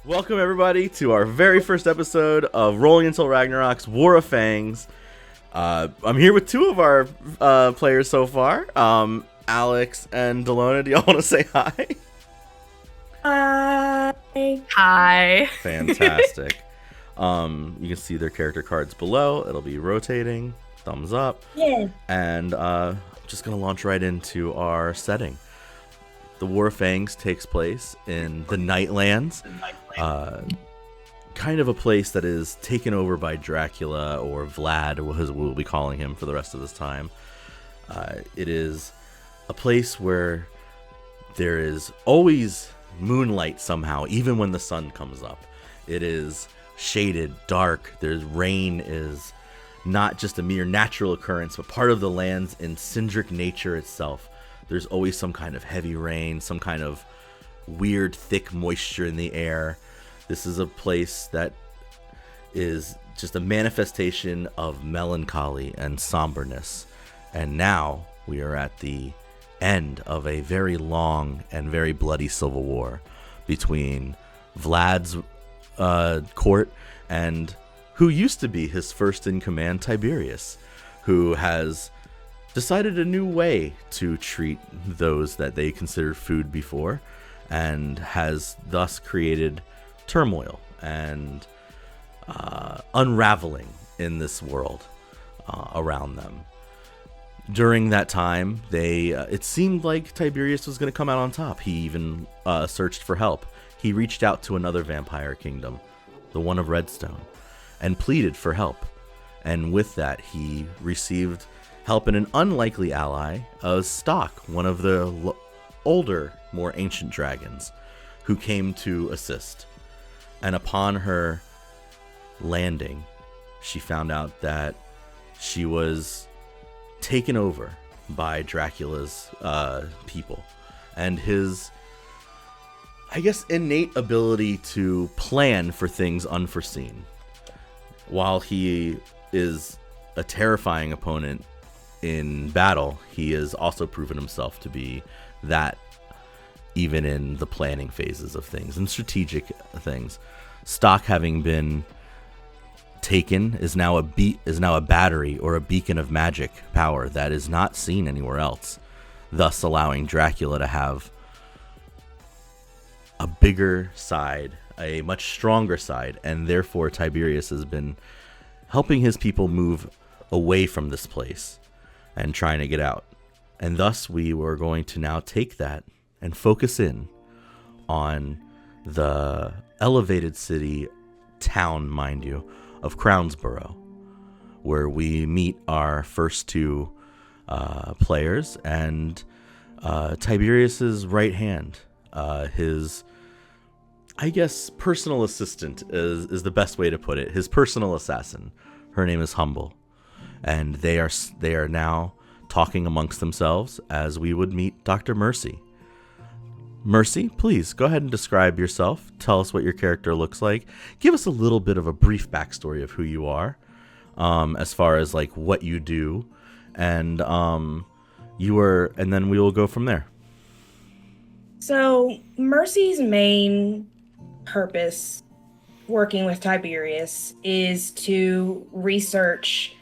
Welcome, everybody, to our very first episode of Rolling Until Ragnarok's War of Fangs. I'm here with two of our players so far, Alex and Delona. Do y'all want to say hi? Hi. Fantastic. You can see their character cards below. It'll be rotating. Thumbs up. Yeah. And I'm just going to launch right into our setting. The War of Fangs takes place in the Nightlands, kind of a place that is taken over by Dracula, or Vlad, as we'll be calling him for the rest of this time. It is a place where there is always moonlight somehow, even when the sun comes up. It is shaded, dark. There's rain is not just a mere natural occurrence, but part of the land's intrinsic nature itself. There's always some kind of heavy rain, some kind of weird, thick moisture in the air. This is a place that is just a manifestation of melancholy and somberness. And now we are at the end of a very long and very bloody civil war between Vlad's court and who used to be his first in command, Tiberius, who has decided a new way to treat those that they considered food before, and has thus created turmoil and unraveling in this world around them. During that time, it seemed like Tiberius was going to come out on top. He even searched for help. He reached out to another vampire kingdom, the one of Redstone, and pleaded for help. And with that, he received help in an unlikely ally, Stock, one of the older, more ancient dragons, who came to assist. And upon her landing, she found out that she was taken over by Dracula's people, and his, I guess, innate ability to plan for things unforeseen. While he is a terrifying opponent in battle, he has also proven himself to be that even in the planning phases of things and strategic things. Stock, having been taken, is now a battery or a beacon of magic power that is not seen anywhere else, thus allowing Dracula to have a bigger side, a much stronger side, and therefore Tiberius has been helping his people move away from this place and trying to get out. And thus we were going to now take that and focus in on the elevated city, town, mind you, of Crownsborough, where we meet our first two players and Tiberius's right hand, his, I guess, personal assistant is the best way to put it, his personal assassin. Her name is Humble. And they are now talking amongst themselves as we would meet Dr. Mercy. Mercy, please go ahead and describe yourself. Tell us what your character looks like. Give us a little bit of a brief backstory of who you are, as far as like what you do, and and then we will go from there. So Mercy's main purpose working with Tiberius is to research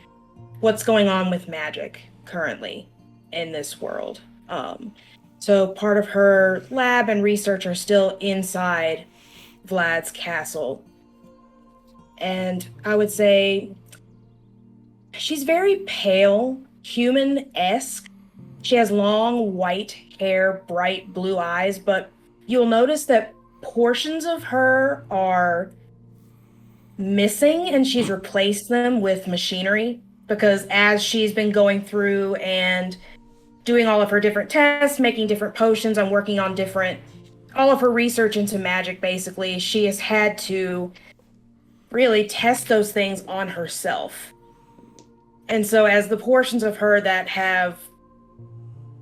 what's going on with magic currently in this world. So part of her lab and research are still inside Vlad's castle. And I would say she's very pale, human-esque. She has long white hair, bright blue eyes, but you'll notice that portions of her are missing and she's replaced them with machinery. Because as she's been going through and doing all of her different tests, making different potions, and working on all of her research into magic, basically, she has had to really test those things on herself. And so as the portions of her that have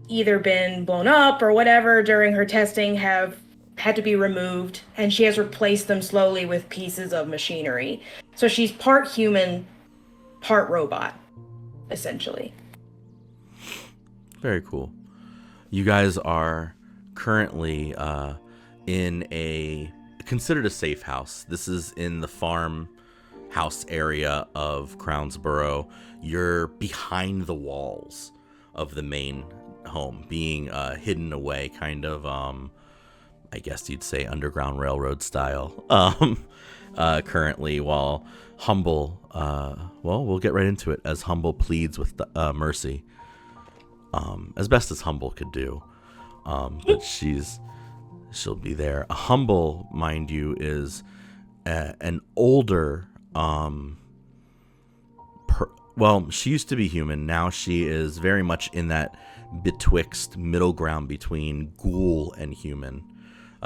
either been blown up or whatever during her testing have had to be removed, and she has replaced them slowly with pieces of machinery. So she's part human, part robot, essentially. Very cool. You guys are currently in a considered a safe house. This is in the farm house area of Crownsboro. You're behind the walls of the main home, being hidden away, kind of, I guess you'd say Underground Railroad style, currently, while Humble, well, we'll get right into it, as Humble pleads with Mercy, as best as Humble could do, but she'll be there. Humble, mind you, is an older, well, she used to be human. Now she is very much in that betwixt middle ground between ghoul and human.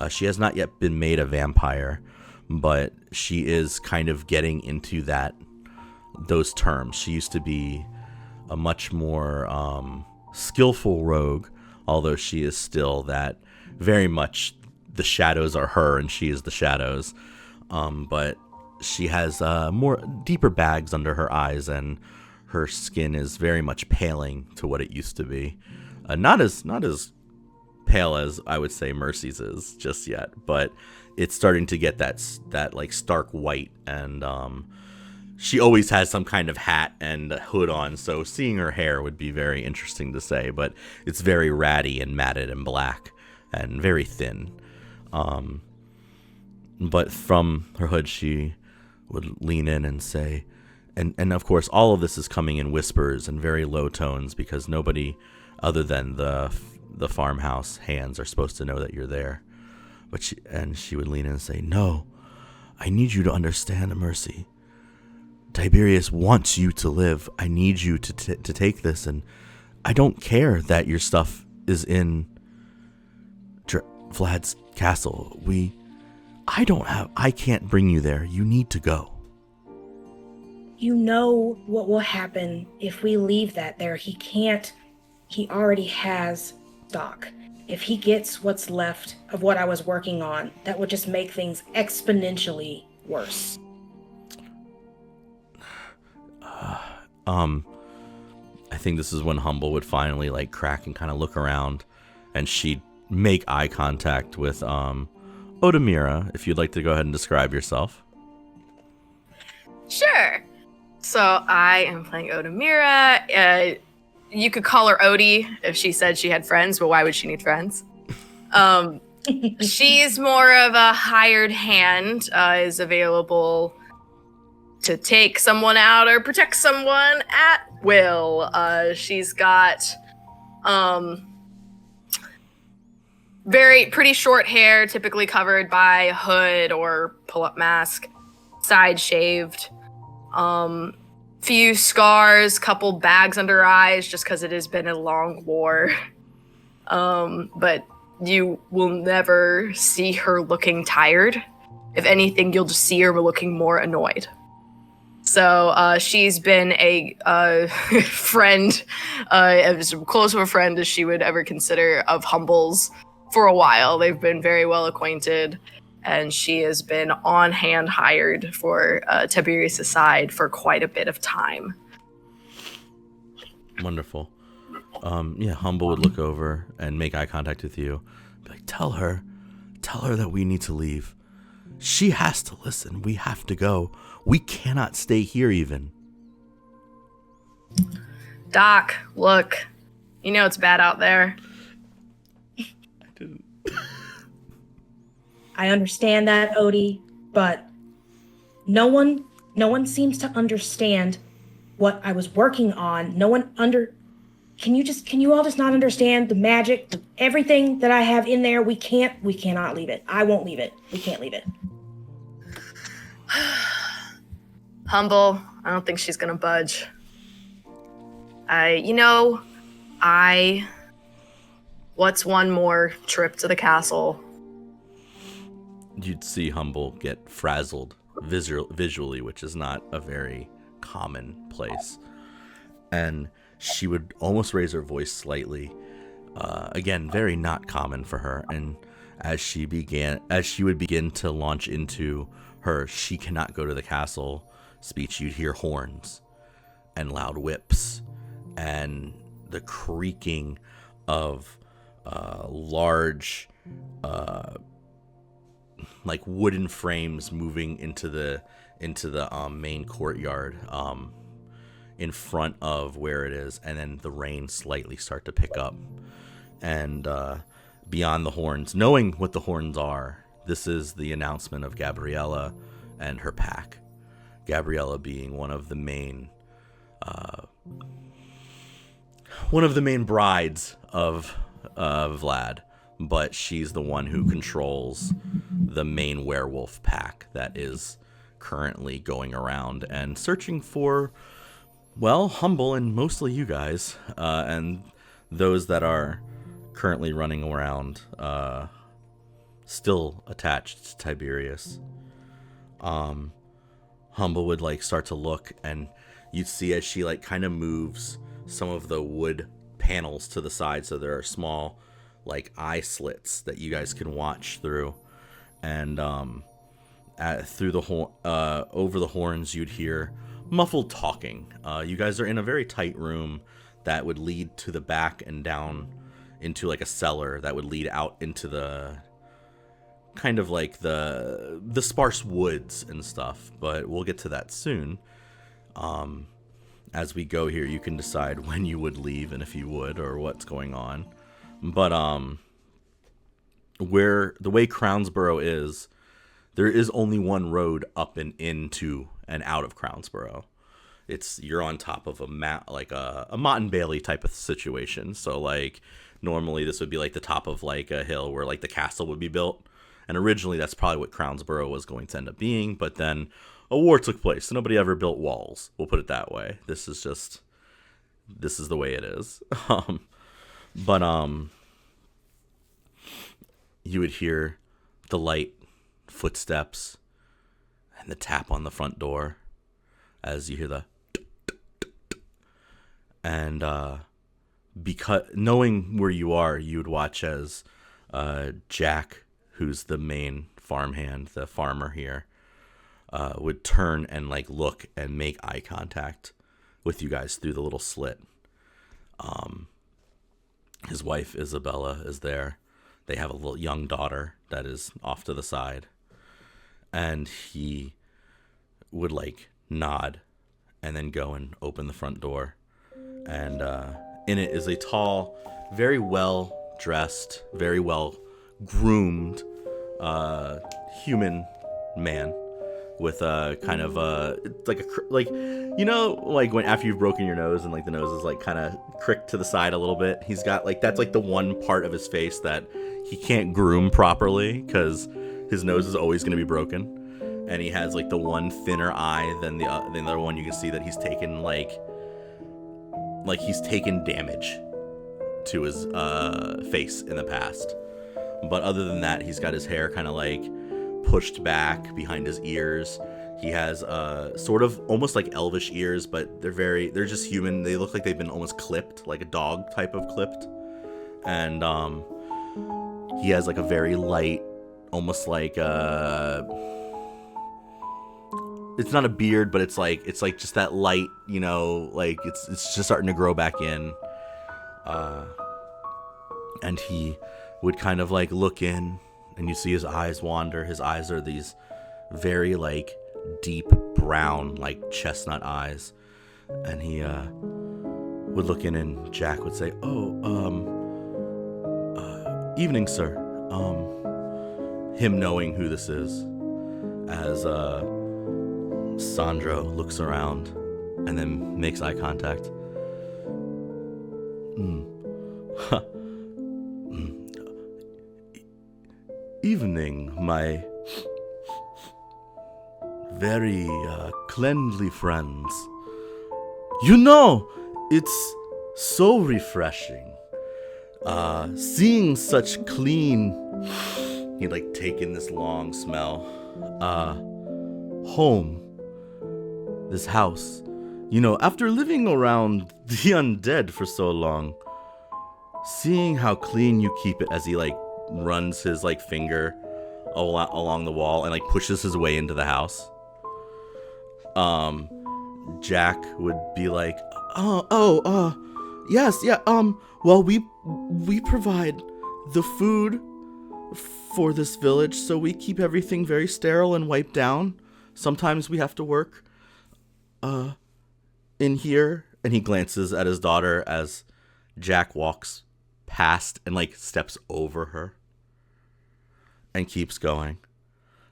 She has not yet been made a vampire, but she is kind of getting into those terms. She used to be a much more skillful rogue, although she is still that very much the shadows are her and she is the shadows. But she has more deeper bags under her eyes, and her skin is very much paling to what it used to be. Not as pale as I would say Mercy's is just yet, but it's starting to get that like stark white, and she always has some kind of hat and hood on, so seeing her hair would be very interesting to say, but it's very ratty and matted and black and very thin. But from her hood, she would lean in and say, and of course, all of this is coming in whispers and very low tones, because nobody other than the farmhouse hands are supposed to know that you're there. But she would lean in and say, "No, I need you to understand, Mercy. Tiberius wants you to live. I need you to take this, and I don't care that your stuff is in Vlad's castle. I can't bring you there. You need to go." You know what will happen if we leave that there. He already has stock. If he gets what's left of what I was working on, that would just make things exponentially worse. I think this is when Humble would finally like crack and kind of look around, and she'd make eye contact with Odamira, if you'd like to go ahead and describe yourself. Sure. So I am playing Odamira. You could call her Odie if she said she had friends, but why would she need friends? She's more of a hired hand, is available to take someone out or protect someone at will. She's got pretty short hair, typically covered by a hood or pull-up mask, side shaved. Few scars, couple bags under her eyes, just because it has been a long war. But you will never see her looking tired. If anything, you'll just see her looking more annoyed. So she's been a friend, as close of a friend as she would ever consider of Humble's for a while. They've been very well acquainted, and she has been on-hand hired for Tiberius' side for quite a bit of time. Wonderful. Humble would look over and make eye contact with you. Be like, tell her that we need to leave. She has to listen. We have to go. We cannot stay here even. Doc, look. You know it's bad out there. I didn't. I understand that, Odie, but no one seems to understand what I was working on. Can you all just not understand the magic, everything that I have in there? We cannot leave it. I won't leave it. We can't leave it. Humble, I don't think she's gonna budge. What's one more trip to the castle? You'd see Humble get frazzled visually, which is not a very common place. And she would almost raise her voice slightly. Again, very not common for her. And as she would begin to launch into her "she cannot go to the castle" speech, you'd hear horns and loud whips and the creaking of large like wooden frames moving into the main courtyard in front of where it is, and then the rain slightly start to pick up. And beyond the horns, knowing what the horns are, this is the announcement of Gabriella and her pack. Gabriella being one of the main brides of Vlad, but she's the one who controls the main werewolf pack that is currently going around and searching for, well, Humble and mostly you guys, and those that are currently running around, still attached to Tiberius. Humble would like start to look, and you'd see as she like kind of moves some of the wood panels to the side, so there are small like eye slits that you guys can watch through, and through the over the horns you'd hear muffled talking. You guys are in a very tight room that would lead to the back and down into like a cellar that would lead out into the kind of like the sparse woods and stuff, but we'll get to that soon. As we go here, you can decide when you would leave and if you would, or what's going on. But where the way Crownsboro is, there is only one road up and into and out of Crownsboro. You're on top of a like a Mott and Bailey type of situation. So like normally this would be like the top of like a hill where like the castle would be built. And originally that's probably what Crownsboro was going to end up being, but then a war took place, so nobody ever built walls. We'll put it that way. This is the way it is. But you would hear the light footsteps and the tap on the front door as you hear the and because knowing where you are, you would watch as Jack, who's the main farmhand, the farmer here, would turn and like look and make eye contact with you guys through the little slit. His wife Isabella is there. They have a little young daughter that is off to the side, and he would like nod and then go and open the front door, and in it is a tall, very well dressed, very well groomed human man with a kind of like you know, like when after you've broken your nose and like the nose is like kind of cricked to the side a little bit. He's got like that's like the one part of his face that he can't groom properly because his nose is always going to be broken, and he has like the one thinner eye than the other one. You can see that he's taken like he's taken damage to his face in the past. But other than that, he's got his hair kind of like pushed back behind his ears. He has sort of almost like elvish ears, but they're just human. They look like they've been almost clipped, like a dog type of clipped. And he has like a very light, almost like it's not a beard, but it's like just that light, you know, like it's just starting to grow back in. And he would kind of like look in, and you see his eyes wander. His eyes are these very like deep brown, like chestnut eyes. And he would look in, and Jack would say, evening, sir. Him knowing who this is, as Sandro looks around and then makes eye contact. Evening, my very cleanly friends. You know, it's so refreshing seeing such clean, he'd like take in this long smell, home, this house. You know, after living around the undead for so long, seeing how clean you keep it, as he like runs his like finger along the wall and like pushes his way into the house. Jack would be like, yes, yeah, well, we provide the food, for this village, so we keep everything very sterile and wiped down. Sometimes we have to work in here. And he glances at his daughter as Jack walks past and like steps over her and keeps going.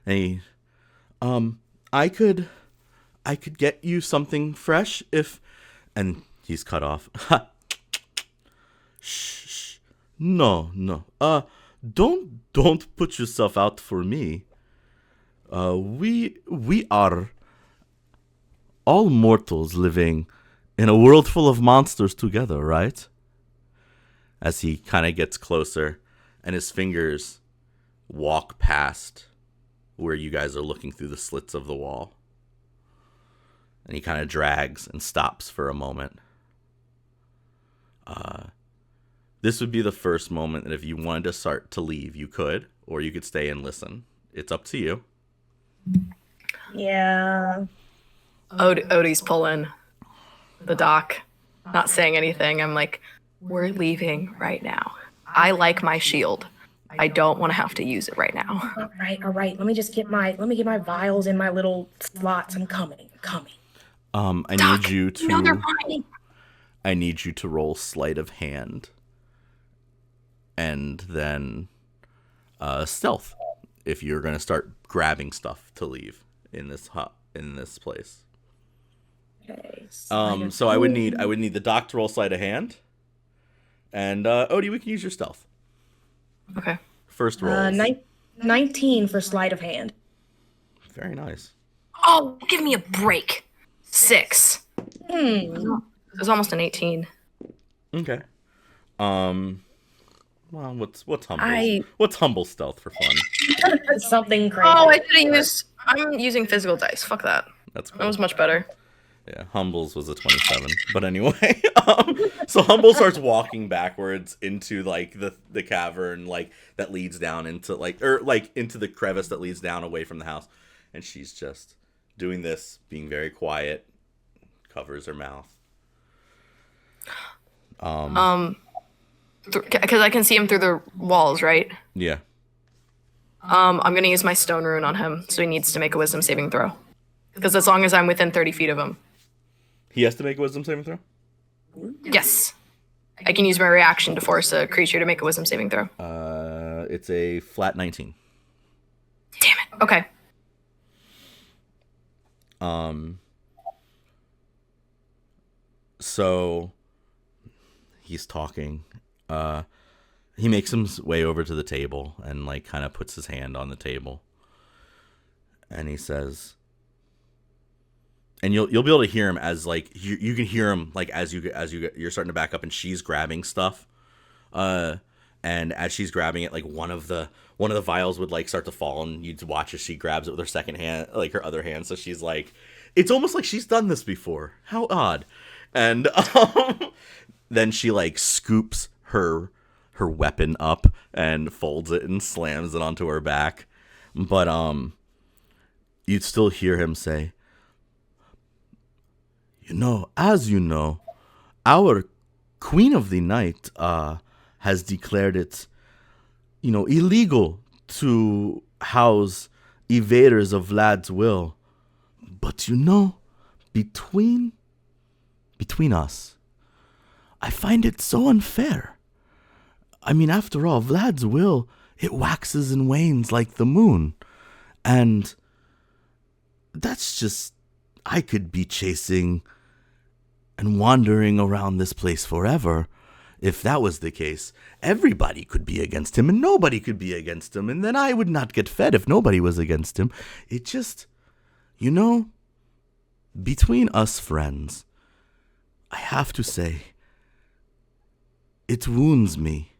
And he, I could get you something fresh if, and he's cut off. Shh. No. Don't put yourself out for me. We are all mortals living in a world full of monsters together, right? As he kind of gets closer and his fingers walk past where you guys are looking through the slits of the wall. And he kind of drags and stops for a moment. This would be the first moment that if you wanted to start to leave, you could, or you could stay and listen. It's up to you. Yeah. Odie's pulling the dock, not saying anything. I'm like, we're leaving right now. I like my shield. I don't want to have to use it right now. All right. Let me get my vials in my little slots. I'm coming. I Doc, need you to. No, they're fine. I need you to roll sleight of hand, and then stealth if you're gonna start grabbing stuff to leave in this place. Okay. So I would need the doc to roll sleight of hand, and Odie, we can use your stealth. Okay. First roll. 19 for sleight of hand. Very nice. Oh, give me a break. 6. Hmm. It was almost an 18. Okay. Well, what's humble? What's humble stealth for fun? Something crazy. Oh, I should have used. I'm using physical dice. Fuck that. That's cool. That was much better. Yeah, Humbles was a 27. But anyway, so Humble starts walking backwards into like the cavern like that leads down into into the crevice that leads down away from the house, and she's just doing this, being very quiet, covers her mouth. Because I can see him through the walls, right? Yeah. I'm gonna use my stone rune on him, so he needs to make a wisdom saving throw. Because as long as I'm within 30 feet of him. He has to make a wisdom saving throw? Yes. I can use my reaction to force a creature to make a wisdom saving throw. It's a flat 19. Damn it. Okay. So he's talking. He makes his way over to the table and like kind of puts his hand on the table. And he says, and you'll be able to hear him as like you can hear him like as you're starting to back up and she's grabbing stuff. And as she's grabbing it, like one of the vials would like start to fall, and you'd watch as she grabs it with her second hand, like her other hand. So she's like, it's almost like she's done this before. How odd. And then she like scoops her weapon up and folds it and slams it onto her back. But you'd still hear him say, as you know, our Queen of the Night has declared it, illegal to house evaders of Vlad's will. But between us, I find it so unfair. I mean, after all, Vlad's will, it waxes and wanes like the moon. And that's just, I could be chasing and wandering around this place forever. If that was the case, everybody could be against him and nobody could be against him. And then I would not get fed if nobody was against him. It just, between us friends, I have to say, it wounds me.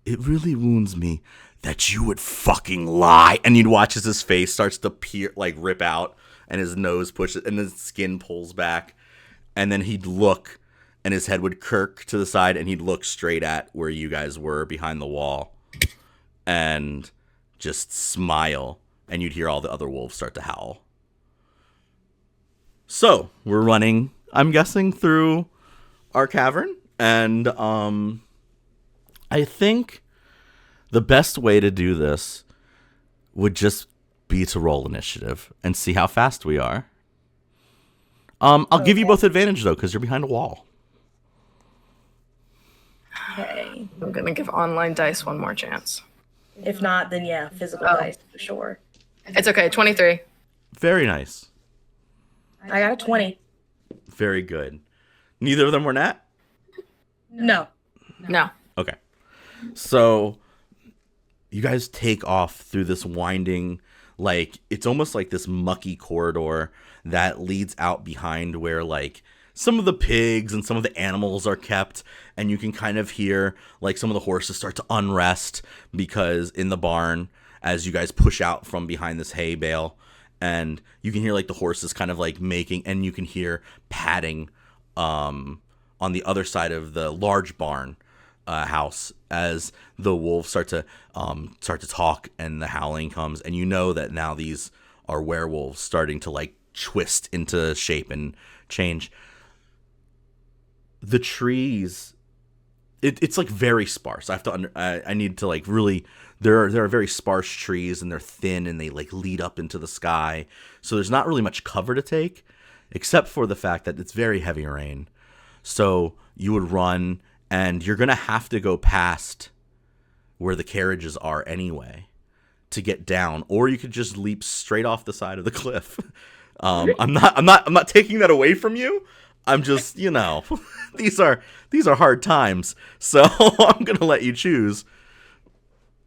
It really wounds me that you would fucking lie. And you'd watch as his face starts to rip out, and his nose pushes, and his skin pulls back. And then he'd look, and his head would kirk to the side, and he'd look straight at where you guys were behind the wall. And just smile, and you'd hear all the other wolves start to howl. So, we're running, I'm guessing, through our cavern. And I think The best way to do this would just be to roll initiative and see how fast we are. I'll give you both advantage, though, because you're behind a wall. Okay. I'm going to give online dice one more chance. If not, then yeah, physical dice for sure. It's okay, 23. Very nice. I got a 20. Very good. Neither of them were nat? No. No. Okay. So you guys take off through this winding, like, it's almost like this mucky corridor that leads out behind where, like, some of the pigs and some of the animals are kept, and you can kind of hear, like, some of the horses start to unrest because in the barn, as you guys push out from behind this hay bale, and you can hear, like, the horses kind of, like, making, and you can hear padding on the other side of the large barn house as the wolves start to talk and the howling comes, and you know that now these are werewolves starting to, like, twist into shape and change. The trees, it's like very sparse. I need to, like, really, there are very sparse trees, and they're thin and they, like, lead up into the sky, so there's not really much cover to take except for the fact that it's very heavy rain. So you would run, and you're going to have to go past where the carriages are anyway to get down, or you could just leap straight off the side of the cliff. I'm not taking that away from you. I'm just, you know, these are hard times. So I'm going to let you choose.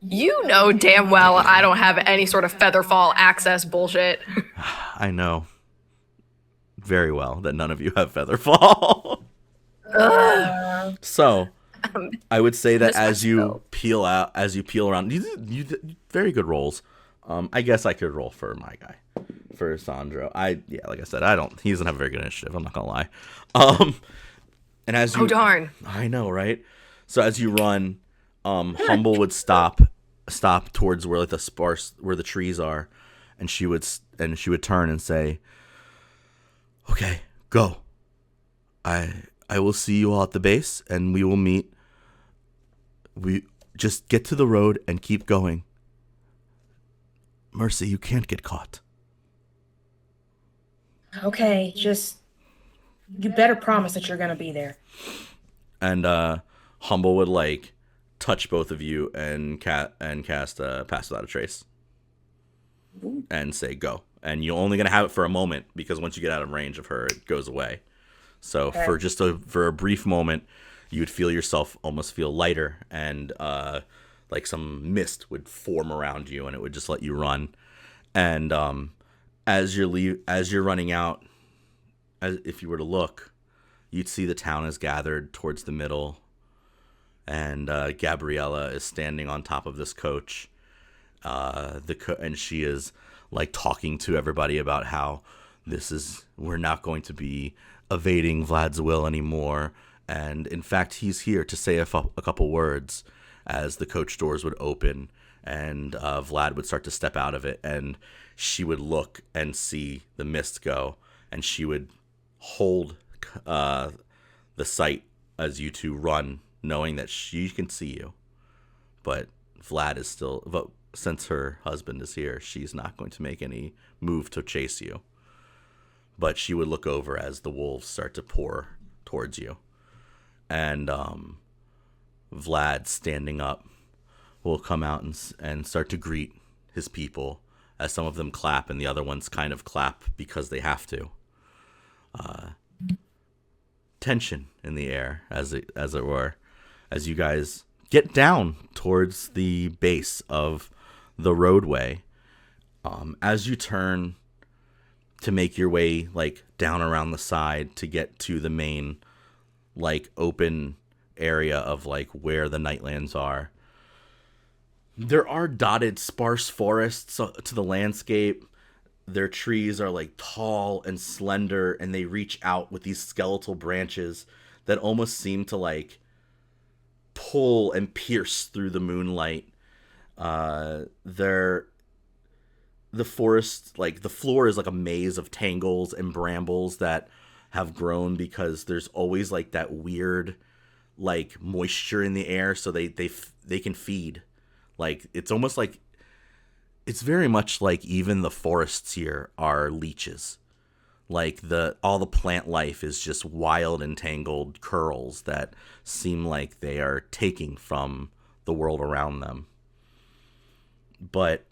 You know damn well I don't have any sort of featherfall access bullshit. I know very well that none of you have featherfall. So I would say that as you peel around, you very good rolls. I guess I could roll for my guy, for Sandro. Like I said, he doesn't have a very good initiative, I'm not gonna lie. And as you, oh darn, I know, right? So as you run, Humble would stop towards where, like, where the trees are, and she would turn and say, "Okay, go. I will see you all at the base, and we will meet. We just get to the road and keep going. Mercy, you can't get caught." Okay, just you better promise that you're gonna be there. And Humble would, like, touch both of you and cast Pass Without a Trace. Ooh. And say go. And you're only gonna have it for a moment, because once you get out of range of her, it goes away. So okay. for a brief moment, you would feel yourself almost feel lighter, and like some mist would form around you, and it would just let you run. And as you're running out, if you were to look, you'd see the town is gathered towards the middle, and Gabriella is standing on top of this coach. And she is, like, talking to everybody about how we're not going to be evading Vlad's will anymore, and in fact he's here to say a couple words, as the coach doors would open, and Vlad would start to step out of it, and she would look and see the mist go, and she would hold the sight as you two run, knowing that she can see you, but Vlad is still, since her husband is here, she's not going to make any move to chase you. But she would look over as the wolves start to pour towards you. And Vlad, standing up, will come out and start to greet his people, as some of them clap and the other ones kind of clap because they have to. Tension in the air, as it were, as you guys get down towards the base of the roadway. As you turn to make your way, like, down around the side to get to the main, like, open area of, like, where the Nightlands are, there are dotted sparse forests to the landscape. Their trees are, like, tall and slender, and they reach out with these skeletal branches that almost seem to, like, pull and pierce through the moonlight. The forest, like, the floor is like a maze of tangles and brambles that have grown because there's always, like, that weird, like, moisture in the air, so they can feed, Like, it's almost like, it's very much like even the forests here are leeches. Like, all the plant life is just wild, entangled curls that seem like they are taking from the world around them. But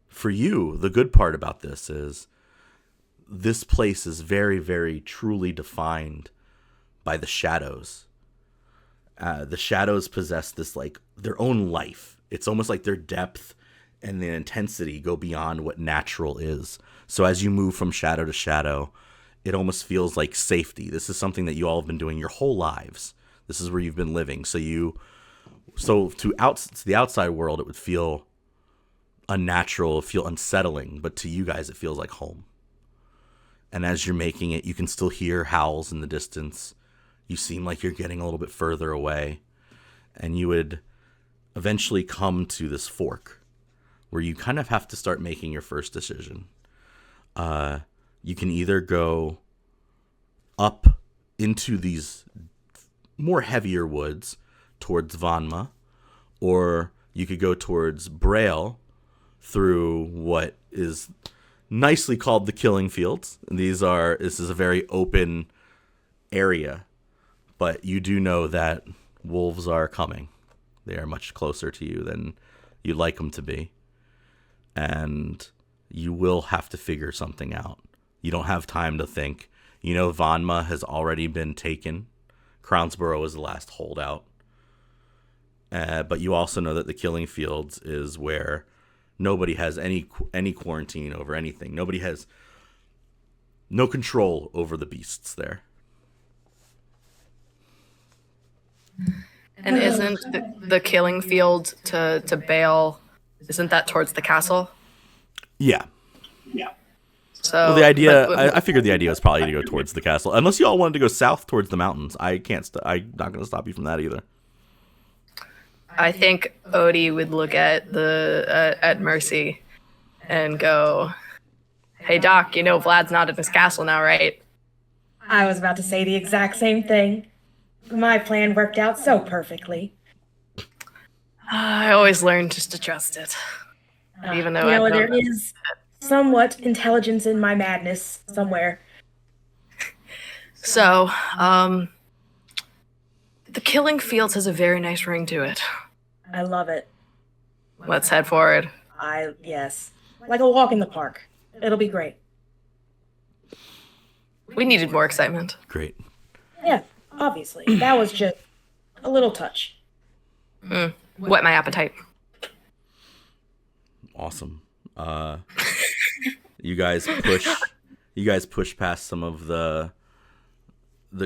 for you, the good part about this is this place is very, very truly defined by the shadows. The shadows possess this, like, their own life. It's almost like their depth and the intensity go beyond what natural is. So as you move from shadow to shadow, it almost feels like safety. This is something that you all have been doing your whole lives. This is where you've been living. So to the outside world, it would feel unnatural, feel unsettling, but to you guys, it feels like home. And as you're making it, you can still hear howls in the distance. You seem like you're getting a little bit further away, and you would eventually come to this fork where you kind of have to start making your first decision. You can either go up into these more heavier woods towards Vanma, or you could go towards Braille through what is nicely called the Killing Fields. This is a very open area, but you do know that wolves are coming. They are much closer to you than you'd like them to be. And you will have to figure something out. You don't have time to think. You know Vanma has already been taken. Crownsboro is the last holdout. But you also know that the Killing Fields is where nobody has any quarantine over anything. Nobody has no control over the beasts there. And isn't the Killing Field to Bale, isn't that towards the castle? Yeah. So Well, the idea, I figured the idea was probably to go towards the castle. Unless you all wanted to go south towards the mountains. I'm not going to stop you from that either. I think Odie would look at at Mercy and go, "Hey Doc, you know Vlad's not in his castle now, right?" I was about to say the exact same thing. My plan worked out so perfectly. I always learn just to trust it, even though there is somewhat intelligence in my madness somewhere. So, the Killing Fields has a very nice ring to it. I love it. Let's head forward. Yes. Like a walk in the park. It'll be great. We needed more excitement. Great. Yeah, obviously. That was just a little touch. Whet my appetite. Awesome. You guys push past some of the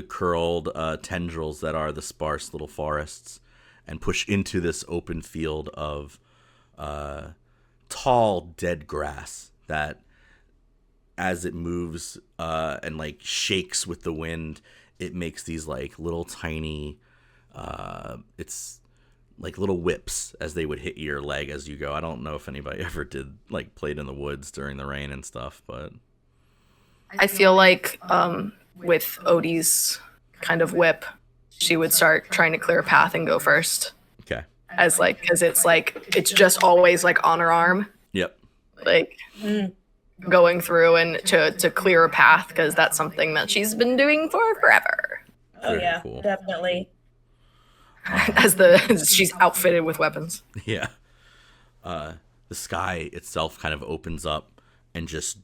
curled tendrils that are the sparse little forests, and push into this open field of tall dead grass that, as it moves and like shakes with the wind, it makes these like little tiny it's like little whips as they would hit your leg as you go. I don't know if anybody ever played in the woods during the rain and stuff, but I feel like with Odie's kind of whip, she would start trying to clear a path and go first. Okay. Because it's just always like on her arm. Yep. Like going through and to clear a path, because that's something that she's been doing for forever. Oh Very yeah, cool. Definitely. As she's outfitted with weapons. Yeah. The sky itself kind of opens up and just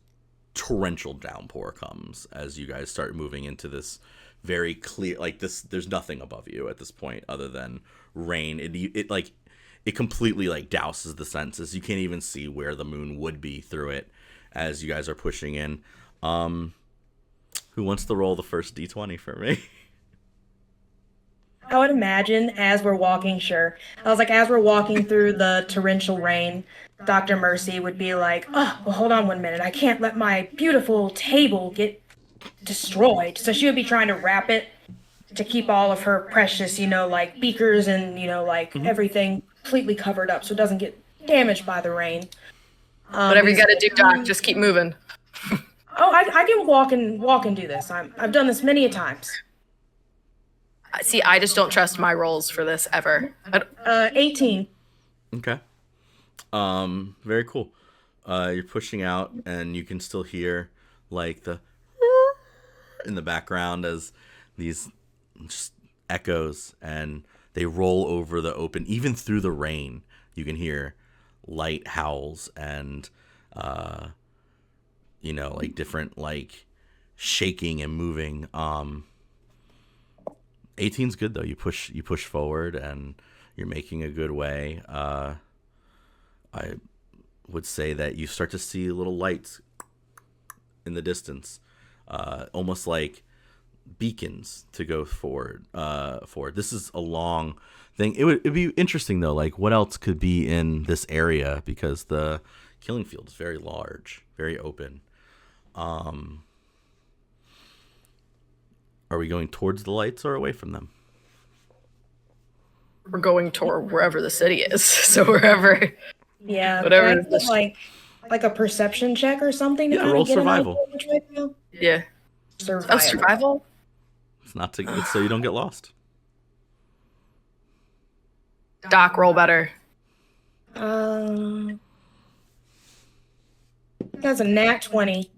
torrential downpour comes as you guys start moving into this very clear, like this, there's nothing above you at this point other than rain. It completely like douses the senses. You can't even see where the moon would be through it as you guys are pushing in. Who wants to roll the first D20 for me? I would imagine as we're walking through the torrential rain, Dr. Mercy would be like, "Oh, well, hold on 1 minute. I can't let my beautiful table get destroyed." So she would be trying to wrap it to keep all of her precious, like beakers and, everything completely covered up so it doesn't get damaged by the rain. Whatever you gotta do, Doc, just keep moving. Oh, I can walk and do this. I've done this many a times. See, I just don't trust my rolls for this ever. 18. Okay. Very cool. You're pushing out, and you can still hear like the in the background as these just echoes, and they roll over the open. Even through the rain, you can hear light howls and like different like shaking and moving. 18's good though. You push forward, and you're making a good way. I would say that you start to see little lights in the distance, almost like beacons to go forward. This is a long thing. It'd be interesting though, like what else could be in this area, because the killing field is very large, very open. Are we going towards the lights or away from them? We're going toward wherever the city is. So wherever. Yeah. Whatever. Can I get, like a perception check or something to Yeah, kind roll of get survival. an idea which way to go? Yeah. Survival. Oh, survival? It's so you don't get lost. Doc, roll better. That's a nat 20.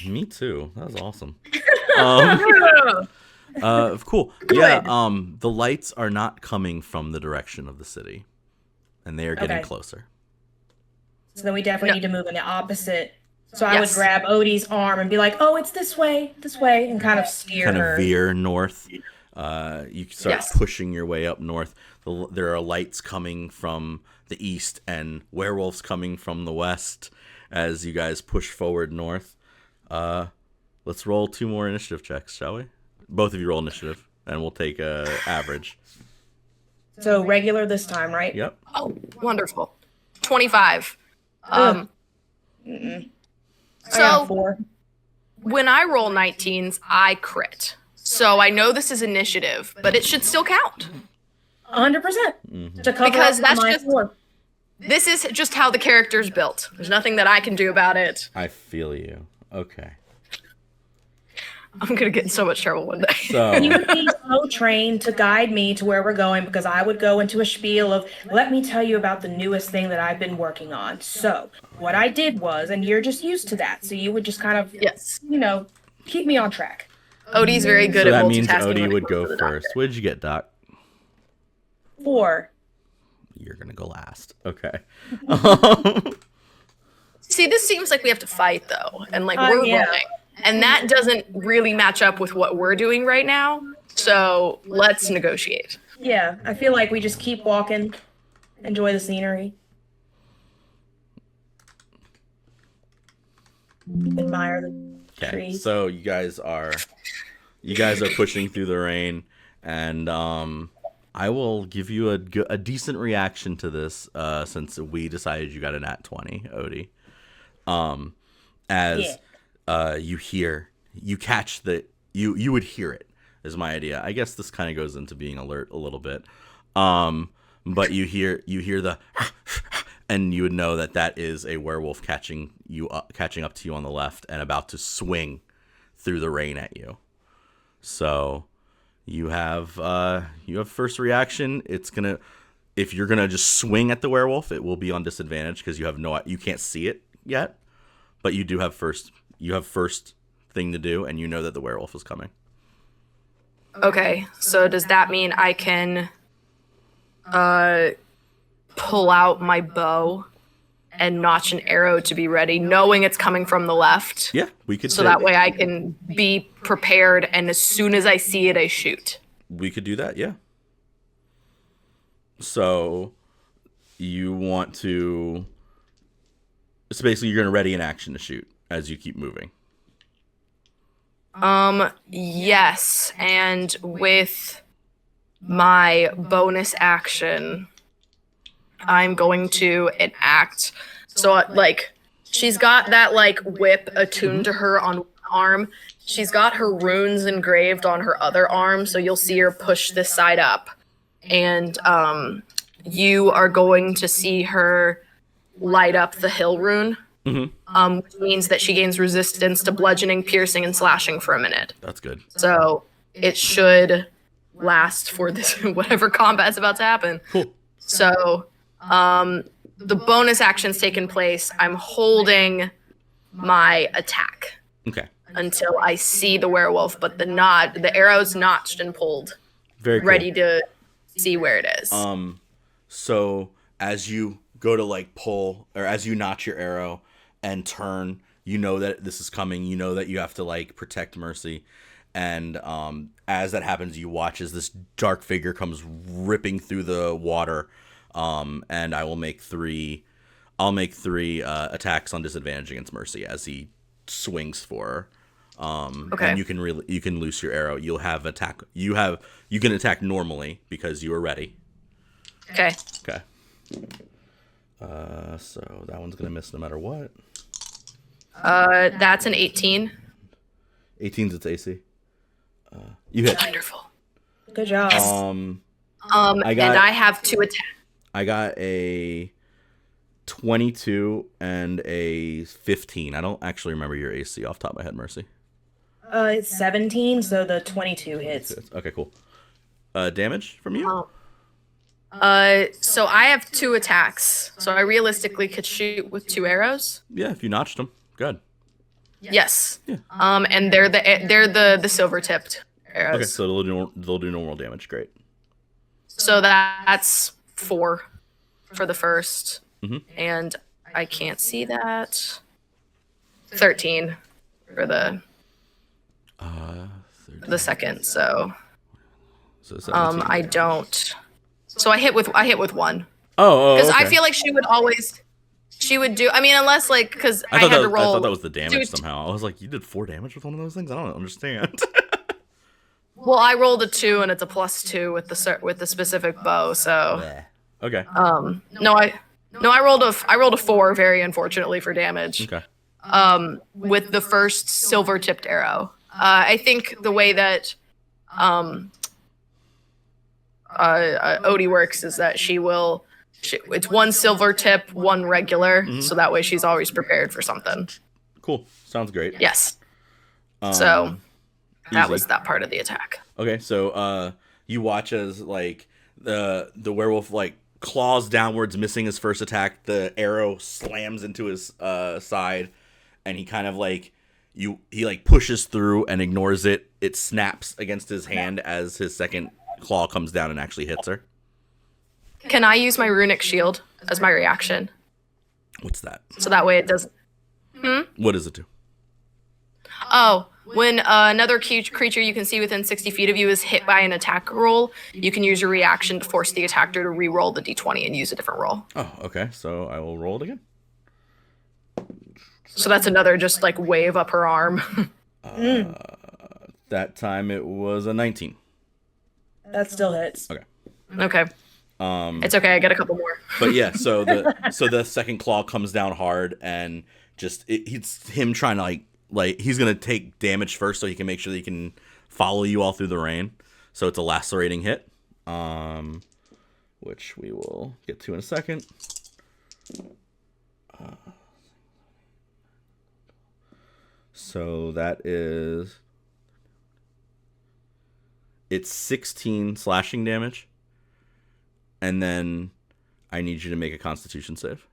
Me too. That was awesome. Yeah. Cool. Good. Yeah. The lights are not coming from the direction of the city, and they are getting Okay. closer. So then we definitely Yeah. need to move in the opposite. So I would Yes. grab Odie's arm and be like, "Oh, it's this way," and kind of steer Kind her. of veer north. You start Yes. pushing your way up north. There are lights coming from the east and werewolves coming from the west as you guys push forward north. Let's roll 2 more initiative checks, shall we? Both of you roll initiative, and we'll take a average. So regular this time, right? Yep. Oh, wonderful. 25. I got So 4. when I roll 19s, I crit. So I know this is initiative, but it should still count. 100% to cover Because up that's my just- 4. This is just how the character's built. There's nothing that I can do about it. I feel you. Okay. I'm gonna get in so much trouble one day. So You would be so trained to guide me to where we're going, because I would go into a spiel of, let me tell you about the newest thing that I've been working on. So what I did was, and you're just used to that, so you would just kind of, Yes. keep me on track. Odie's very good so at that means multitasking. when Odie it would comes go to the first. doctor. What did you get, Doc? 4. You're gonna go last. Okay. See, this seems like we have to fight though, and like Oh, we're yeah. rolling, and that doesn't really match up with what we're doing right now. So let's negotiate. Yeah, I feel like we just keep walking, enjoy the scenery, admire the Okay. trees. So you guys are pushing through the rain, and I will give you a decent reaction to this since we decided you got a nat 20, Odie. As you catch you would hear it is my idea. I guess this kind of goes into being alert a little bit. But you hear the and you would know that is a werewolf catching up to you on the left and about to swing through the rain at you. So you have first reaction. If you're gonna just swing at the werewolf, it will be on disadvantage because you can't see it yet, but you do have first. You have first thing to do, and you know that the werewolf is coming. Okay, so does that mean I can pull out my bow and notch an arrow to be ready, knowing it's coming from the left? Yeah, we could. So that way I can be prepared, and as soon as I see it, I shoot. We could do that. Yeah. So you want to. So basically, you're going to ready an action to shoot as you keep moving. Yes, and with my bonus action, I'm going to enact. So, she's got that, whip attuned to her on one arm. She's got her runes engraved on her other arm, so you'll see her push this side up. And, you are going to see her light up the hill rune. Mm-hmm. Which means that she gains resistance to bludgeoning, piercing, and slashing for a minute. That's good. So it should, last for this whatever combat's about to happen. Cool. So, the bonus action's taken place. I'm holding my attack Okay. until I see the werewolf, but the arrow's notched and pulled, Very cool. ready to see where it is. So as you go to like pull, or as you notch your arrow and turn, you know that this is coming. You know that you have to like protect Mercy. And as that happens, you watch as this dark figure comes ripping through the water. And I will make three. I'll make three attacks on disadvantage against Mercy as he swings for her. Okay. And you can loose your arrow. You'll have attack. You can attack normally because you are ready. Okay. Okay. So that one's gonna miss no matter what. That's an 18. 18's its AC. You hit. Wonderful. Good job. And I have 2 attacks. I got a 22 and a 15. I don't actually remember your AC off the top of my head, Mercy. It's 17, so the 22 hits. Okay, cool. Damage from you? So I have 2 attacks. So I realistically could shoot with 2 arrows. Yeah, if you notched them. Good. Yes. Yeah. And they're the silver tipped arrows. Okay, so they'll do normal damage. Great. So that's 4 for the first. Mm-hmm. And I can't see that. 13 for the second. So 17. I don't. So I hit with 1. Oh, Because okay. I feel like she would do. I mean, unless like because I had to roll. I thought that was the damage somehow. I was like, you did 4 damage with one of those things. I don't understand. Well, I rolled a 2 and it's a +2 with the specific bow. So Okay. no, I rolled a 4 very unfortunately for damage. Okay. With the first silver tipped arrow. I think the way that Odie works is that it's 1 silver tip, 1 regular, so that way she's always prepared for something. Cool. Sounds great. Yes. So that easy. was that part of the attack. Okay, so you watch as like the werewolf like claws downwards, missing his first attack. The arrow slams into his side, and he kind of like he like pushes through and ignores it. It snaps against his hand as his second claw comes down and actually hits her. Can I use my runic shield as my reaction? What's that? So that way it doesn't. What does it do? Oh, when another creature you can see within 60 feet of you is hit by an attack roll, you can use your reaction to force the attacker to re-roll the d20 and use a different roll. Oh, okay. So I will roll it again. So that's another just like wave up her arm. That time it was a 19. That still hits. Okay. Okay. It's okay. I get a couple more. But yeah, so the second claw comes down hard, and just it's him trying to like he's gonna take damage first so he can make sure that he can follow you all through the rain. So it's a lacerating hit, which we will get to in a second. So that is it's 16 slashing damage. And then I need you to make a Constitution save.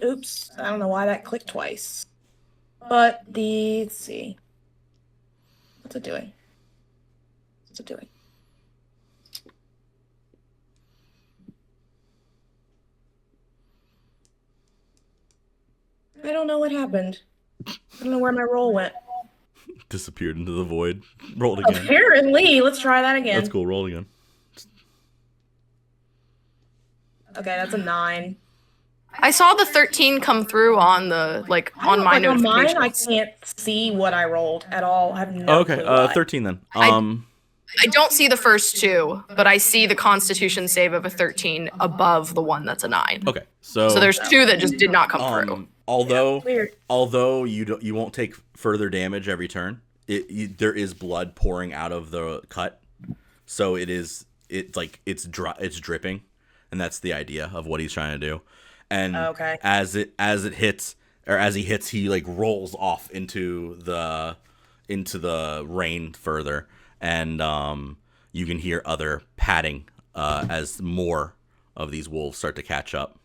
Oops. I don't know why that clicked twice. But let's see. What's it doing? I don't know what happened. I don't know where my roll went. Disappeared into the void. Rolled again. Apparently. Let's try that again. That's cool. Roll again. Okay, that's a 9. I saw the 13 come through on the on my on mine, notifications. I can't see what I rolled at all. I have no clue why. 13 then. I don't see the first 2, but I see the Constitution save of a 13 above the one that's a 9. Okay. So there's 2 that just did not come through. Although you won't take further damage every turn, there is blood pouring out of the cut, so it's dripping, and that's the idea of what he's trying to do. And as it hits, or as he hits, he like rolls off into the rain further, and you can hear other padding as more of these wolves start to catch up.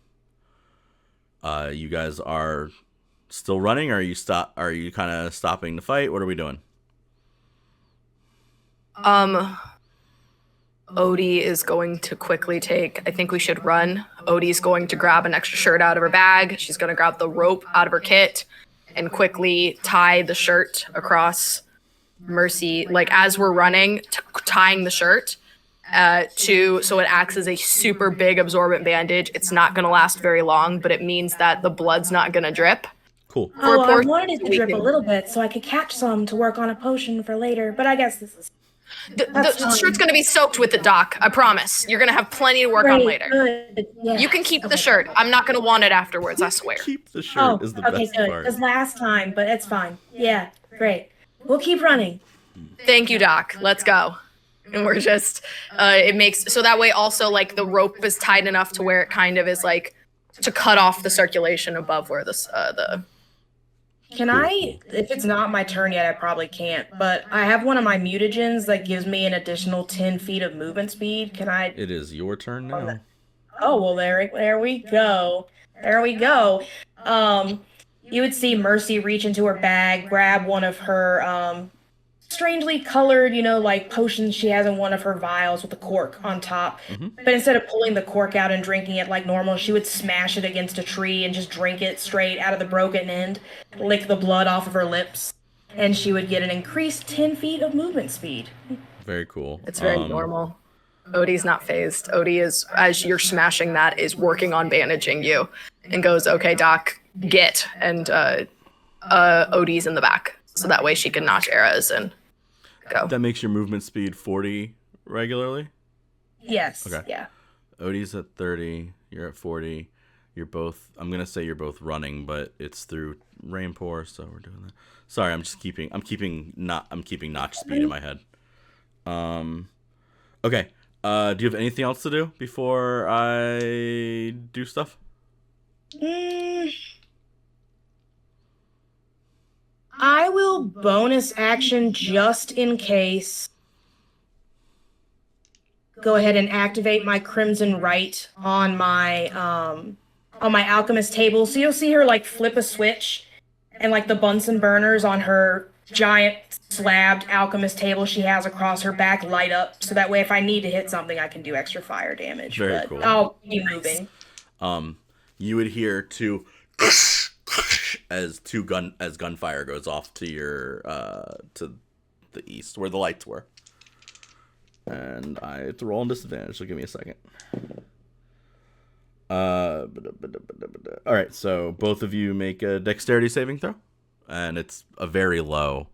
You guys are still running, or are you kind of stopping the fight? What are we doing? Odie is going to quickly I think we should run. Odie's going to grab an extra shirt out of her bag. She's going to grab the rope out of her kit and quickly tie the shirt across Mercy, like as we're running, tying the shirt so it acts as a super big absorbent bandage. It's not going to last very long, but it means that the blood's not going to drip. Cool. Oh, I wanted it to drip a little bit so I could catch some to work on a potion for later, but I guess this is... The shirt's going to be soaked with it, Doc. I promise. You're going to have plenty to work on later. Good. Yeah. You can keep the shirt. I'm not going to want it afterwards, I swear. Keep the shirt is the best good. part. Because last time, but it's fine. Yeah, great. We'll keep running. Thank you, Doc. Let's go. And we're just, it makes, so that way also, like, the rope is tight enough to where it kind of is, like, to cut off the circulation above where the... Can I, if it's not my turn yet, I probably can't, but I have one of my mutagens that gives me an additional 10 feet of movement speed. Can I? It is your turn now. Oh, well, there we go. There we go. You would see Mercy reach into her bag, grab one of her, strangely colored, like potions she has in one of her vials with a cork on top. Mm-hmm. But instead of pulling the cork out and drinking it like normal, she would smash it against a tree and just drink it straight out of the broken end, lick the blood off of her lips, and she would get an increased 10 feet of movement speed. Very cool. It's very normal. Odie's not phased. Odie is, as you're smashing that, is working on bandaging you and goes, okay, Doc, get. And Odie's in the back. So that way she can notch arrows and go. That makes your movement speed 40 regularly? Yes. Okay. Yeah. Odie's at 30. You're at 40. You're both, I'm going to say you're both running, but it's through rain pour, so we're doing that. Sorry, I'm keeping notch speed in my head. Okay. Do you have anything else to do before I do stuff? I will bonus action just in case. Go ahead and activate my Crimson Rite on my alchemist table. So you'll see her like flip a switch, and like the Bunsen burners on her giant slabbed alchemist table she has across her back light up. So that way, if I need to hit something, I can do extra fire damage. Very but cool. I'll be moving. You would hear two as gunfire goes off to your to the east where the lights were, and I have to roll on disadvantage. So give me a second. All right, so both of you make a dexterity saving throw, and it's a very low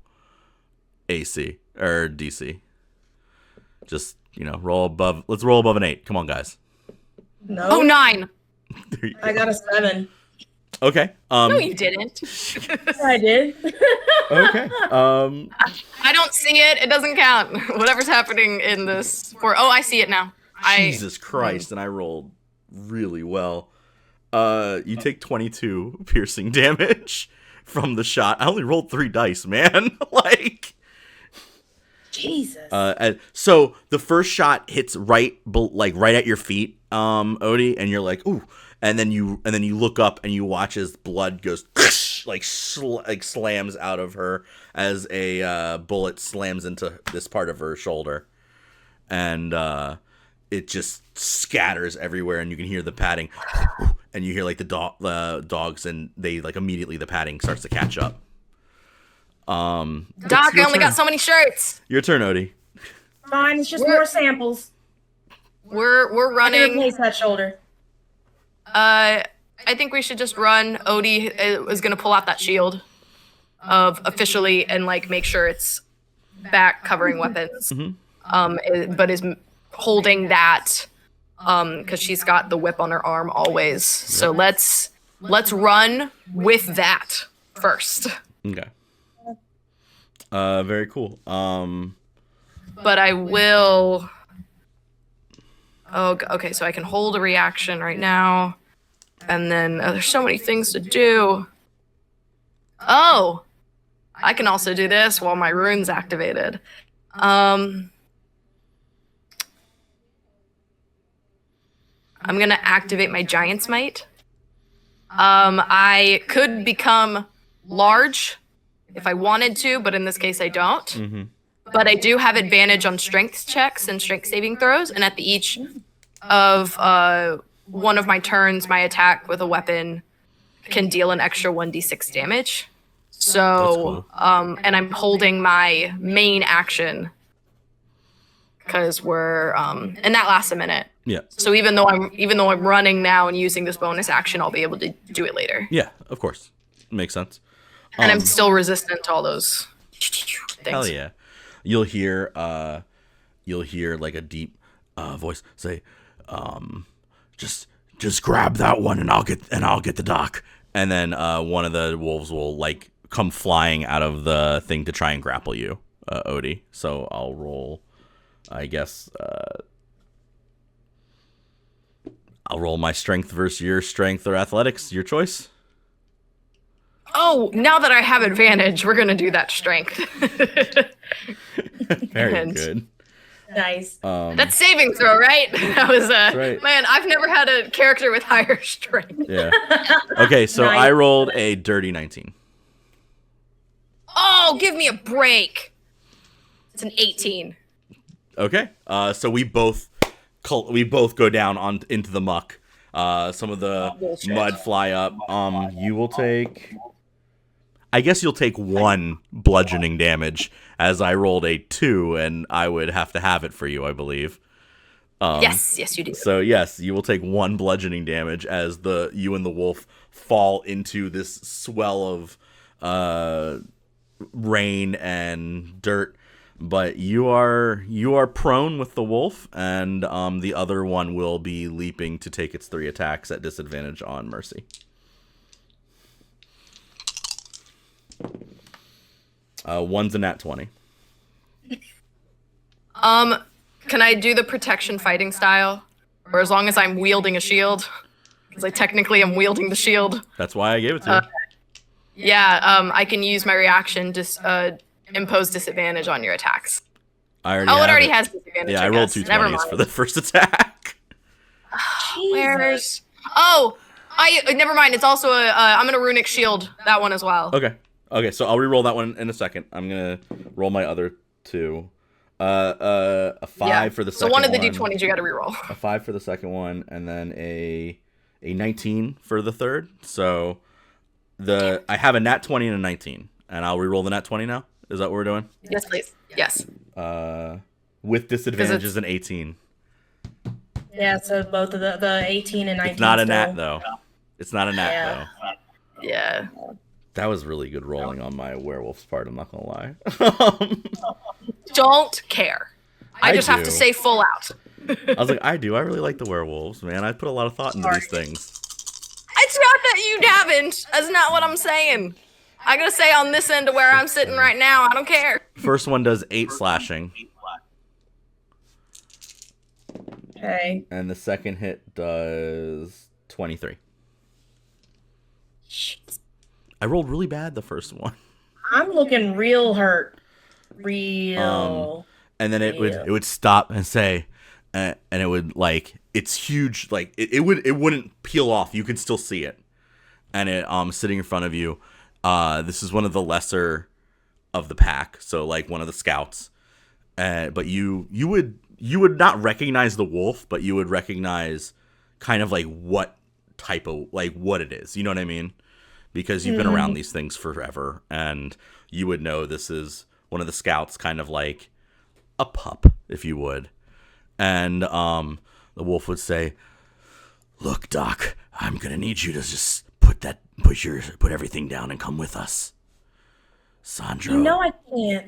AC or DC. Just roll above. Let's roll above an 8. Come on, guys. No. Oh, 9. I got a 7. Okay. No, you didn't. I did. Okay. I don't see it. It doesn't count. Whatever's happening in this. Oh, I see it now. Jesus Christ! And I rolled really well. You take 22 piercing damage from the shot. I only rolled 3 dice, man. Like. Jesus. So the first shot hits right at your feet, Odie, and you're like, ooh. And then you look up and you watch as blood goes slams out of her as a bullet slams into this part of her shoulder, and it just scatters everywhere. And you can hear the padding, and you hear like the dogs, and they like immediately the padding starts to catch up. Doc, I only got so many shirts. Your turn, Odie. Fine, it's just more samples. We're running. I can replace that shoulder. I think we should just run. Odie is gonna pull out that shield of officially and like make sure it's back covering weapons. Mm-hmm. But is holding that because she's got the whip on her arm always. So let's run with that first. Okay. Very cool. But I will. Oh, okay. So I can hold a reaction right now, and then there's so many things to do. Oh, I can also do this while my rune's activated. I'm gonna activate my Giant's Might. I could become large if I wanted to, but in this case I don't. Mm-hmm. But I do have advantage on strength checks and strength saving throws, and at the each of one of my turns, my attack with a weapon can deal an extra 1d6 damage. So, cool. And I'm holding my main action because we're and that lasts a minute. Yeah. So even though I'm running now and using this bonus action, I'll be able to do it later. Yeah, of course. Makes sense. And I'm still resistant to all those things. Hell yeah. You'll hear like a deep voice say, just grab that one and I'll get the dock. And then one of the wolves will like come flying out of the thing to try and grapple you, Odie. So I'll roll, I guess. I'll roll my strength versus your strength or athletics. Your choice. Oh, now that I have advantage, we're gonna do that strength. Very good. Nice. That's saving throw, right? That was right. Man, I've never had a character with higher strength. Yeah. Okay, so Nice. I rolled a dirty 19. Oh, give me a break. It's an 18. Okay. So we both go down into the muck. Some of the mud fly up. You will take. I guess you'll take 1 bludgeoning damage, as I rolled a 2, and I would have to have it for you, I believe. Yes, you do. So yes, you will take 1 bludgeoning damage as you and the wolf fall into this swell of rain and dirt. But you are prone with the wolf, and the other one will be leaping to take its 3 attacks at disadvantage on Mercy. One's a nat 20. Can I do the protection fighting style? Or as long as I'm wielding a shield? Because I technically am wielding the shield. That's why I gave it to you. Yeah, I can use my reaction to impose disadvantage on your attacks. It already has disadvantage. Yeah, I rolled 2 20s for the first attack. Where's? Oh, never mind. It's also I'm gonna runic shield that one as well. Okay, so I'll re-roll that one in a second. I'm gonna roll my other 2. A 5 for the second one. So one of the d20s you gotta re-roll. A 5 for the second one, and then a 19 for the third. So I have a nat 20 and a 19, and I'll re-roll the nat 20 now. Is that what we're doing? Yes, please. Yes. With disadvantage is an 18. Yeah, so both of the 18 and 19. It's not a nat though. It's not a nat though. Yeah. That was really good rolling on my werewolf's part, I'm not gonna lie. Don't care. I just have do. to say full out. I was like, I really like the werewolves, man. I put a lot of thought into these things. It's not that you haven't. That's not what I'm saying. I gotta say on this end of where I'm sitting right now, I don't care. First one does 8 slashing. Okay. And the second hit does 23. Shit. I rolled really bad the first one. I'm looking real hurt. Real. And then it would stop and say, and it would like, it's huge, like it wouldn't peel off. You could still see it, and it sitting in front of you. This is one of the lesser of the pack, so like one of the scouts. But you would not recognize the wolf, but you would recognize kind of like what type of, like what it is. You know what I mean? Because you've been around these things forever, and you would know this is one of the scouts, kind of like a pup, if you would. And the wolf would say, "Look, Doc, I'm gonna need you to just put everything down and come with us, Sandro." You know I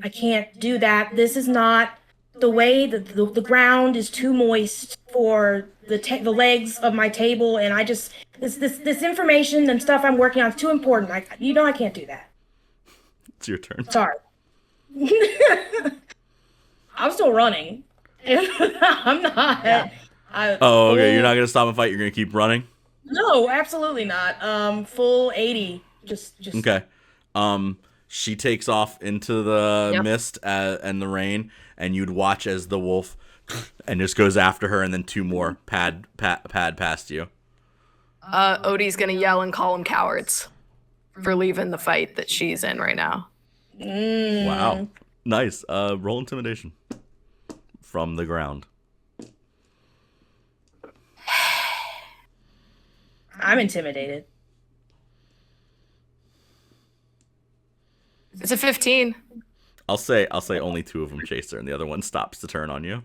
can't do that. This is not the way. The ground is too moist for the legs of my table, and I just this information and stuff I'm working on is too important. I can't do that. It's your turn. Sorry. I'm still running. I'm not. Yeah. Okay. You're not gonna stop and fight. You're gonna keep running. No, absolutely not. Full 80. Just. Okay. She takes off into the Yep. mist and the rain, and you'd watch as the wolf and just goes after her, and then two more pad past you. Odie's gonna yell and call them cowards for leaving the fight that she's in right now. Wow. Nice. Roll intimidation from the ground. I'm intimidated. It's a 15. I'll say only two of them chase her, and the other one stops to turn on you.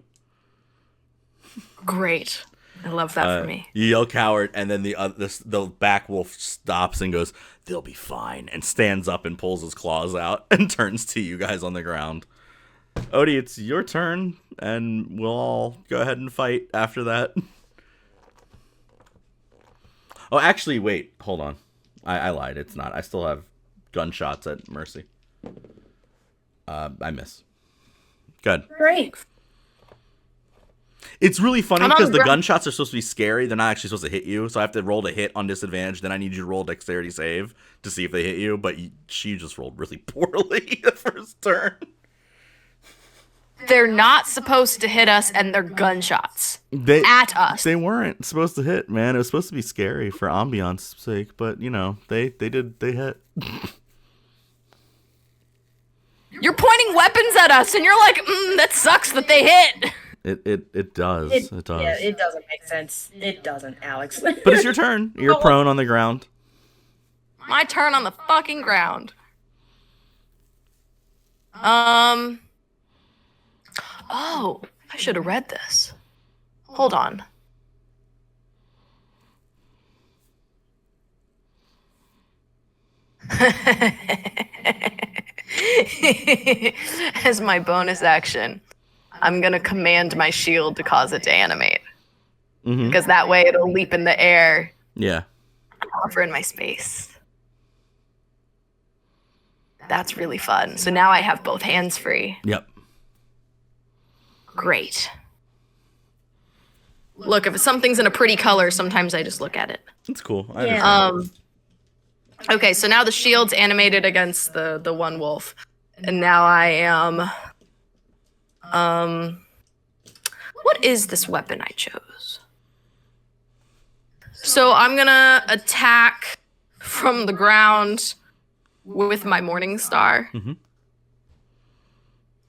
Great. I love that for me. You yell coward, and then the back wolf stops and goes, "They'll be fine," and stands up and pulls his claws out and turns to you guys on the ground. Odie, it's your turn, and we'll all go ahead and fight after that. Oh, actually, wait, hold on. I lied. It's not. I still have gunshots at Mercy. I miss. Good. Great. It's really funny I'm on because the the ground. gunshots are supposed to be scary. They're not actually supposed to hit you, so I have to roll to hit on disadvantage. Then I need you to roll dexterity save to see if they hit you. But she just rolled really poorly the first turn. They're not supposed to hit us, and they're gunshots They at us. They weren't supposed to hit, man. It was supposed to be scary for ambiance sake, but they hit. You're pointing weapons at us, and you're like, that sucks that they hit. It does. It does. Yeah, it doesn't make sense. It doesn't, Alex. But it's your turn. You're prone on the ground. My turn on the fucking ground. Oh, I should have read this. Hold on. As my bonus action, I'm gonna command my shield to cause it to animate. Because that way it'll leap in the air, Yeah. hover in my space. That's really fun. So now I have both hands free. Yep. Great. Look, if something's in a pretty color, sometimes I just look at it. It's cool. I Yeah. understand. Okay, so now the shield's animated against the one wolf. And now I am what is this weapon I chose? So I'm gonna attack from the ground with my Morning Star. Mhm.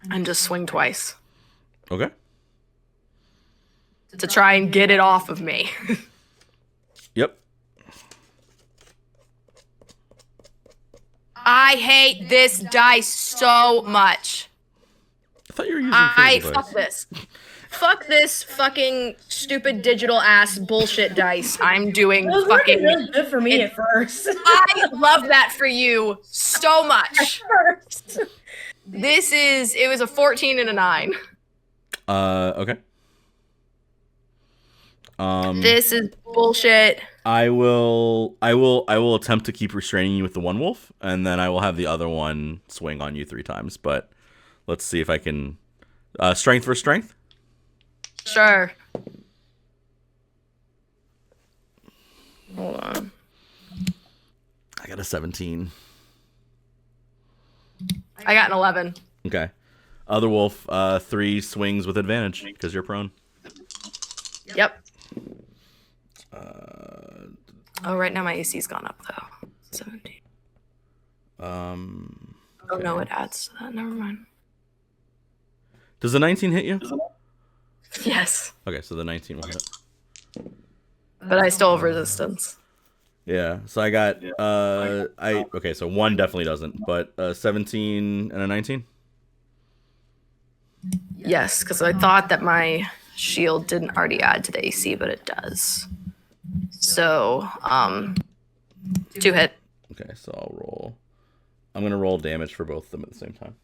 And just swing twice Okay. to try and get it off of me. Yep. I hate this dice so much. I thought you were using physical Fuck dice. this. Fuck this fucking stupid digital ass bullshit dice. I'm doing It was working fucking. really good for me at first. I love that for you so much. First. It was a 14 and a 9. Okay. This is bullshit. I will attempt to keep restraining you with the one wolf, and then I will have the other one swing on you 3 times. But let's see if I can. Strength for strength. Sure. Hold on. I got a 17. I got an 11. Okay. Other wolf, 3 swings with advantage because you're prone. Yep. Oh, right now my AC's gone up though. 17. Oh no, it adds to that. Never mind. Does the 19 hit you? Yes, Okay, so the 19 will hit. but I still have resistance. Yeah, so I got okay, so 1 definitely doesn't, but 17 and a 19. Yes, because I thought that my shield didn't already add to the AC, but it does. So, 2 hit. Okay, so I'll roll. I'm gonna roll damage for both of them at the same time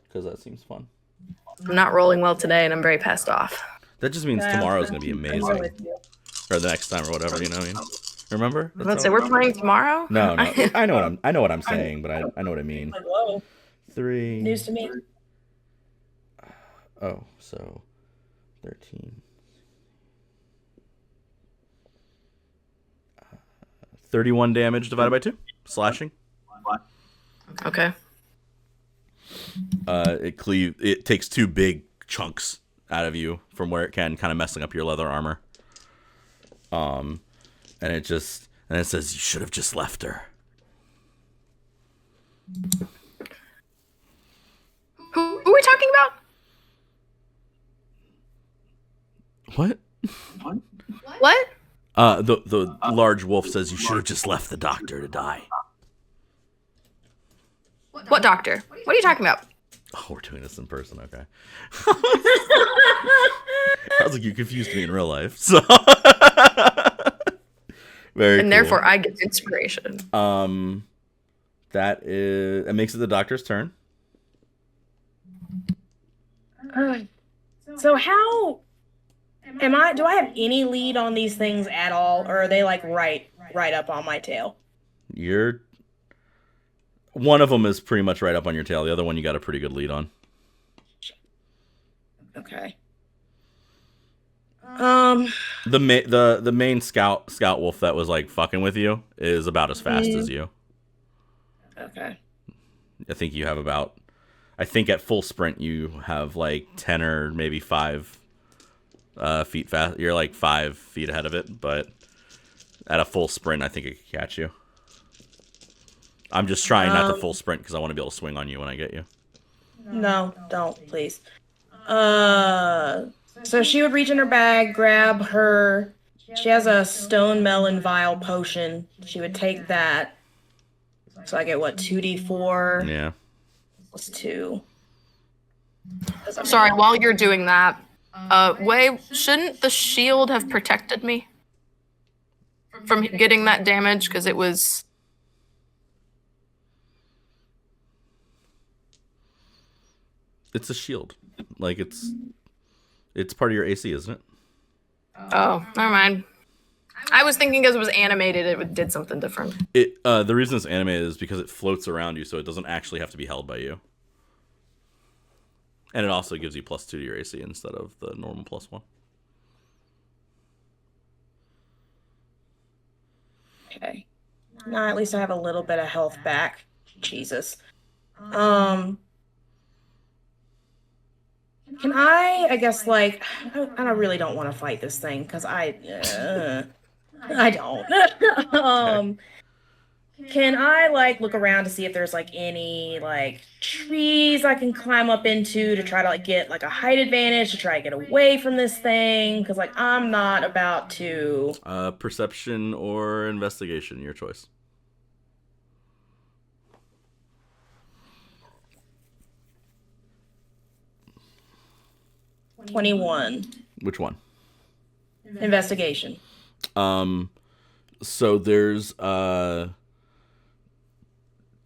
because that seems fun. I'm not rolling well today, and I'm very pissed off. That just means tomorrow's gonna be amazing, or the next time, or whatever. You know what I mean? Remember? Let's say we're playing tomorrow. No. I know what I'm saying, but I know what I mean. Like, whoa, 3. news to me. Oh, so 13. 31 damage divided by 2. Slashing. Okay. It takes 2 big chunks out of you from where it can, kind of messing up your leather armor. And it says, you should have just left her. Who are we talking about? What? What? The large wolf says you should have just left the doctor to die. What doctor? What are you talking about? Oh, we're doing this in person, okay. Sounds like you confused me in real life. So very and cool. Therefore I get inspiration. It makes it the doctor's turn. So how do I have any lead on these things at all, or are they like right up on my tail? One of them is pretty much right up on your tail. The other one you got a pretty good lead on. Okay. The main scout wolf that was like fucking with you is about as fast as you. Okay. I think you have about. I think at full sprint you have like 10 or maybe 5 feet fast. You're like 5 feet ahead of it, but at a full sprint, I think it could catch you. I'm just trying not to full sprint because I want to be able to swing on you when I get you. No, don't, please. So she would reach in her bag, grab her. She has a stone melon vial potion. She would take that. So I get what, 2d4? Yeah. Plus 2. Sorry, while you're doing that, shouldn't the shield have protected me from getting that damage? Because it was... It's a shield. Like, it's part of your AC, isn't it? Oh, never mind. I was thinking because it was animated, it did something different. The reason it's animated is because it floats around you, so it doesn't actually have to be held by you. And it also gives you +2 to your AC instead of the normal +1. Okay. Now at least I have a little bit of health back. Jesus. Can I guess, like, I really don't want to fight this thing, because I don't. Can I, like, look around to see if there's, like, any, like, trees I can climb up into to try to, like, get, like, a height advantage to try to get away from this thing? Because, like, I'm not about to... Perception or investigation, your choice. $21. Which one? Investigation. So there's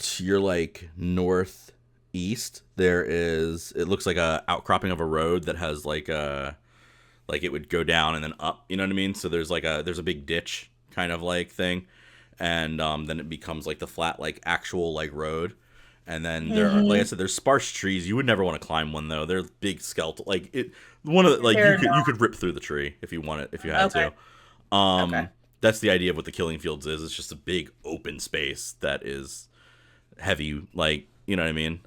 to your like northeast there is, it looks like a outcropping of a road that has like it would go down and then up, you know what I mean? So there's a big ditch kind of like thing, and then it becomes like the flat like actual like road. And then there are, like I said, there's sparse trees. You would never want to climb one though. They're big skeletal. Like it, one of the, like you could rip through the tree if you want it, if you had to. Okay. That's the idea of what the Killing Fields is. It's just a big open space that is heavy, like, you know what I mean.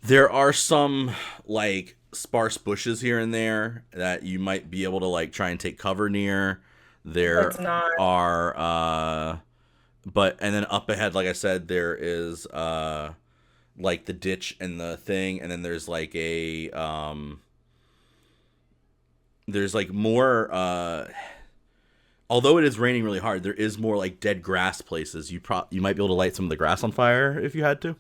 There are some like sparse bushes here and there that you might be able to like try and take cover near. There are and then up ahead, like I said, there is like the ditch and the thing, and then there's like a there's like more although it is raining really hard, there is more like dead grass places. You might be able to light some of the grass on fire if you had to. I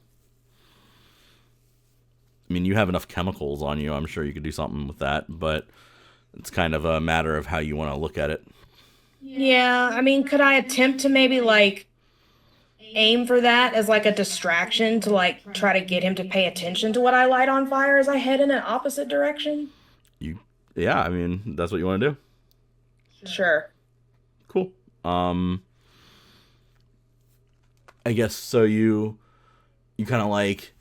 mean, you have enough chemicals on you. I'm sure you could do something with that, but it's kind of a matter of how you want to look at it. Yeah, I mean, could I attempt to maybe like aim for that as like a distraction to like try to get him to pay attention to what I light on fire as I head in an opposite direction? Yeah, I mean, that's what you want to do. Sure. Cool. I guess so. You kind of like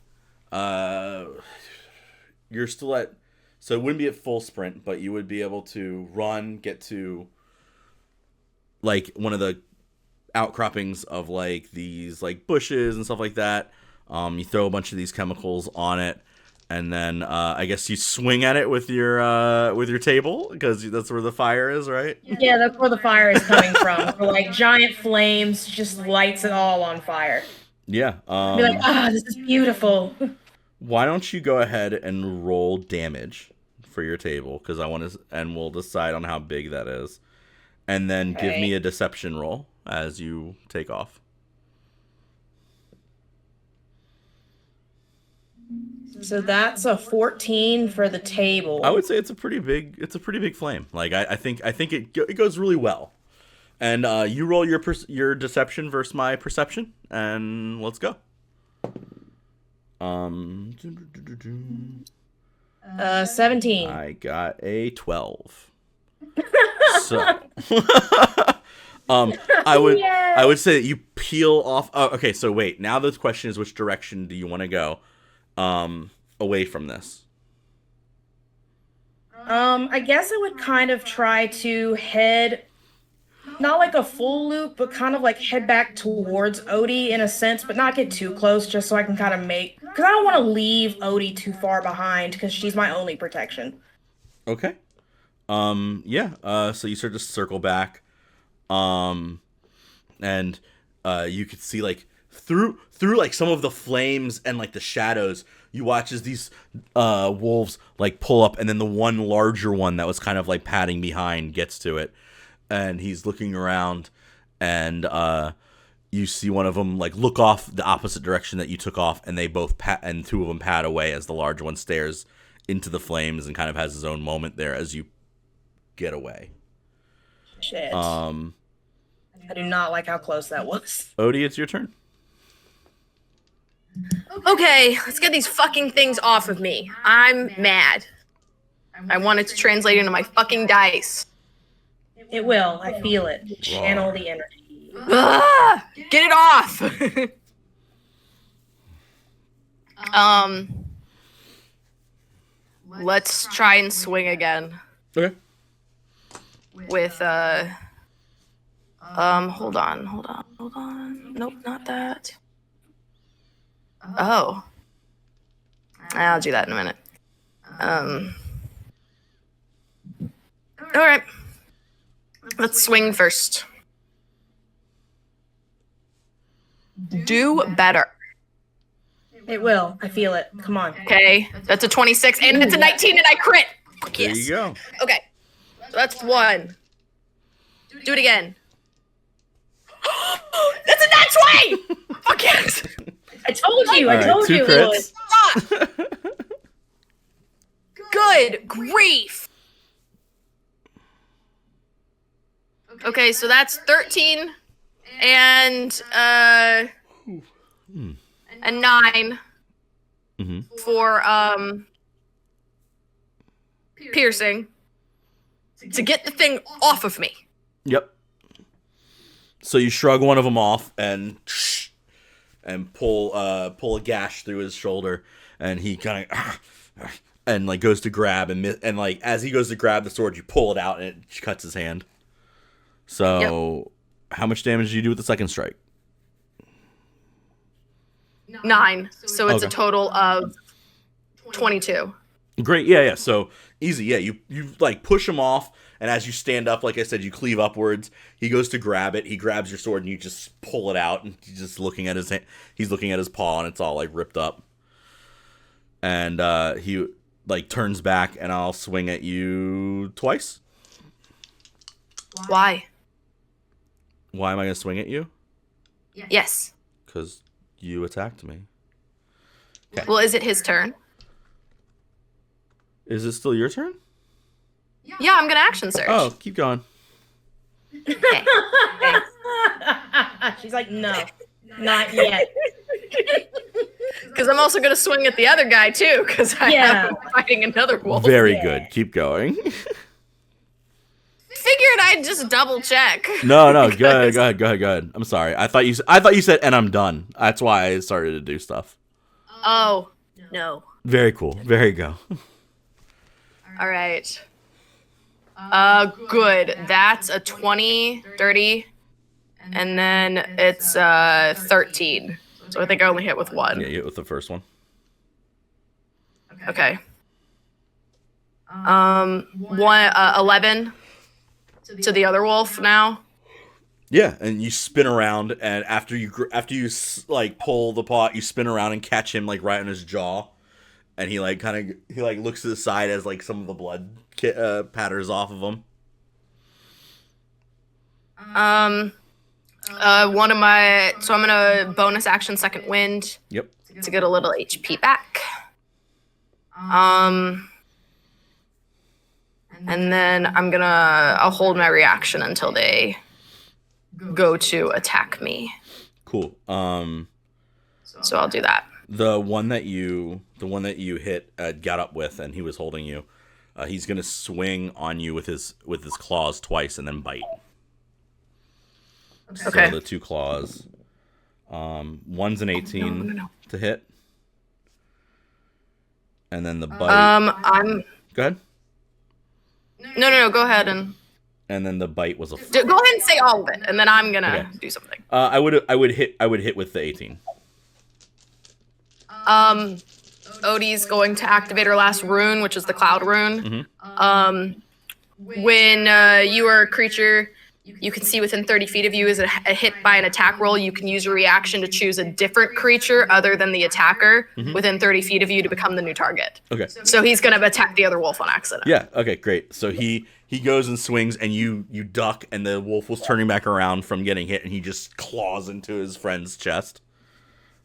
you're still at, so it wouldn't be at full sprint, but you would be able to run, get to like one of the outcroppings of like these like bushes and stuff like that. You throw a bunch of these chemicals on it, and then I guess you swing at it with your table because that's where the fire is, right? Yeah, that's where the fire is coming from. Like giant flames just lights it all on fire. Yeah. Be like, this is beautiful. Why don't you go ahead and roll damage for your table? Because I want to, and we'll decide on how big that is, and then give me a deception roll as you take off. So that's a 14 for the table. I would say it's a pretty big flame. Like I think it goes really well. And you roll your deception versus my perception, and let's go. 17. I got a 12. So, I would say that you peel off. Oh, okay, so wait. Now the question is, which direction do you want to go? Away from this. I guess I would kind of try to head, not like a full loop, but kind of like head back towards Odie in a sense, but not get too close, just so I can kind of because I don't want to leave Odie too far behind, because she's my only protection. Okay. Yeah. So you sort of circle back, and you could see like through like some of the flames and like the shadows, you watch as these wolves like pull up, and then the one larger one that was kind of like padding behind gets to it, and he's looking around, and you see one of them like look off the opposite direction that you took off, and they both and two of them pad away as the larger one stares into the flames and kind of has his own moment there as you get away. Shit. I do not like how close that was. Odie, it's your turn. Okay, let's get these fucking things off of me. I'm mad. I want it to translate into my fucking dice. It will. I feel it. Channel the energy. Ugh, get it off! Let's try and swing again. Okay. With, hold on. Nope, not that. Oh. I'll do that in a minute. Alright. Let's swing first. Do better. It will. I feel it. Come on. Okay, that's a 26, and it's a 19, and I crit! Fuck There yes. you go. Okay, so that's one. Do it again. That's a nat 20! Fuck yes! I told you. All I right, told two you. crits. Good grief! Okay, so that's 13 and a 9 for piercing to get the thing off of me. Yep. So you shrug one of them off and pull a gash through his shoulder, and he kind of and like goes to grab and like as he goes to grab the sword, you pull it out and it cuts his hand. So, How much damage do you do with the second strike? 9, so it's Okay. a total of 22. Great, yeah. So easy, yeah. You like push him off, and as you stand up, like I said, you cleave upwards. He goes to grab it. He grabs your sword, and you just pull it out. And he's just looking at his hand. He's looking at his paw, and it's all like ripped up. And he like turns back, and I'll swing at you twice. Why? Why am I gonna swing at you? Yes. Because you attacked me. Okay. Well, is it his turn? Is it still your turn? Yeah, I'm gonna action surge. Oh, keep going. Okay. She's like, no, not yet. Because I'm also gonna swing at the other guy too, because I'm fighting another wolf. Very good. Keep going. Figured I'd just double check. No, go ahead. I'm sorry. I thought you said, and I'm done. That's why I started to do stuff. Oh, no. Very cool. Very go. All right. Good. That's a 20, 30, And then it's 13. So I think I only hit with 1. Yeah, you hit with the first one. Okay. 11 to the other wolf now. Yeah, and you spin around, and after you like pull the paw, you spin around and catch him like right on his jaw, and he looks to the side as like some of the blood patters off of him. One of my, so I'm gonna bonus action second wind. Yep. To get a little HP back. And then I'll hold my reaction until they go to attack me. Cool. So I'll do that. The one that you hit got up with, and he was holding you. He's gonna swing on you with his claws twice and then bite. Okay. So the 2 claws. One's an 18 to hit. And then the bite. Go ahead. No. Go ahead and then the bite was a. Go ahead and say all of it, and then I'm gonna do something. I would hit with the 18. Odie's going to activate her last rune, which is the cloud rune. Mm-hmm. When you are a creature you can see within 30 feet of you is a hit by an attack roll, you can use your reaction to choose a different creature other than the attacker within 30 feet of you to become the new target. Okay. So he's going to attack the other wolf on accident. Yeah, okay, great. So he goes and swings, and you duck, and the wolf was turning back around from getting hit, and he just claws into his friend's chest.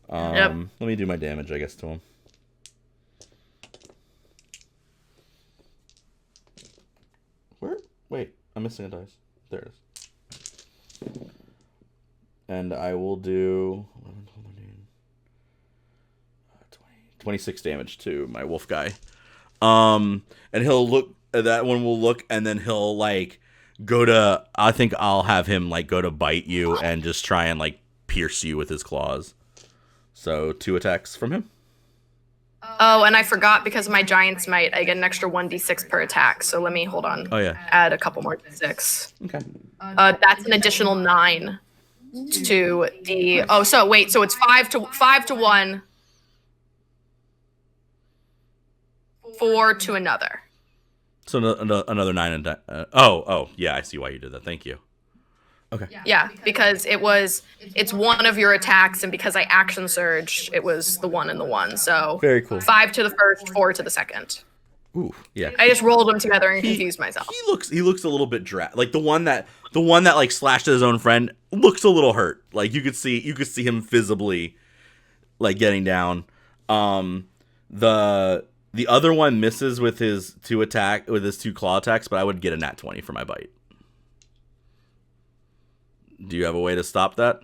Let me do my damage, I guess, to him. Where? Wait, I'm missing a dice. There it is. And I will do 26 damage to my wolf guy. And he'll look, that one will look, and then he'll like go to, I think I'll have him like go to bite you and just try and like pierce you with his claws. So 2 attacks from him. Oh, and I forgot, because of my Giant's Might, I get an extra 1d6 per attack. So let me, hold on. Oh, yeah. Add a couple more d6. Okay. That's an additional 9 to the... Oh, so wait. So it's 5 to 1, 4 to another. So another 9 and... yeah, I see why you did that. Thank you. Okay. Yeah, because it's one of your attacks, and because I action surged, it was the 1 and the 1. So very cool. 5 to the first, 4 to the second. Ooh, yeah. I just rolled them together and confused myself. He looks a little bit like the one that like slashed at his own friend looks a little hurt. Like you could see him visibly like getting down. The other one misses with his 2 claw attacks, but I would get a nat 20 for my bite. Do you have a way to stop that?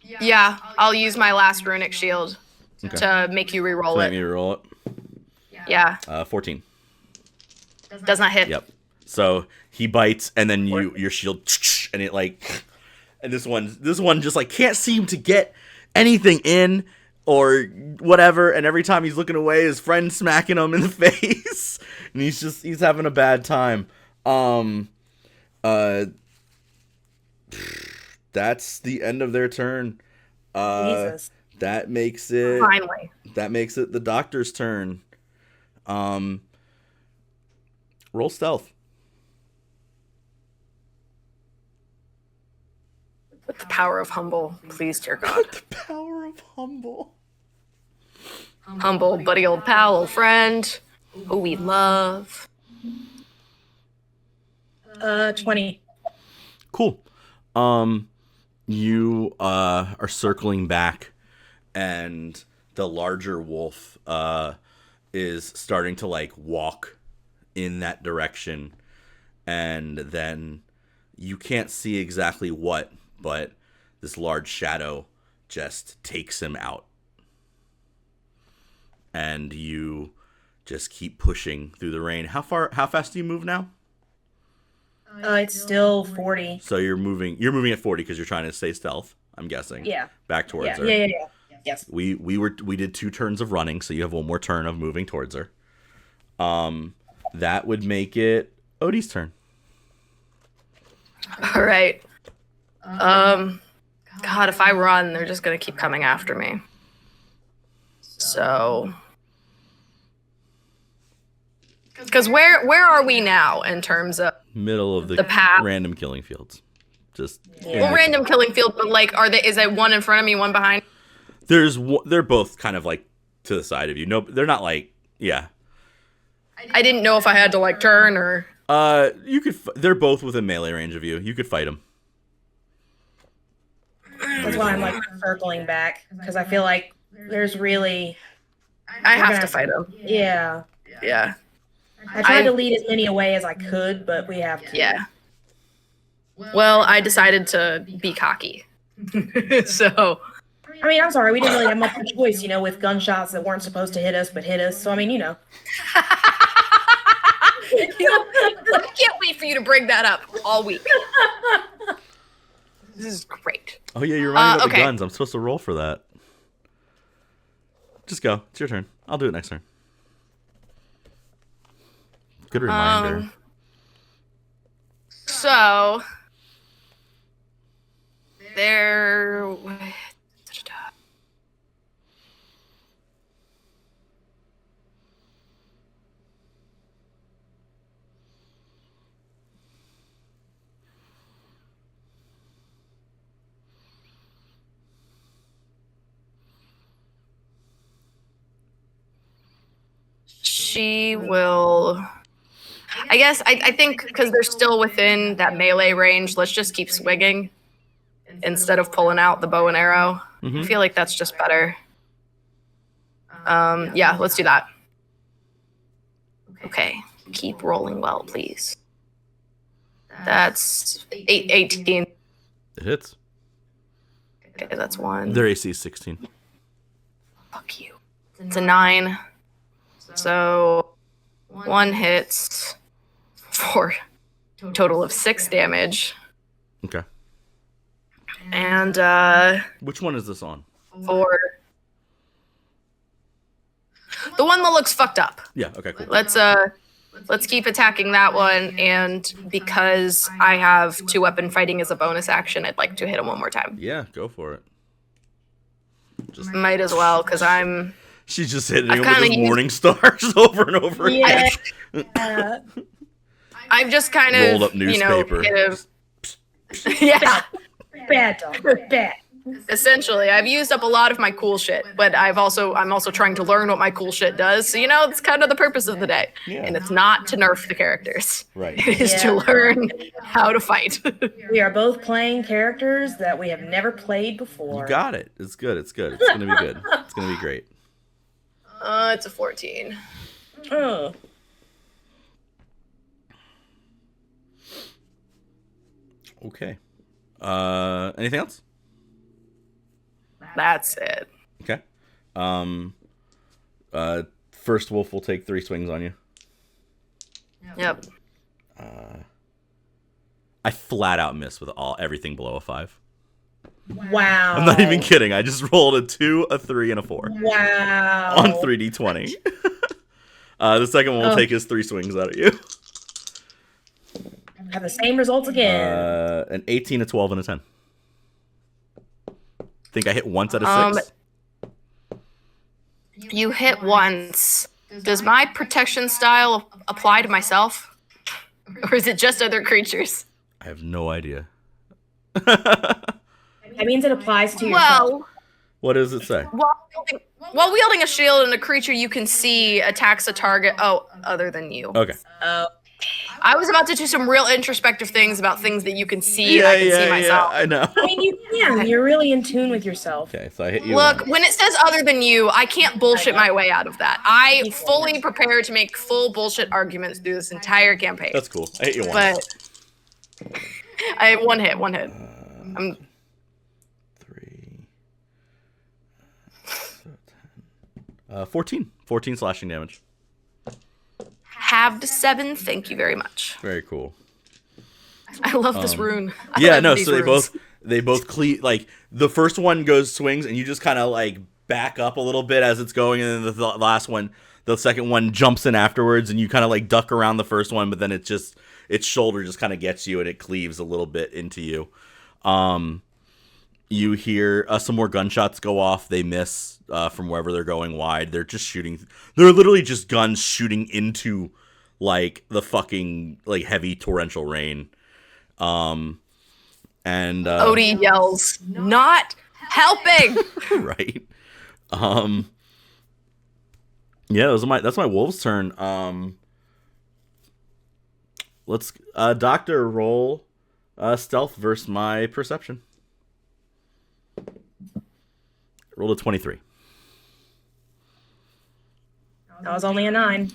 Yeah, I'll use my last runic shield to make you reroll it. Make me reroll it. Yeah. 14. Does not hit. Yep. So he bites, and then your shield, and it like, and this one just like can't seem to get anything in or whatever. And every time he's looking away, his friend's smacking him in the face, and he's having a bad time. That's the end of their turn. Jesus. That makes it finally. That makes it the doctor's turn. Roll stealth. With the power of humble, please, dear God. The power of humble. Humble, buddy, old pal, old friend, who we love. 20. Cool. You are circling back, and the larger wolf is starting to like walk in that direction, and then you can't see exactly what, but this large shadow just takes him out, and you just keep pushing through the rain. How fast do you move now? It's still 40. So you're moving at 40 because you're trying to stay stealth, I'm guessing. Yeah. Back towards her. Yeah. Yes. We did 2 turns of running, so you have 1 more turn of moving towards her. That would make it Odie's turn. All right. God, if I run, they're just gonna keep coming after me. So, because where are we now in terms of Middle of the path? random killing fields. Just Well, random killing field, but like, is it one in front of me, one behind? they're both kind of like to the side of you. No, they're not like I didn't know if I had to like turn or. You could. They're both within melee range of you. You could fight them. That's why I'm like circling back because I feel like there's really. I have to fight them. Yeah. Yeah. I tried to lead as many away as I could, but we have to. Yeah. Well, I decided to be cocky. So. I mean, I'm sorry, we didn't really have much of a choice, with gunshots that weren't supposed to hit us but hit us. So I mean, I can't wait for you to bring that up all week. This is great. Oh yeah, you're reminding me about okay. the guns. I'm supposed to roll for that. Just go. It's your turn. I'll do it next turn. Good reminder. So there. She will. I guess I think because they're still within that melee range, let's just keep swinging instead of pulling out the bow and arrow. I feel like that's just better. Yeah, let's do that. Okay, keep rolling well, please. That's 18. It hits. Okay, that's 1. Their AC is 16. Fuck you. It's a 9. So 1 hits for a total of 6 damage. Okay. And which one is this on? for the one that looks fucked up. Yeah, okay, cool. Let's keep attacking that one, and because I have 2-weapon fighting as a bonus action, I'd like to hit him one more time. Yeah, go for it. Just might as well, because I'm. She's just hitting him with his morning stars over and over again. Yeah. I've just kind of rolled up newspaper. Yeah. Bad dog. Bad. Essentially, I've used up a lot of my cool shit, but I'm also trying to learn what my cool shit does. So it's kind of the purpose of the day, and it's not to nerf the characters. Right. It is to learn how to fight. We are both playing characters that we have never played before. You got it. It's good. It's good. It's gonna be good. It's gonna be great. It's a 14. Oh. Okay. Anything else? That's it. Okay. First wolf will take 3 swings on you. Yep. I flat out miss with everything below a 5. Wow. I'm not even kidding. I just rolled a 2, a 3, and a 4. Wow. On 3d20. The second one will take his 3 swings out at you. Have the same results again. An 18, a 12, and a 10. Think I hit once out of 6? You hit once. Does my protection style apply to myself? Or is it just other creatures? I have no idea. That means it applies to yourself. Well, What does it say? while wielding a shield and a creature you can see attacks a target other than you. Okay. I was about to do some real introspective things about things that you can see and I can see myself. I know. I mean, you can. You're really in tune with yourself. Okay, so I hit you. Look, once. when it says other than you, I can't bullshit my way out of that. I fully prepare to make full bullshit arguments through this entire campaign. That's cool. I hit you once. But I have one hit. I'm 3. 14. 14 slashing damage. halved 7. Thank you very much. Very cool. I love this rune. Yeah, no, so they both like the first one swings and you just kind of like back up a little bit as it's going, and then the second one jumps in afterwards, and you kind of like duck around the first one, but then its shoulder just kind of gets you and it cleaves a little bit into you. You hear some more gunshots go off. They miss from wherever they're going wide. They're just shooting. They're literally just guns shooting into like the fucking like heavy torrential rain. And Odie yells, "Not helping!" right. Yeah, that's my wolf's turn. Let's Doctor roll stealth versus my perception. Roll a 23. That was only a 9.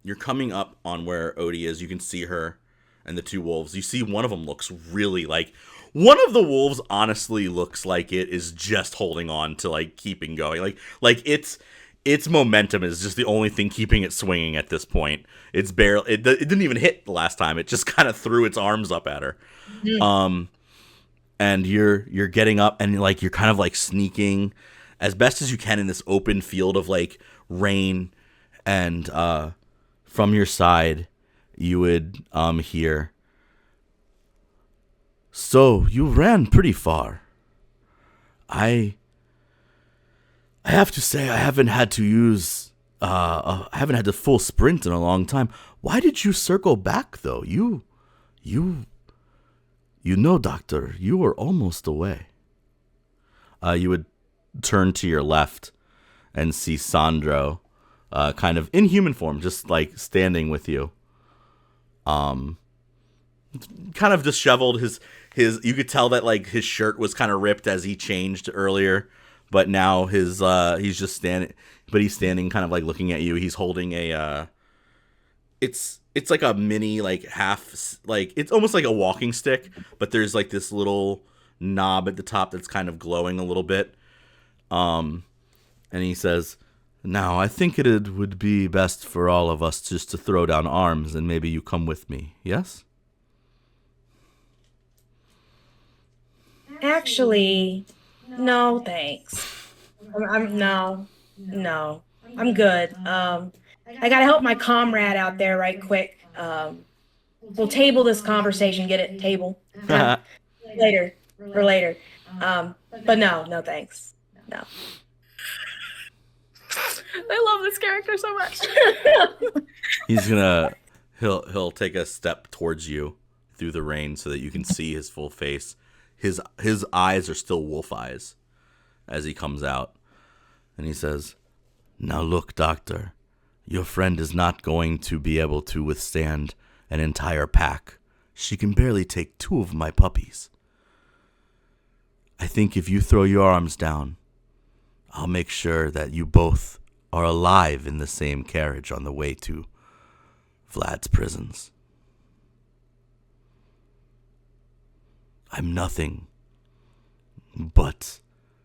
You're coming up on where Odie is. You can see her and the two wolves. You see one of them looks really like, one of the wolves honestly looks like it is just holding on to like keeping going. Like its momentum is just the only thing keeping it swinging at this point. It didn't even hit the last time. It just kind of threw its arms up at her. Mm. And you're getting up and like you're kind of like sneaking as best as you can in this open field of like rain, and from your side you would hear, "So you ran pretty far. I have to say I haven't had to full sprint in a long time. Why did you circle back though? You know, Doctor, you were almost away." You would turn to your left and see Sandro, kind of in human form, just like standing with you. Kind of disheveled. His you could tell that like his shirt was kind of ripped as he changed earlier, but now he's just standing. But he's standing, kind of like looking at you. He's holding a it's like a mini, like half, like it's almost like a walking stick, but there's like this little knob at the top that's kind of glowing a little bit. And he says, "Now I think it would be best for all of us just to throw down arms, and maybe you come with me. Yes?" Actually, no, thanks. No, I'm good. I gotta help my comrade out there right quick. We'll table this conversation. Get it? Table. Later. But no, thanks. No. I love this character so much. He'll take a step towards you through the rain so that you can see his full face. His eyes are still wolf eyes as he comes out. And he says, "Now look, Doctor, your friend is not going to be able to withstand an entire pack. She can barely take 2 of my puppies. I think if you throw your arms down, I'll make sure that you both are alive in the same carriage on the way to Vlad's prisons. I'm nothing but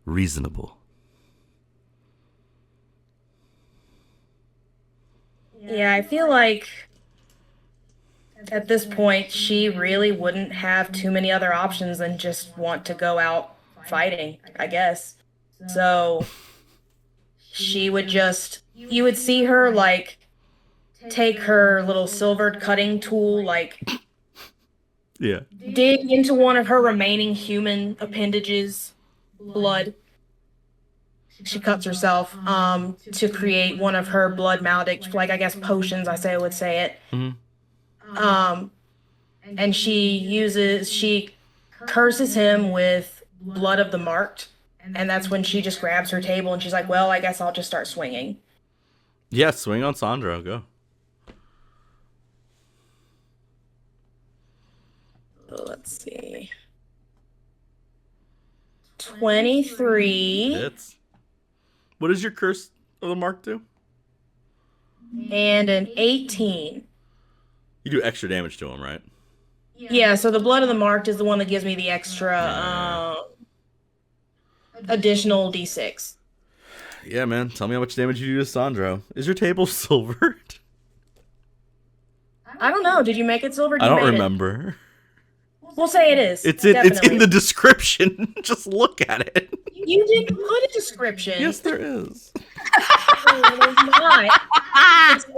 reasonable." Yeah, I feel like at this point she really wouldn't have too many other options than just want to go out fighting, I guess. So she would you would see her like take her little silvered cutting tool, like dig into one of her remaining human appendages, blood. She cuts herself to create one of her blood maledict, like I guess potions, I would say it. Mm-hmm. And she curses him with blood of the marked, and that's when she just grabs her table and she's like, "Well, I guess I'll just start swinging." Yeah, swing on Sandro, go. Let's see. 23. Hits. What does your curse of the mark do? And an 18. You do extra damage to him, right? Yeah, so the blood of the marked is the one that gives me the extra additional d6. Yeah, man. Tell me how much damage you do to Sandro. Is your table silvered? I don't know. Did you make it silver? I don't remember. We'll say it is. It's in the description. Just look at it. You didn't put a description. Yes, there is. there's not.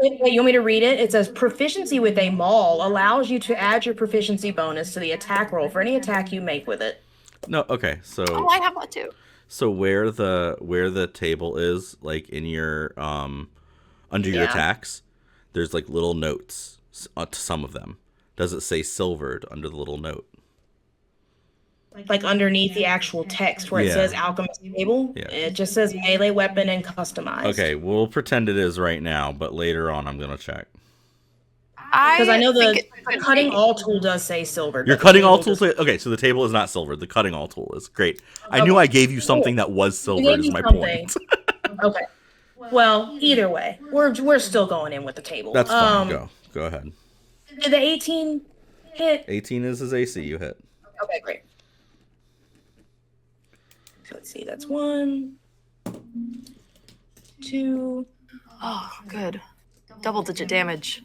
Wait, you want me to read it? It says proficiency with a maul allows you to add your proficiency bonus to the attack roll for any attack you make with it. No, okay. So Oh, I have that too. So where the table is, like in your under your attacks, there's like little notes to some of them. Does it say silvered under the little note? Like underneath the actual text where it says alchemist table, it just says melee weapon and customized. Okay, we'll pretend it is right now, but later on I'm gonna check. Because I know the cutting all tool does say silver. Your cutting all tool okay, so the table is not silver. The cutting all tool is great. I knew I gave you something that was silver. Is my point. Okay. Well, either way, we're still going in with the table. That's fine. Go ahead. Did the 18 hit? 18 is his AC. You hit. Okay, great. So let's see. That's 1, 2. Oh, good. Double-digit damage.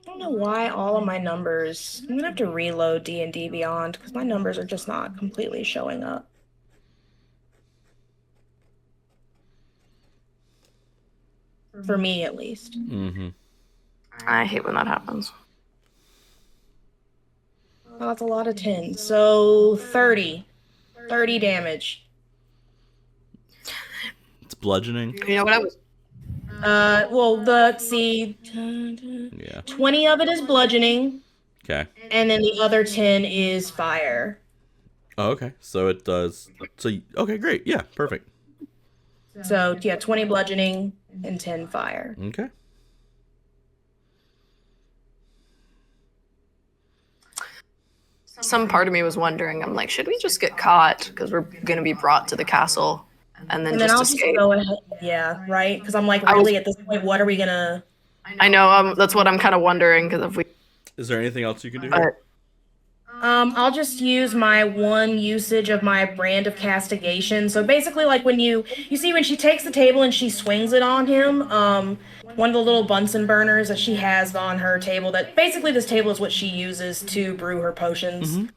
I don't know why all of my numbers. I'm gonna have to reload D&D Beyond because my numbers are just not completely showing up. For me, at least. Mm-hmm. I hate when that happens. Oh, that's a lot of 10. So 30. 30 damage. It's bludgeoning. You know what I was? Well, let's see. 20 of it is bludgeoning. Okay. And then the other 10 is fire. Oh, okay. So it does. So okay, great. Yeah, perfect. So yeah, 20 bludgeoning and 10 fire. Okay. Some part of me was wondering, I'm like, should we just get caught? Because we're going to be brought to the castle and then I'll just escape. just go ahead. Yeah, right? Because I'm like, really, at this point, what are we going to... I know, that's what I'm kind of wondering, because if we... Is there anything else you can do here? I'll just use my one usage of my brand of castigation. So basically, like when you see when she takes the table and she swings it on him, one of the little Bunsen burners that she has on her table, that basically this table is what she uses to brew her potions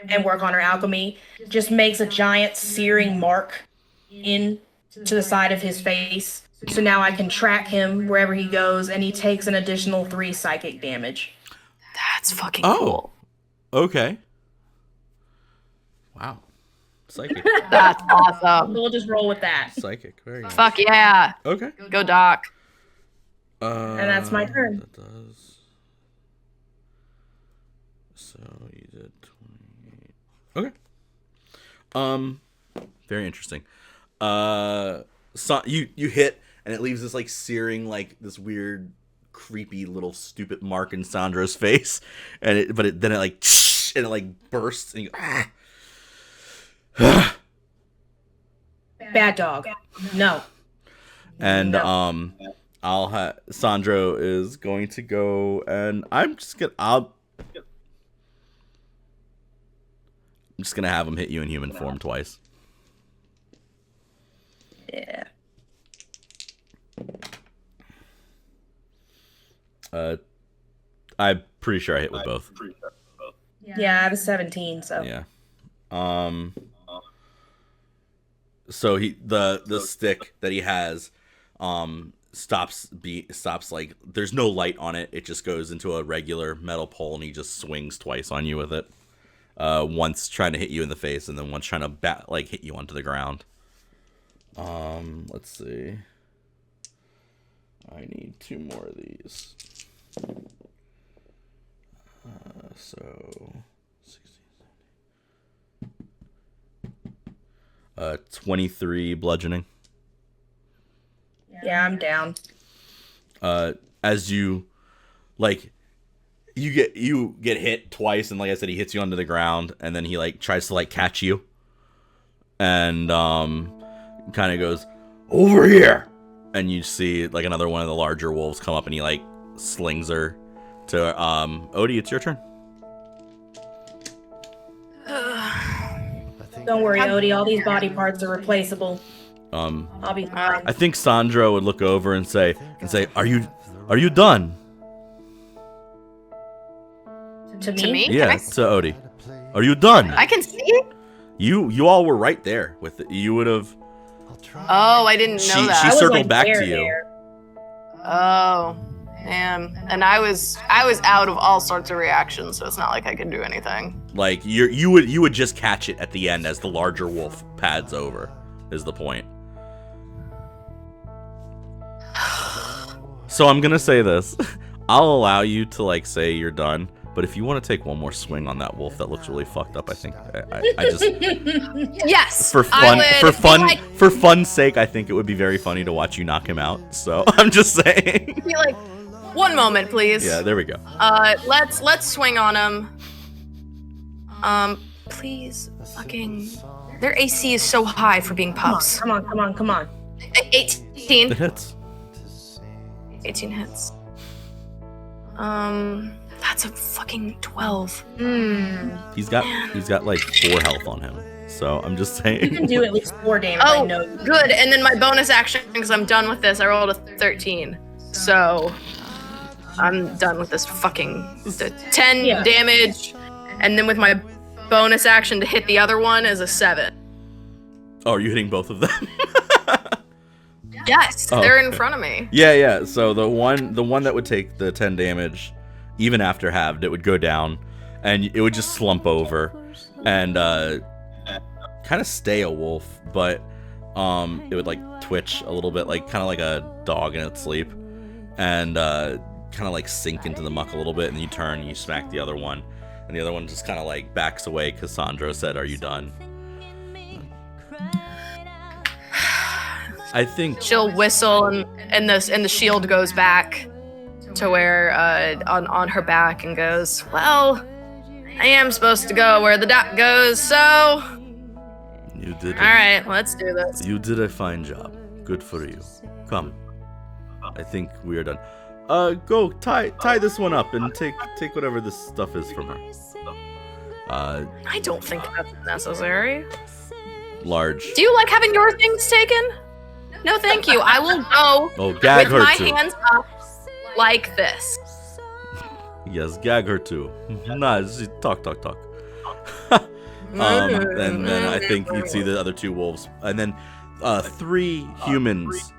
and work on her alchemy, just makes a giant searing mark in to the side of his face. So now I can track him wherever he goes, and he takes an additional 3 psychic damage. That's fucking cool. Okay. Wow. Psychic. That's awesome. So we'll just roll with that. Psychic. Very nice. Fuck yeah. Okay. Go Doc. And that's my turn. That does. So you did 28. Okay. Very interesting. So you hit, and it leaves this like searing, like this weird, creepy little stupid mark in Sandra's face, and then it like and it like bursts, and you go, Bad dog. No. and Sandro is going to go, and I'm just gonna have him hit you in human form twice. Yeah. I'm pretty sure I hit with both. Yeah, I have a 17, so. Yeah. So the stick that he has stops like there's no light on it. It just goes into a regular metal pole, and he just swings twice on you with it. Once trying to hit you in the face, and then once trying to hit you onto the ground. Let's see. I need 2 more of these. So 16, 23 bludgeoning. Yeah, I'm down. As you get hit twice, and like I said, he hits you onto the ground, and then he like tries to like catch you, and kind of goes over here, and you see like another one of the larger wolves come up, and he like slings her to Odie. It's your turn. Don't worry, Odie. All these body parts are replaceable. I'll be fine. I think Sandro would look over and say, "Are you done?" To me? To me? Yeah, Can I to Odie. Are you done? I can see? You all were right there with it. You would have. Oh, I didn't know She that. I was, circled like, back there, to you. there. Oh, man. And I was out of all sorts of reactions, so it's not like I could do anything. Like you would just catch it at the end as the larger wolf pads over. Is the point. So I'm gonna say this. I'll allow you to like say you're done, but if you want to take one more swing on that wolf that looks really fucked up, I think I just Yes. for fun like, for fun's sake, I think it would be very funny to watch you knock him out. So I'm just saying. be like, one moment, please. Yeah, there we go. Let's swing on him. Please, fucking. Their AC is so high for being pups. Come on. 18. It hits. 18 hits. That's a fucking 12. He's got like 4 health on him. So I'm just You saying. can do at least 4 damage. I Oh, know. good. And then my bonus action, because I'm done with this, I rolled a 13. So I'm done with this fucking 10 Yeah. damage. And then with my bonus action to hit the other one is a 7. Oh, are you hitting both of them? Yes, Oh, they're okay. in front of me. Yeah. So the one that would take the 10 damage, even after halved, it would go down, and it would just slump over, and kind of stay a wolf, but it would like twitch a little bit, like kind of like a dog in its sleep, and kind of like sink into the muck a little bit, and then you turn, and you smack the other one, and the other one just kind of like backs away because Sandro said, "Are you done?" I think She'll whistle, and the shield goes back to where on her back and goes, well, I am supposed to go where the dot goes, so you did. all right, let's do this. You did a fine job. Good for you. Come. I think we are done. Go tie this one up and take whatever this stuff is from her. I don't think that's necessary. Large. Do you like having your things taken? No, thank you. I will go Oh, gag with her my too. hands up like this. Yes, gag her too. Nah, just talk. And then I think you'd see the other 2 wolves, and then 3 humans.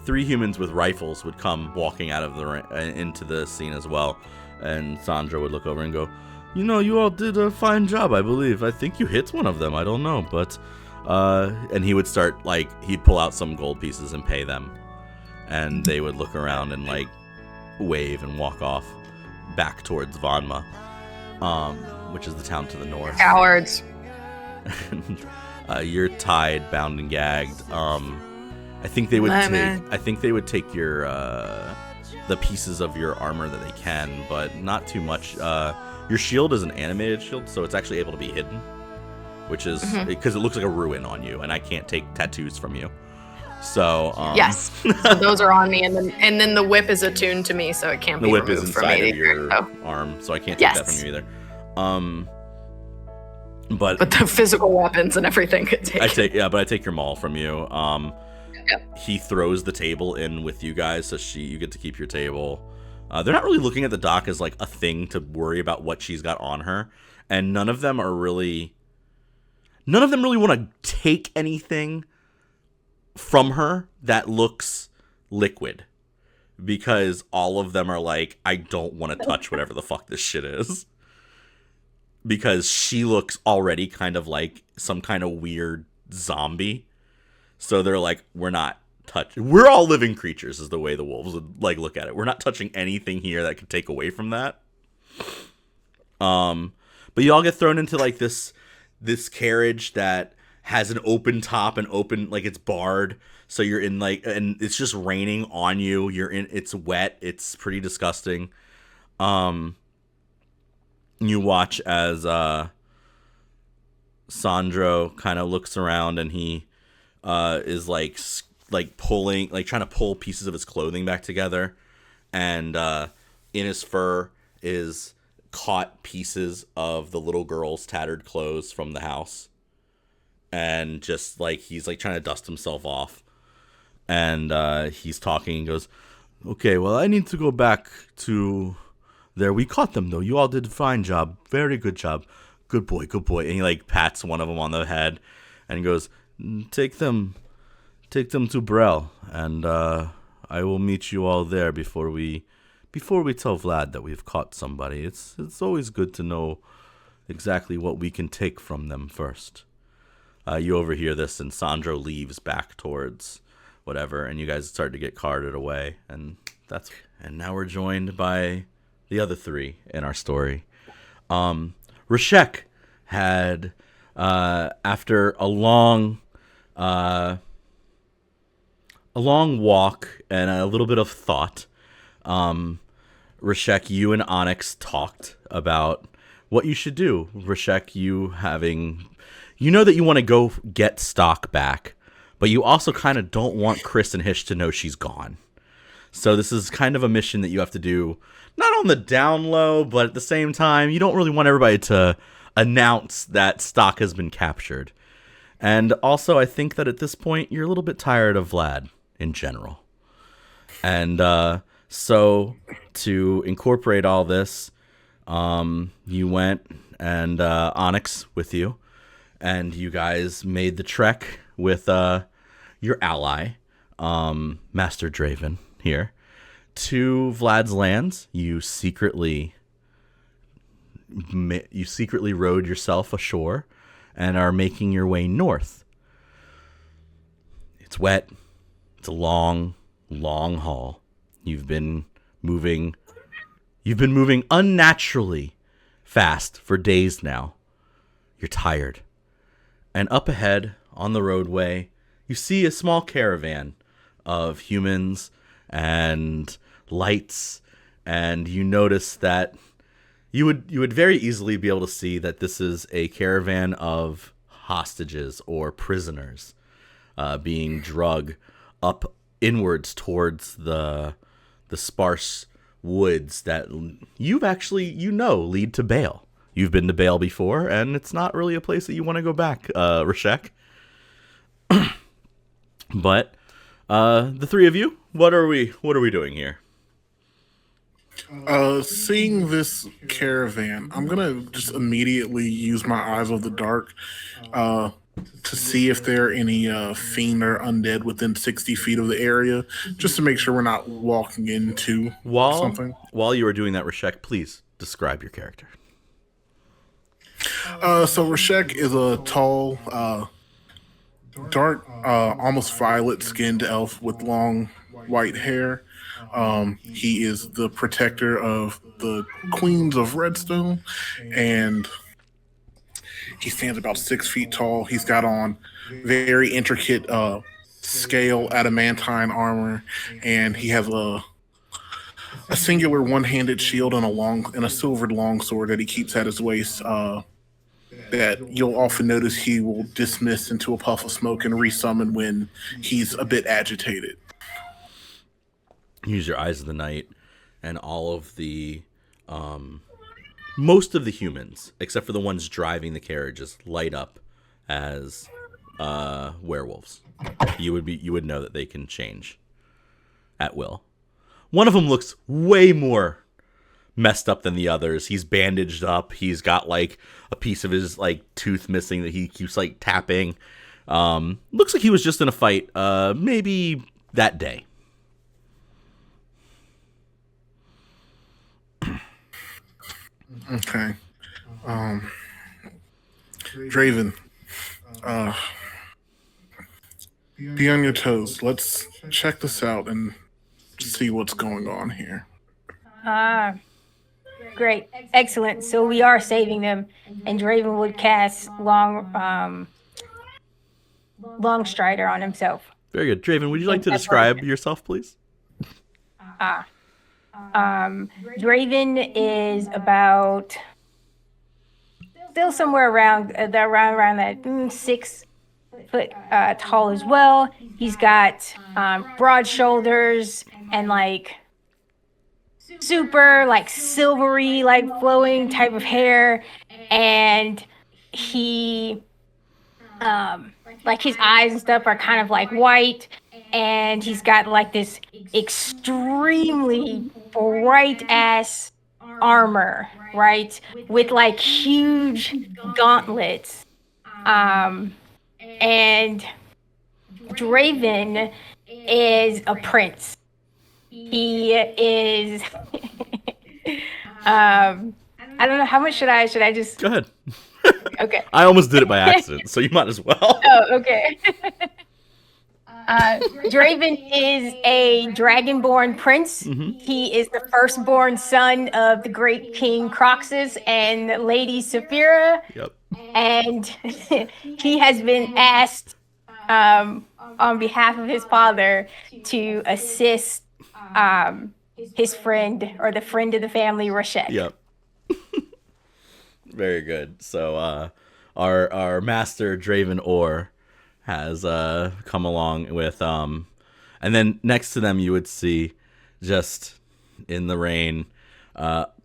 3 humans with rifles would come walking out of into the scene as well, and Sandra would look over and go, "You know, you all did a fine job. I believe. I think you hit one of them. I don't know, but." And he would start, like, he'd pull out some gold pieces and pay them. And they would look around and, like, wave and walk off back towards Vanma, which is the town to the north. Cowards. You're tied, bound, and gagged. I think they would take your, the pieces of your armor that they can, but not too much. Your shield is an animated shield, so it's actually able to be hidden. Which is because it looks like a ruin on you, and I can't take tattoos from you. So Yes, so those are on me, and then the whip is attuned to me, so it can't the be whip removed is from me inside of either, your so. arm, so I can't take that from you either. But the physical weapons and everything could take. I take your maul from you. Yep. He throws the table in with you guys, so you get to keep your table. They're not really looking at the dock as like a thing to worry about what she's got on her, and none of them really want to take anything from her that looks liquid, because all of them are like, I don't want to touch whatever the fuck this shit is, because she looks already kind of like some kind of weird zombie. So they're like, we're not touching. We're all living creatures is the way the wolves would like look at it. We're not touching anything here that could take away from that. But you all get thrown into like this carriage that has an open top and open, like it's barred, so you're in like, and it's just raining on you. It's wet. It's pretty disgusting. You watch as Sandro kind of looks around, and he is like pulling, like trying to pull pieces of his clothing back together, and in his fur is caught pieces of the little girl's tattered clothes from the house, and just like he's like trying to dust himself off, and he's talking and goes, okay, well, I need to go back to there. We caught them, though. You all did a fine job. Very good job. Good boy, good boy. And he, like, pats one of them on the head and goes, take them to Brel, and I will meet you all there before we tell Vlad that we've caught somebody. It's always good to know exactly what we can take from them first. You overhear this, and Sandro leaves back towards whatever, and you guys start to get carted away, and now we're joined by the other three in our story. Rashek had, after a long walk and a little bit of thought, Rashek, you and Onyx talked about what you should do. Rashek, you know that you want to go get stock back, but you also kind of don't want Chris and Hish to know she's gone. So this is kind of a mission that you have to do, not on the down low, but at the same time, you don't really want everybody to announce that stock has been captured. And also, I think that at this point, you're a little bit tired of Vlad in general. And so to incorporate all this, you went and Onyx with you, and you guys made the trek with your ally, Master Draven here, to Vlad's lands. You secretly rowed yourself ashore and are making your way north. It's wet. It's a long haul. You've been moving unnaturally fast for days now. You're tired. And up ahead on the roadway, you see a small caravan of humans and lights, and you notice that you would very easily be able to see that this is a caravan of hostages or prisoners being drug up inwards towards the sparse woods that you've actually lead to Bale. You've been to Bale before, and it's not really a place that you want to go back, Rashek. But the three of you, what are we doing here? Seeing this caravan, I'm gonna just immediately use my eyes of the dark to see if there are any fiend or undead within 60 feet of the area, just to make sure we're not walking into something. While you are doing that, Rashek, please describe your character. So Rashek is a tall, dark, almost violet-skinned elf with long white hair. He is the protector of the Queens of Redstone, and he stands about 6 feet tall. He's got on very intricate scale adamantine armor, and he has a singular one-handed shield and a silvered longsword that he keeps at his waist. That you'll often notice he will dismiss into a puff of smoke and resummon when he's a bit agitated. Use your eyes of the night, and all of the most of the humans, except for the ones driving the carriages, light up as werewolves. You would know that they can change at will. One of them looks way more messed up than the others. He's bandaged up. He's got like a piece of his like tooth missing that he keeps like tapping. Looks like he was just in a fight maybe that day. Okay. Draven, be on your toes. Let's check this out and see what's going on here. Great. Excellent. So we are saving them, and Draven would cast Long Strider on himself. Very good. Draven, would you like to describe yourself, please? Draven is about still somewhere around that 6 foot tall as well. He's got broad shoulders and like super like silvery like flowing type of hair, and he like his eyes and stuff are kind of like white, and he's got like this extremely bright ass armor, right? With like huge gauntlets. And Draven is a prince. He is I don't know, how much should I just Go ahead. Okay. I almost did it by accident, so you might as well. Oh, okay. Draven is a dragonborn prince. He is the firstborn son of the great King Croxus and Lady Saphira. Yep. And he has been asked on behalf of his father to assist his friend, or the friend of the family, Rashek. Yep. Very good. So our master Draven Orr has come along with and then next to them you would see, just in the rain,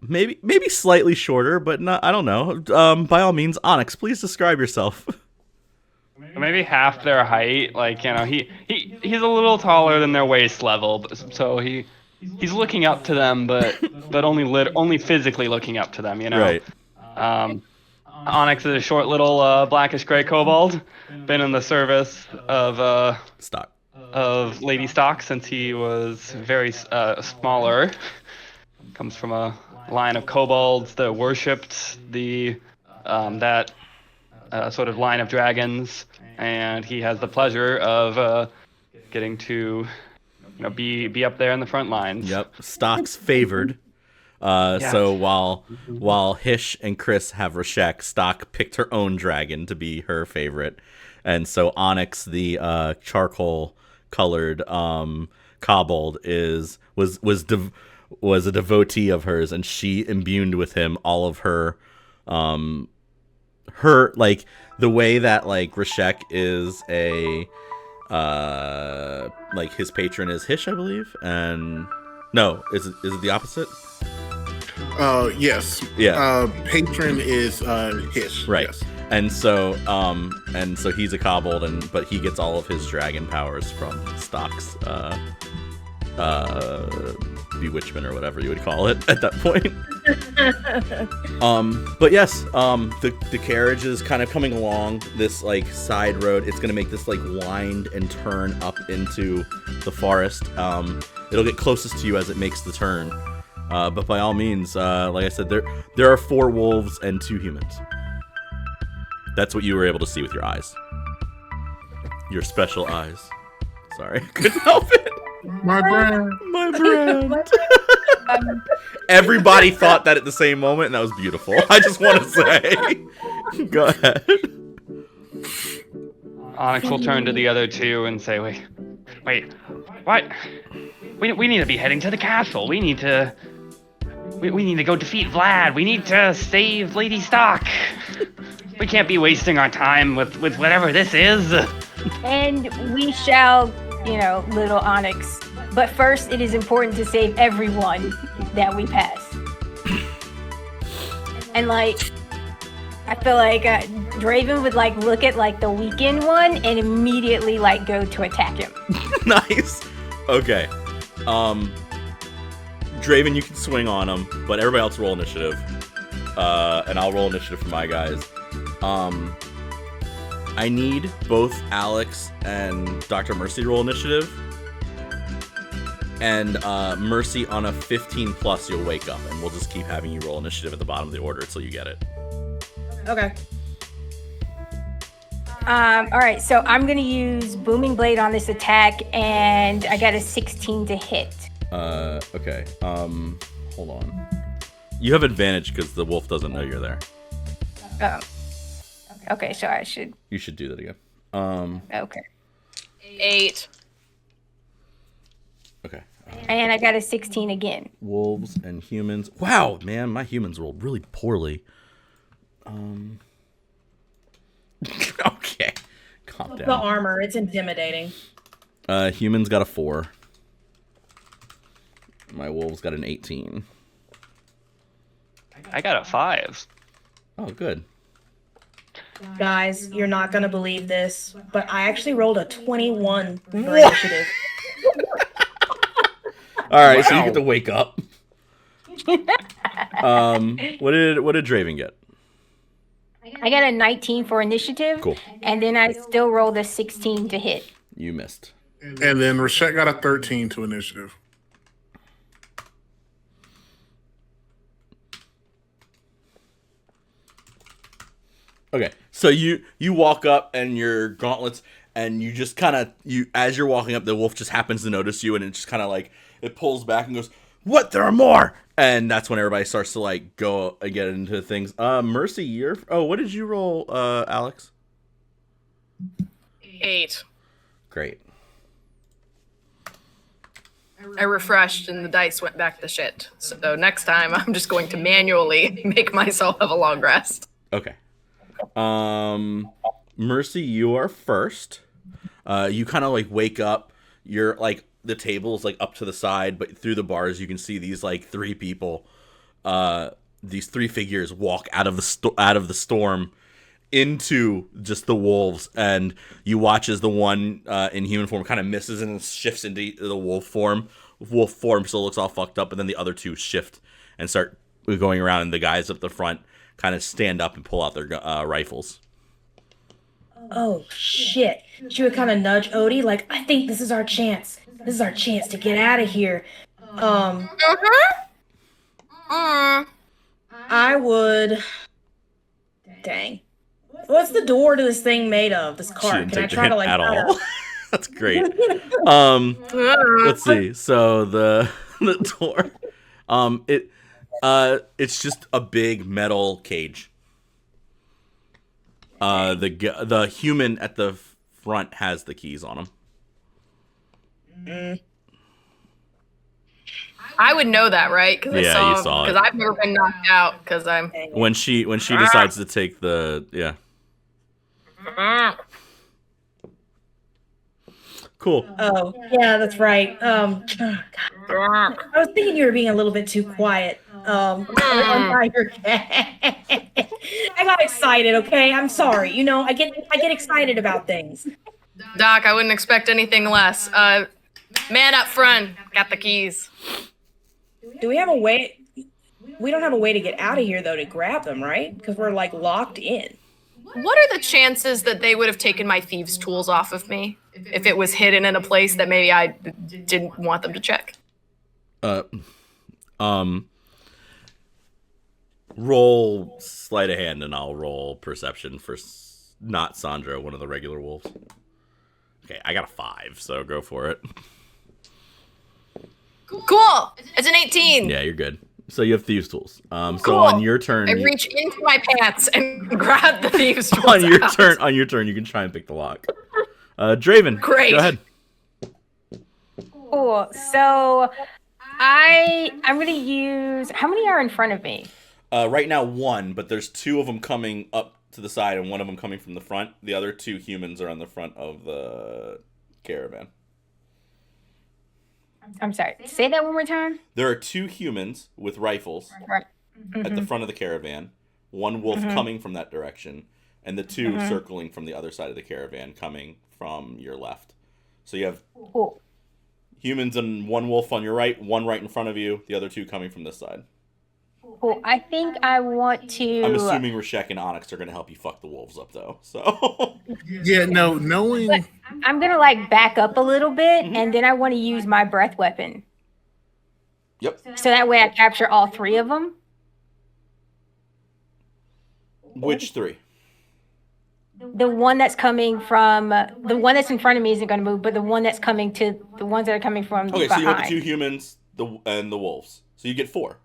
maybe slightly shorter, but not, I don't know. By all means, Onyx, please describe yourself. Maybe half their height. Like, you know, he's a little taller than their waist level, so he's looking up to them, but only physically looking up to them. You know. Right. Onyx is a short little blackish gray kobold, been in the service of Stock. of Lady Stock since he was very smaller. Comes from a line of kobolds that worshipped the that sort of line of dragons, and he has the pleasure of getting to, you know, be up there in the front lines. Yep. Stock's favored. So while Hish and Chris have Rashek, Stock picked her own dragon to be her favorite, and so Onyx, the charcoal colored kobold, was a devotee of hers, and she imbued with him all of her like the way that like Rashek is a like his patron is Hish, I believe, and no, is it the opposite? Yes. Yeah. Patron is Hish. Right. Yes. And so he's a kobold, but he gets all of his dragon powers from Stock's bewitchment, or whatever you would call it at that point. But yes, the carriage is kind of coming along this like side road. It's gonna make this like wind and turn up into the forest. It'll get closest to you as it makes the turn. But by all means, like I said, there are 4 wolves and 2 humans. That's what you were able to see with your eyes. Your special eyes. Sorry, couldn't help it. My brand. My brand. Everybody thought that at the same moment, and that was beautiful. I just want to say. Go ahead. Onyx will turn to the other two and say, wait, what? We need to be heading to the castle. We need to go defeat Vlad. We need to save Lady Stock. We can't be wasting our time with whatever this is. And we shall, little Onyx. But first, it is important to save everyone that we pass. And I feel like Draven would look at the weakened one and immediately go to attack him. Nice. Okay. Draven, you can swing on him, but everybody else roll initiative. And I'll roll initiative for my guys. I need both Alex and Dr. Mercy roll initiative. And Mercy, on a 15 plus, you'll wake up, and we'll just keep having you roll initiative at the bottom of the order until you get it. Okay. All right, so I'm gonna use Booming Blade on this attack, and I got a 16 to hit. Okay. Hold on. You have advantage because the wolf doesn't know you're there. Oh. Okay, so I should. You should do that again. Okay. 8. Okay. And I got a 16 again. Wolves and humans. Wow, man, my humans rolled really poorly. Okay. Calm down. The armor, it's intimidating. Humans got a 4. My wolves got an 18. I got a 5. Oh, good. Guys, you're not gonna believe this, but I actually rolled a 21 for initiative. All right, so you get to wake up. What did Draven get? I got a 19 for initiative. Cool. And then I still rolled a 16 to hit. You missed. And then Rashek got a 13 to initiative. Okay, so you walk up and your gauntlets, and you just kind of as you're walking up, the wolf just happens to notice you, and it just kind of like it pulls back and goes, "What? There are more!" And that's when everybody starts to like go and get into things. Mercy, what did you roll, Alex? 8. Great. I refreshed and the dice went back to shit. So next time I'm just going to manually make myself have a long rest. Okay. Mercy, you are first. You kind of like wake up. You're like the table is like up to the side, but through the bars you can see these like 3 people, these 3 figures walk out of the storm into just the wolves, and you watch as the one in human form kind of misses and shifts into the wolf form. Wolf form still looks all fucked up, and then the other 2 shift and start going around, and the guys up the front kind of stand up and pull out their rifles. Oh shit! She would kind of nudge Odie, like, I think this is our chance. This is our chance to get out of here. I would. Dang. What's the door to this thing made of? This She cart? didn't Can I take the try hit to like? at try all. to- That's great. Let's see. So the door, it's just a big metal cage. The human at the front has the keys on him. I would know that, right? Cause Yeah, you saw it. Because I've never been knocked out. Because I'm. When she decides to take the Cool. Oh yeah, that's right. God. I was thinking you were being a little bit too quiet. I got excited. Okay, I'm sorry. You know, I get excited about things. Doc, I wouldn't expect anything less. Man up front, got the keys. Do we have a way? We don't have a way to get out of here though to grab them, right? Because we're like locked in. What are the chances that they would have taken my thieves' tools off of me if it was hidden in a place that maybe I didn't want them to check? Roll sleight of hand, and I'll roll perception for not Sandra, one of the regular wolves. Okay, I got a 5, so go for it. Cool. It's an 18. Yeah, you're good. So you have thieves' tools. So Cool. on your turn, I reach into my pants and grab the thieves' tools. on your out. turn, you can try and pick the lock. Draven, Great. go ahead. Cool. So I'm gonna use. How many are in front of me? Right now, 1, but there's 2 of them coming up to the side and 1 of them coming from the front. The other 2 humans are on the front of the caravan. I'm sorry. Say that one more time. There are 2 humans with rifles Right. at the front of the caravan. 1 wolf coming from that direction, and the 2 circling from the other side of the caravan, coming from your left. So you have Cool. humans and 1 wolf on your right, 1 right in front of you, the other 2 coming from this side. Cool. I think I want to. I'm assuming Rashek and Onyx are going to help you fuck the wolves up, though. So Yeah, no, knowing I'm gonna like back up a little bit, and then I want to use my breath weapon. Yep. So that way I capture all 3 of them. Which 3? The one that's coming from the one that's in front of me isn't going to move, but the one that's coming to the ones that are coming from Okay, so behind. you want the 2 humans and the wolves. So you get 4.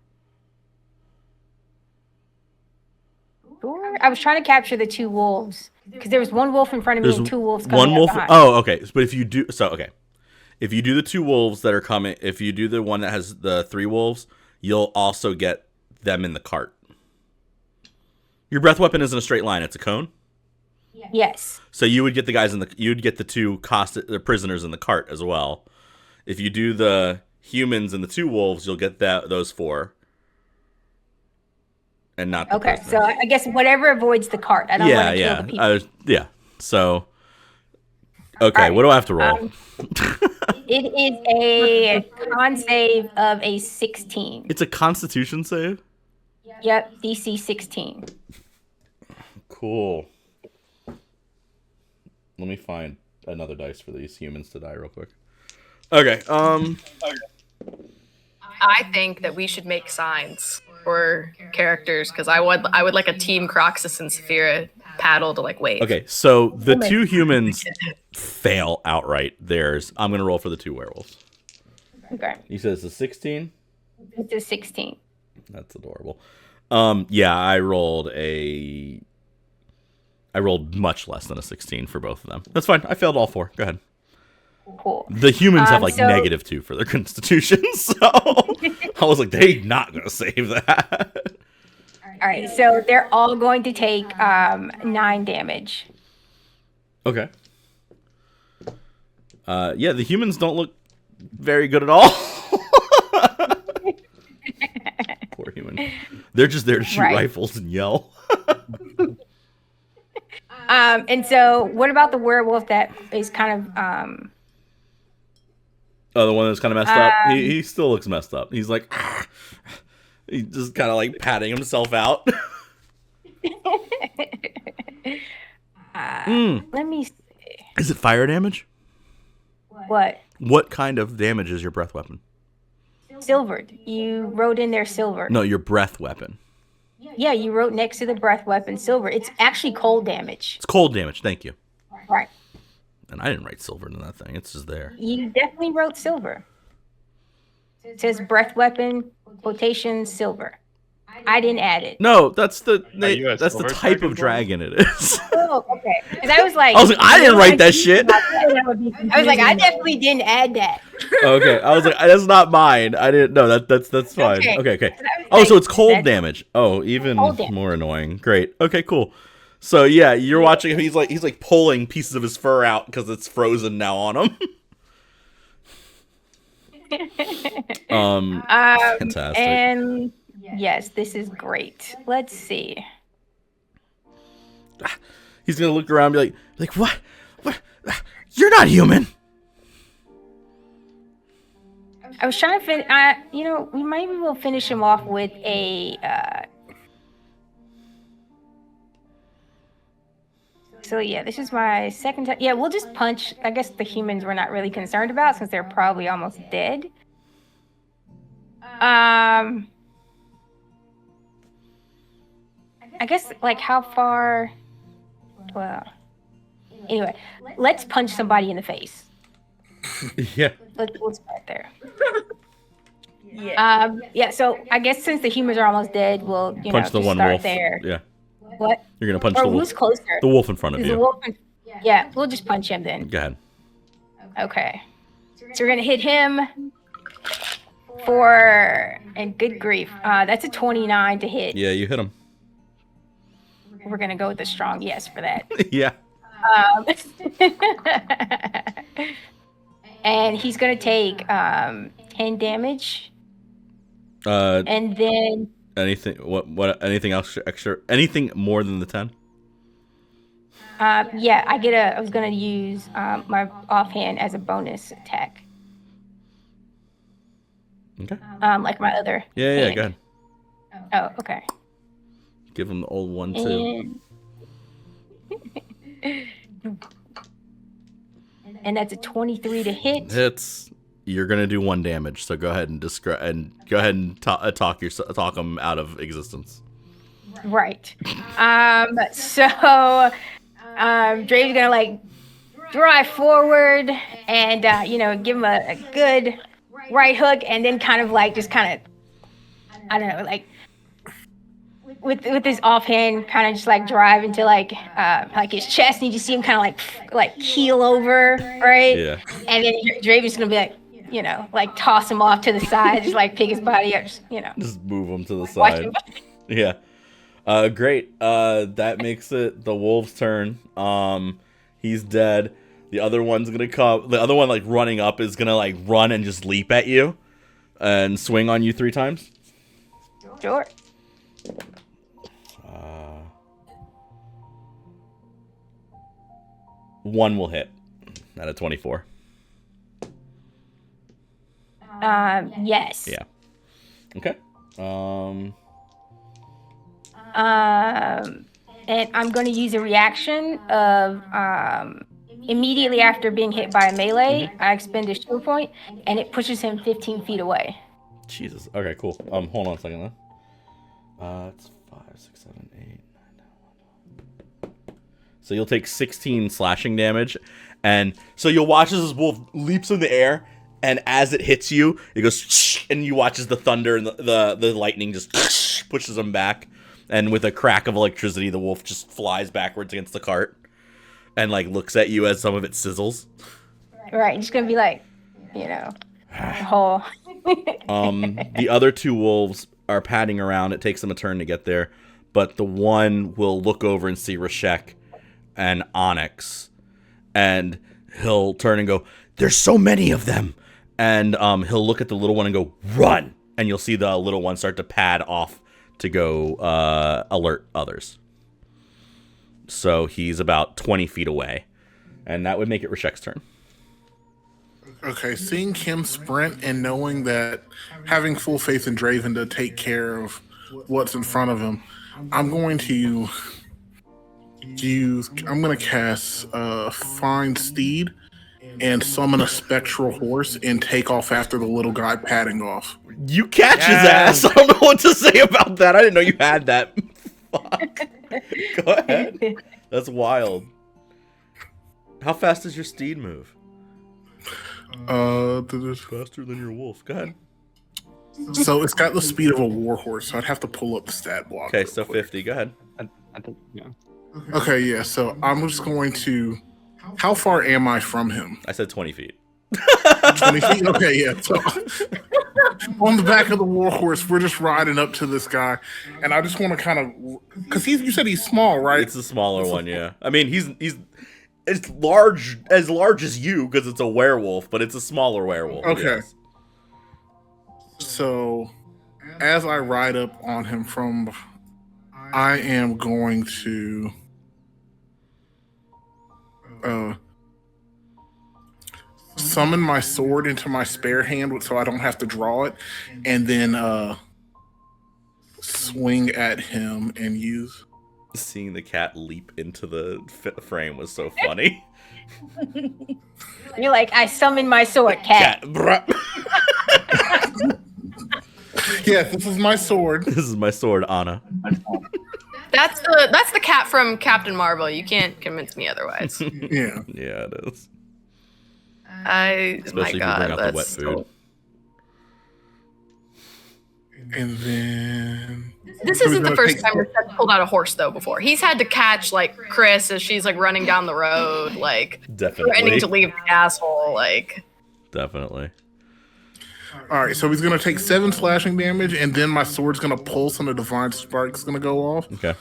Sure. I was trying to capture the 2 wolves because there was 1 wolf in front of me and 2 wolves coming 1 up wolf. behind. Oh, okay. But if you do if you do the 2 wolves that are coming, if you do the one that has the 3 wolves, you'll also get them in the cart. Your breath weapon isn't a straight line; it's a cone. Yes. So you would get the guys you'd get the 2 the prisoners in the cart as well. If you do the humans and the 2 wolves, you'll get those 4. And not the Okay, prisoners. so I guess whatever avoids the cart. I don't want to kill the people. Yeah. So, okay, All right. what do I have to roll? It is a con save of a 16. It's a Constitution save. Yep, DC 16. Cool. Let me find another dice for these humans to die real quick. Okay. I think that we should make signs for characters because I would like a team Croxus and Saphira paddle to like wave. Okay. So the two humans fail outright. I'm gonna roll for the two werewolves. Okay. You said it's a 16. It's a 16. That's adorable. Yeah, I rolled much less than a 16 for both of them. That's fine. I failed all four. Go ahead. Cool. The humans have like so- -2 for their constitution, so I was like, they're not gonna save that. All right, so they're all going to take 9 damage. Okay. Yeah, the humans don't look very good at all. Poor human. They're just there to shoot Right. rifles and yell. And so, what about the werewolf that is kind of Oh, the one that's kind of messed up. He still looks messed up. He's like, he's just kind of like patting himself out. Let me see. Is it fire damage? What? What kind of damage is your breath weapon? Silvered. You wrote in there silver. No, your breath weapon. Yeah, you wrote next to the breath weapon silver. It's actually cold damage. It's cold damage. Thank you. Right. And I didn't write silver in that thing. It's just there. You definitely wrote silver. It says breath weapon, quotation, silver. I didn't add it. No, that's the you a that's the silver type of dragon? dragon it is. Oh, okay. Because I was like, I didn't write that shit. I was like, I definitely didn't add that. Okay, I was like, that's not mine. I didn't know that's fine. Okay. Oh, so it's cold damage. Oh, even more annoying. Great. Okay, cool. So yeah, you're watching him. He's like pulling pieces of his fur out because it's frozen now on him. Fantastic. And yes, this is great. Let's see. He's gonna look around and be like, what? You're not human. I was trying to finish. We maybe will finish him off with a. So yeah, this is my second time. Yeah, we'll just punch. I guess the humans we're not really concerned about since they're probably almost dead. I guess like how far? Well, anyway, let's punch somebody in the face. Yeah. Let's start there. Yeah. Yeah. So I guess since the humans are almost dead, we'll Punch the just one start wolf. there. Yeah. What? You're gonna punch Or the wolf. who's closer? The wolf in front of Is the you. wolf yeah, we'll just punch him then. Go ahead. Okay. So we're gonna hit him for and good grief. That's a 29 to hit. Yeah, you hit him. We're gonna go with a strong yes for that. Yeah. And he's gonna take 10 damage. And then Anything? What? Anything else? Extra? Anything more than the 10? yeah, I was gonna use my offhand as a bonus attack. Okay. Like my other. Yeah. hand. Go ahead. Oh, okay. Give him the old one too. And that's a 23 to hit. Hits. You're gonna do 1 damage. So go ahead and talk him out of existence. Right. So Draven's gonna like drive forward and give him a good right hook and then kind of I don't know, like with his offhand kind of just like drive into like his chest, and you just see him kind of like keel over, right? Yeah. And then Draven's gonna be like toss him off to the side, just like pick his body up, Just move him to the watch side. him. Yeah. Great. That makes it the wolf's turn. He's dead. The other one's gonna come. The other one, like running up, is gonna like run and just leap at you, and swing on you 3 times. Sure. 1 will hit. At a 24. Yes. Yeah. Okay. And I'm going to use a reaction of immediately after being hit by a melee, I expend a shield point, and it pushes him 15 feet away. Jesus. Okay, cool. Hold on a second then. It's 5, 6, 7, 8, 9, 10, 11. So you'll take 16 slashing damage, and so you'll watch as this wolf leaps in the air, and as it hits you, it goes, and you watch as the thunder and the lightning just pushes him back, and with a crack of electricity, the wolf just flies backwards against the cart, and like looks at you as some of it sizzles. Right, just gonna be like, whole. The other two wolves are padding around. It takes them a turn to get there, but the one will look over and see Rashek and Onyx, and he'll turn and go, "There's so many of them," and he'll look at the little one and go, "Run!" And you'll see the little one start to pad off to go alert others. So he's about 20 feet away, and that would make it Rashek's turn. Okay, seeing him sprint and knowing that having full faith in Draven to take care of what's in front of him, I'm going to cast Find Steed and summon a spectral horse and take off after the little guy padding off. You catch his ass. I don't know what to say about that. I didn't know you had that. Fuck. Go ahead. That's wild. How fast does your steed move? Faster than your wolf. Go ahead. So it's got the speed of a warhorse, so I'd have to pull up the stat block. Okay, so 50. Go ahead. I think, yeah. Okay, yeah, so I'm just going to... How far am I from him? I said 20 feet. 20 feet? Okay, yeah. So on the back of the warhorse, we're just riding up to this guy, and I just want to kind of... Because you said he's small, right? It's the smaller one, yeah. I mean, he's it's large as you, because it's a werewolf, but it's a smaller werewolf. Okay. Yes. So, as I ride up on him I am going to summon my sword into my spare hand so I don't have to draw it, and then swing at him and use... Seeing the cat leap into the frame was so funny. You're like, I summoned my sword, cat. Yes, this is my sword. This is my sword, Anna. That's the cat from Captain Marvel. You can't convince me otherwise. Yeah. Yeah, it is. Especially if you bring out the wet that's food. And then... This isn't the first time Rashek pulled out a horse though. Before he's had to catch like Chris as she's like running down the road, like threatening Definitely. to leave the asshole. Like Definitely. All right, so he's going to take 7 slashing damage, and then my sword's going to pulse and a divine spark's going to go off. Okay.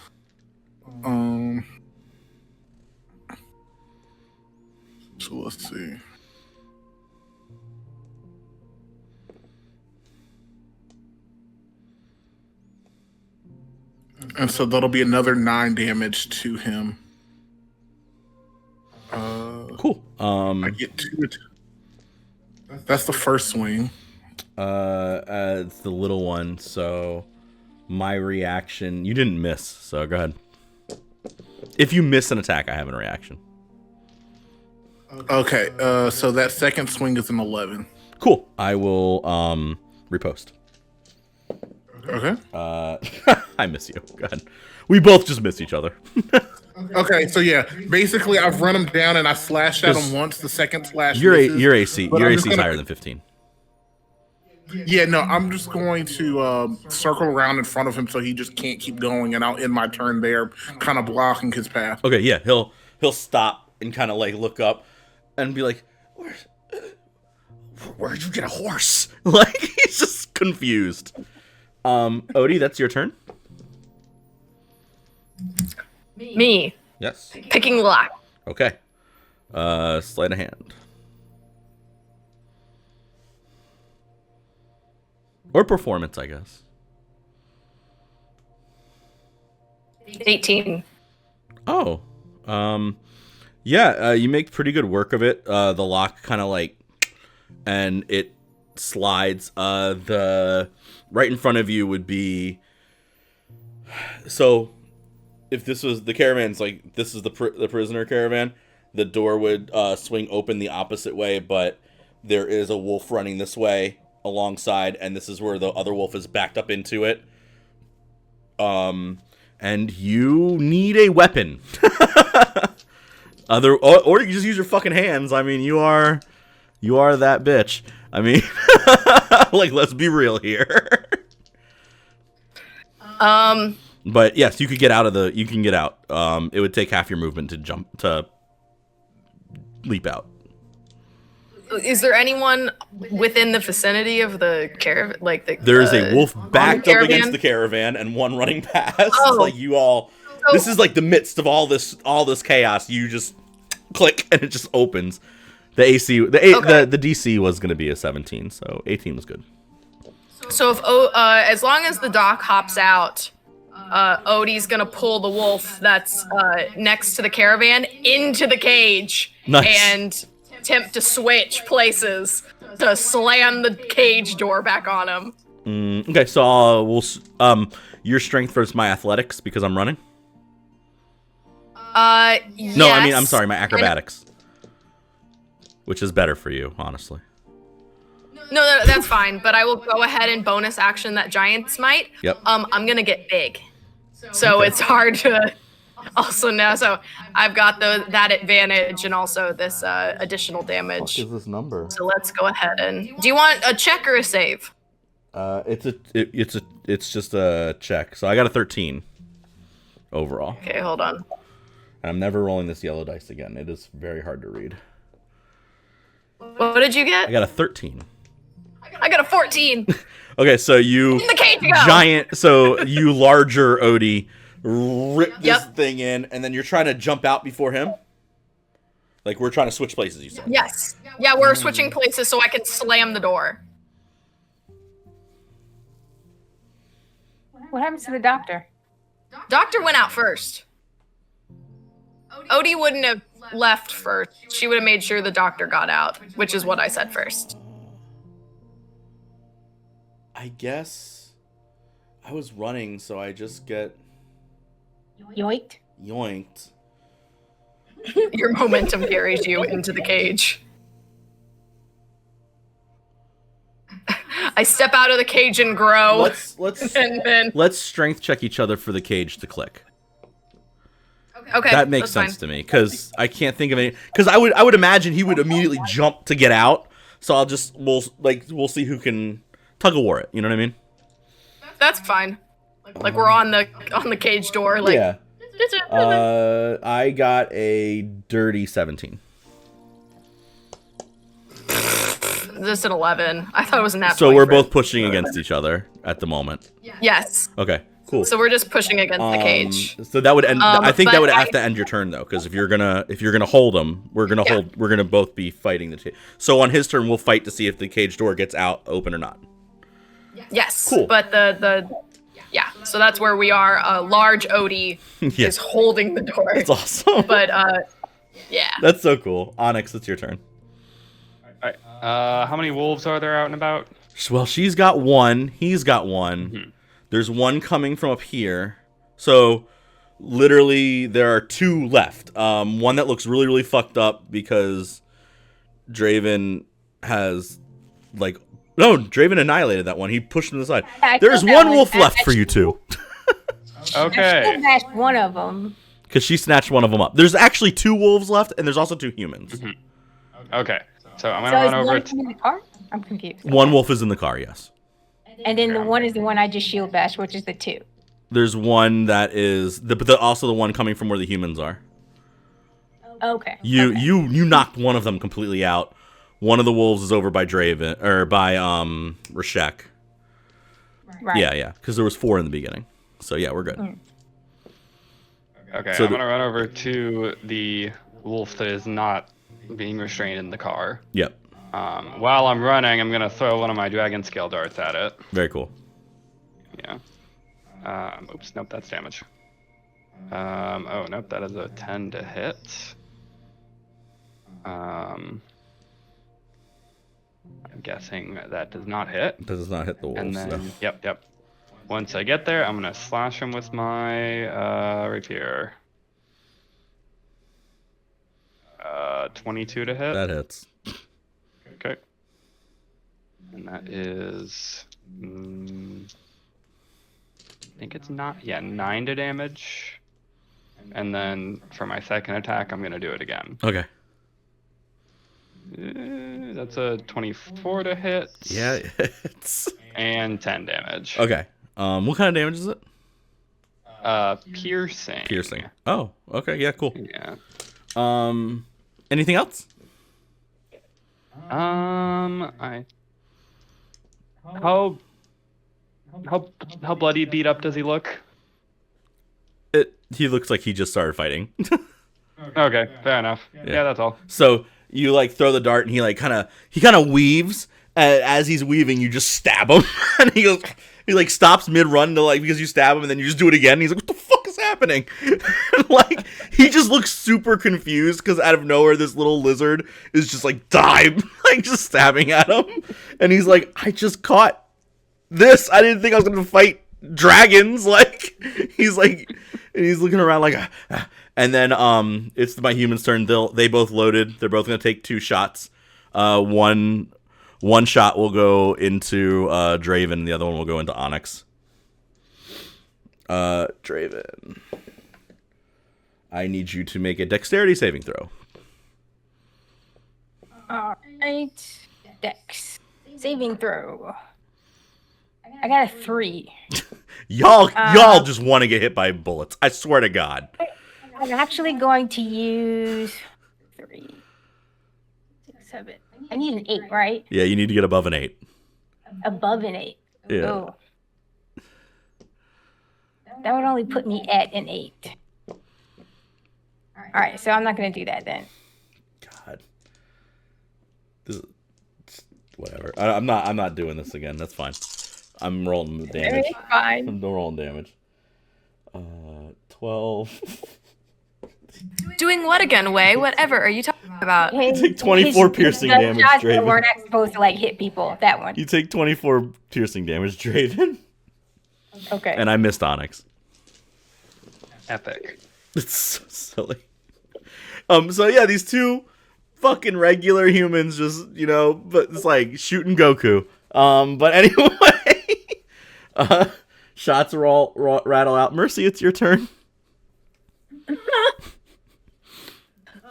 So let's see. And so that'll be another 9 damage to him. Cool. I get 2. That's the first swing. It's the little one, so my reaction... You didn't miss, so go ahead. If you miss an attack, I have a reaction. Okay, so that second swing is an 11. Cool. I will repost. Okay. I miss you. Go ahead. We both just miss each other. Okay, so yeah, basically I've run him down and I slashed at him once. The second slash. Your misses, AC but your I'm AC just is gonna- higher than 15. Yeah, no, I'm just going to circle around in front of him so he just can't keep going, and I'll end my turn there, kind of blocking his path. Okay, yeah, he'll stop and kind of like look up and be like, "Where'd you get a horse?" Like he's just confused. Odie, that's your turn. me Yes. picking lock. Okay. Sleight of hand. Or performance, I guess. 18. Oh. Yeah, you make pretty good work of it. The lock kind of like, and it slides. The right in front of you would be So, if this was the caravan's like this is the prisoner caravan, the door would swing open the opposite way, but there is a wolf running this way alongside, and this is where the other wolf is backed up into it. And you need a weapon. Or you just use your fucking hands. I mean, you are that bitch. I mean, like, let's be real here. But yes, you could get out of you can get out. It would take half your movement to leap out. Is there anyone within the vicinity of the caravan? Like there's a wolf backed up against caravan? the caravan and one running past. Oh. Like you all, this is like the midst of all this chaos. You just click and it just opens. The DC was going to be a 17, so 18 was good. So if as long as the doc hops out, Odie's gonna pull the wolf that's next to the caravan into the cage and attempt to switch places to slam the cage door back on him. Okay, so we'll your strength versus my athletics because I'm running. Yes. No, I mean I'm sorry, my acrobatics, which is better for you, honestly. No, that's fine. But I will go ahead and bonus action that giant smite. Yep. I'm gonna get big, so it's hard to. Also now, so I've got that advantage and also this additional damage. What is this number? So let's go ahead and. Do you want a check or a save? It's just a check. So I got a 13 overall. Okay, hold on. And I'm never rolling this yellow dice again. It is very hard to read. What did you get? I got a 13. I got a 14. Okay, so you In the cage you go. giant. So you larger Odie rip this thing in, and then you're trying to jump out before him. Like we're trying to switch places. You said. Yes. Yeah, we're switching places so I can slam the door. What happens to the doctor? Doctor went out first. Odie wouldn't have left first. She would have made sure the doctor got out, which is what I said first. I guess I was running, so I just get Yoinked. yoinked. Your momentum carries you into the cage. I step out of the cage and grow. And then Let's strength check each other for the cage to click. okay, That makes that's sense to me because I can't think of any. Because I would imagine he would immediately jump to get out. So we'll see who can tug of war it. You know what I mean? That's fine. Like we're on the cage door. Like Yeah. I got a dirty 17. Just an 11. I thought it was an natural. So we're both pushing against each other at the moment. Yes. Okay. Cool. So we're just pushing against the cage. So that would end. I think that but would have to end your turn though, because if you're gonna hold him, we're gonna both be fighting the. So on his turn, we'll fight to see if the cage door gets out open or not. Yes. Cool. But yeah. So that's where we are. Large Odie Yeah. is holding the door. That's awesome. But yeah. That's so cool. Onyx, it's your turn. All right. How many wolves are there out and about? Well, she's got one. He's got one. Mm-hmm. There's one coming from up here. So, literally, there are two left. One that looks really, really fucked up because Draven has, like... No, Draven annihilated that one. He pushed him to the side. I There's killed that one one. wolf left for you two. Okay. I bashed one of them. Because she snatched one of them up. There's actually two wolves left, and there's also two humans. Mm-hmm. Okay. So I'm So gonna is run over one to. in the car? I'm confused. One wolf is in the car, yes. And then the one is the one I just shield bashed, which is the 2. There's one that is... also the one coming from where the humans are. Okay. You knocked one of them completely out. One of the wolves is over by Draven or by Rashek. Right. Yeah, because there was 4 in the beginning. So yeah, we're good. Okay, So I'm gonna run over to the wolf that is not being restrained in the car. Yep. While I'm running, I'm gonna throw one of my dragon scale darts at it. Very cool. Yeah. Oops, nope, that's damage. Oh, nope, that is a 10 to hit. I'm guessing that does not hit. Does not hit the wolves. And then, so. yep. once I get there, I'm gonna slash him with my rapier. 22 to hit. That hits. Okay. And that is, I think it's not, yeah, 9 to damage. And then for my second attack, I'm gonna do it again. Okay. That's a 24 to hit. Yeah, it's And 10 damage. okay. What kind of damage is it? Piercing. Piercing. Oh, okay. Yeah, cool. Yeah. Anything else? How bloody beat up does he look? He looks like he just started fighting. Okay, fair enough. Yeah, that's all. So you like throw the dart, and he kind of weaves. As he's weaving, you just stab him, and he like stops mid run to because you stab him, and then you just do it again. And he's like, "What the fuck is happening?" Like he just looks super confused because out of nowhere, this little lizard is just like just stabbing at him, and he's like, "I just caught this. I didn't think I was gonna fight dragons." Like he's like, and he's looking around like, and then it's my human's turn. They both loaded. They're both gonna take 2 shots. One shot will go into Draven, and the other one will go into Onyx. Draven, I need you to make a dexterity saving throw. Alright. Dex. Saving throw. I got a 3. Y'all just want to get hit by bullets. I swear to God. I'm actually going to use 3, 6, 7. I need an 8, right? Yeah, you need to get above an 8. Above an 8. Yeah. Oh. That would only put me at an 8. Alright, so I'm not going to do that then. God. This is, whatever. I'm not doing this again. That's fine. I'm rolling damage. It's fine. I'm rolling damage. 12. Doing what again, Way? Whatever are you talking about? You take 24 piercing damage, Draven. We're not supposed to hit people. That one. You take 24 piercing damage, Draven. Okay. And I missed Onyx. Epic. It's so silly. So yeah, these 2 fucking regular humans just, but it's like shooting Goku. But anyway, shots are all rattle out. Mercy, it's your turn.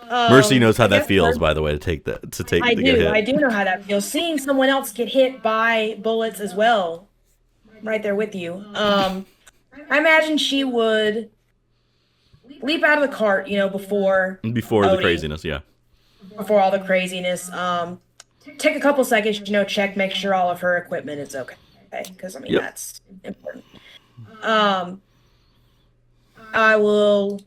Mercy knows how that feels, by the way, to take get hit. I do know how that feels. Seeing someone else get hit by bullets as well, right there with you. I imagine she would leap out of the cart, before the craziness, yeah. Before all the craziness. Take a couple seconds, check, make sure all of her equipment is okay. Because Yep. That's important. I will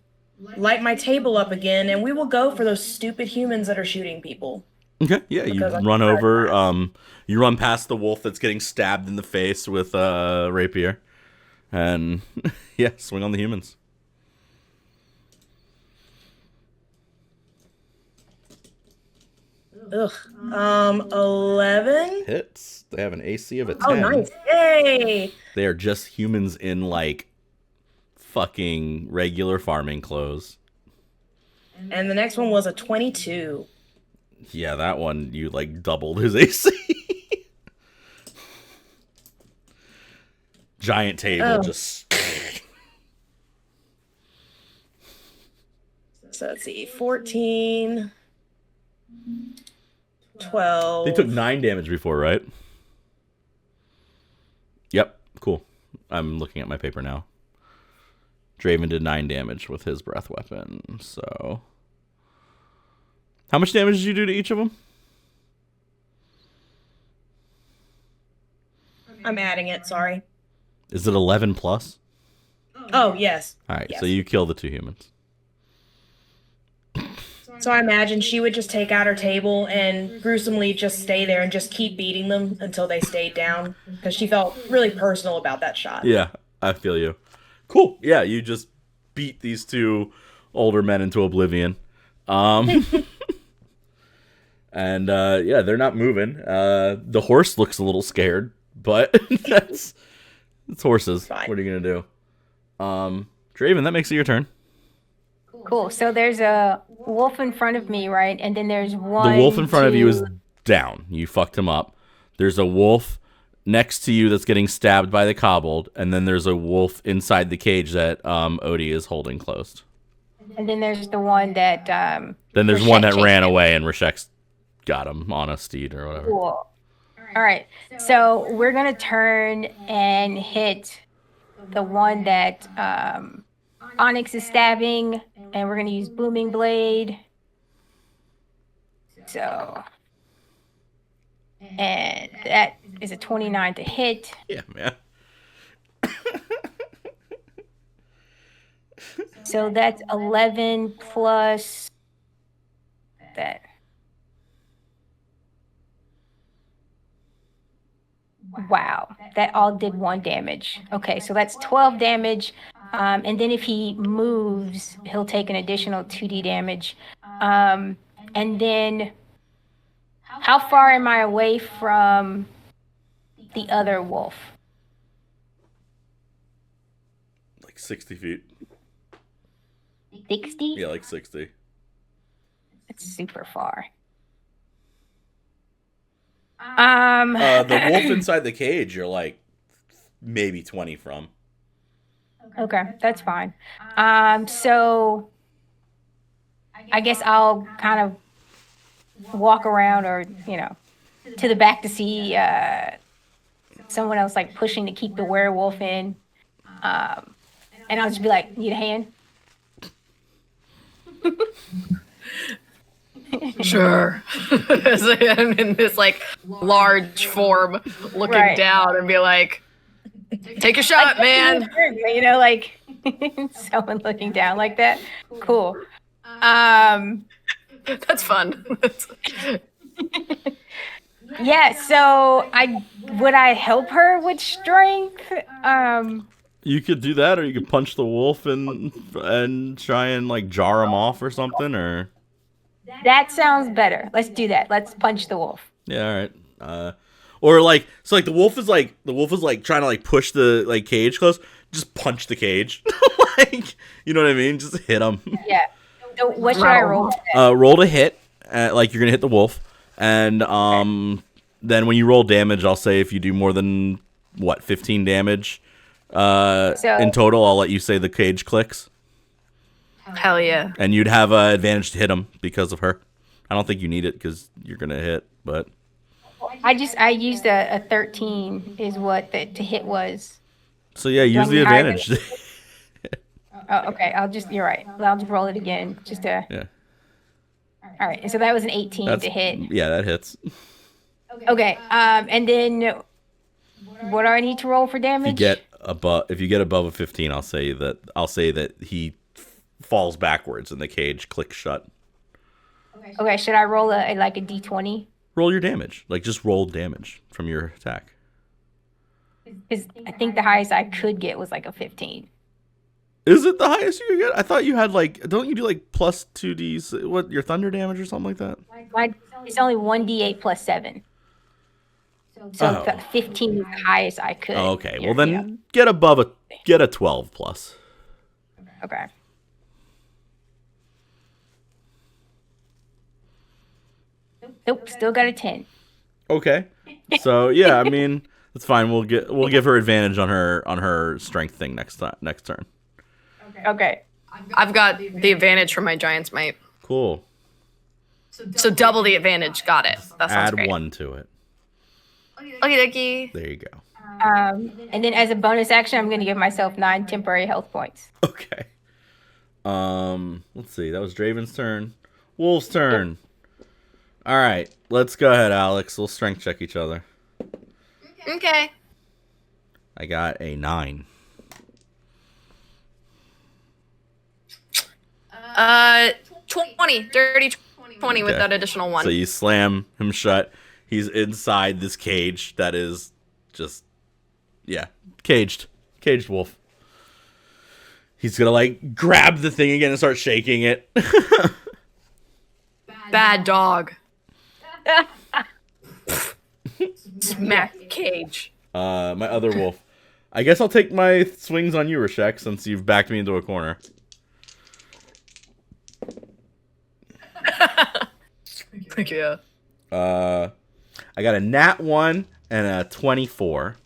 light my table up again, and we will go for those stupid humans that are shooting people. Okay, yeah, you run over, you run past the wolf that's getting stabbed in the face with a rapier, and yeah, swing on the humans. Ugh. 11? Hits. They have an AC of a 10. Oh, nice. Yay! They are just humans in, fucking regular farming clothes. And the next one was a 22. Yeah, that one, you, doubled his AC. Giant table, just... So let's see, 14, 12. They took 9 damage before, right? Yep, cool. I'm looking at my paper now. Draven did 9 damage with his breath weapon, so... How much damage did you do to each of them? I'm adding it, sorry. Is it 11 plus? Oh, yes. Alright, Yes. so you kill the 2 humans. So I imagine she would just take out her table and gruesomely just stay there and just keep beating them until they stayed down, because she felt really personal about that shot. Yeah, I feel you. Cool. Yeah, you just beat these 2 older men into oblivion. And yeah, they're not moving. The horse looks a little scared, but It's horses. Fine. What are you gonna do? Draven, that makes it your turn. Cool. So there's a wolf in front of me, right? And then there's one. The wolf in front of you is down. You fucked him up. There's a wolf next to you that's getting stabbed by the kobold, and then there's a wolf inside the cage that Odie is holding closed. And then there's the one that. Then there's one that ran away, and Rashek's got him on a steed or whatever. Cool. All right. So we're gonna turn and hit the one that Onyx is stabbing, and we're gonna use Booming Blade. So, and that is a 29 to hit. Yeah, man. So that's 11 plus that. Wow, that all did 1 damage. Okay, so that's 12 damage. And then if he moves, he'll take an additional 2d damage. And then how far am I away from the other wolf? Like 60 feet. 60? Yeah, like 60. That's super far. The wolf inside the cage, you're like maybe 20 from. Okay, that's fine. So I guess I'll kind of walk around, or to the back to see someone else like pushing to keep the werewolf in, and I'll just be like, "Need a hand?" Sure. I'm in this like large form looking down and be like, take a shot, man. Like someone looking down like that. Cool. That's fun. Yeah, so would I help her with strength? You could do that, or you could punch the wolf and try and like jar him off or something, or. That sounds better. Let's do that. Let's punch the wolf. Yeah, all right. Or like, so like the wolf is like trying to like push the like cage close. Just punch the cage, like, you know what I mean? Just hit him. Yeah. So what should I roll? Roll to hit. Like you're gonna hit the wolf, and then when you roll damage, I'll say if you do more than 15 damage in total, I'll let you say the cage clicks. Hell yeah. And you'd have an advantage to hit him because of her. I don't think you need it because you're going to hit, but. I used a 13 is what the to hit was. So yeah, use the advantage. Oh, okay. You're right. I'll just roll it again just to. Yeah. All right. And so that was an 18 to hit. Yeah, that hits. Okay. And then what do I need to roll for damage? If you get above a 15, I'll say that he falls backwards and the cage clicks shut. Okay, should I roll a d20? Roll your damage. Like, just roll damage from your attack. Because I think the highest I could get was like a 15. Is it the highest you could get? I thought you had like, don't you do like plus 2d, what, your thunder damage or something like that? It's only 1d8 plus 7. So 15 is the highest I could. Oh, okay, well then get a 12 plus. Okay. Nope, still got a 10. Okay. So yeah, I mean, that's fine. We'll give her advantage on her strength thing next turn. Okay. I've got the advantage from my Giant's Might. Cool. So double the advantage. Got it. That sounds great. Add 1 to it. Okie dokie. There you go. And then as a bonus action, I'm going to give myself 9 temporary health points. Okay. Let's see. That was Draven's turn. Wolf's turn. All right. Let's go ahead, Alex. We'll strength check each other. Okay. I got a 9. 20. Dirty 20 with that additional 1. So you slam him shut. He's inside this cage that is just, caged. Caged wolf. He's gonna like grab the thing again and start shaking it. Bad dog. Smack the cage. My other wolf. I guess I'll take my swings on you, Rashek, since you've backed me into a corner. Thank you. I got a nat 1 and a 24.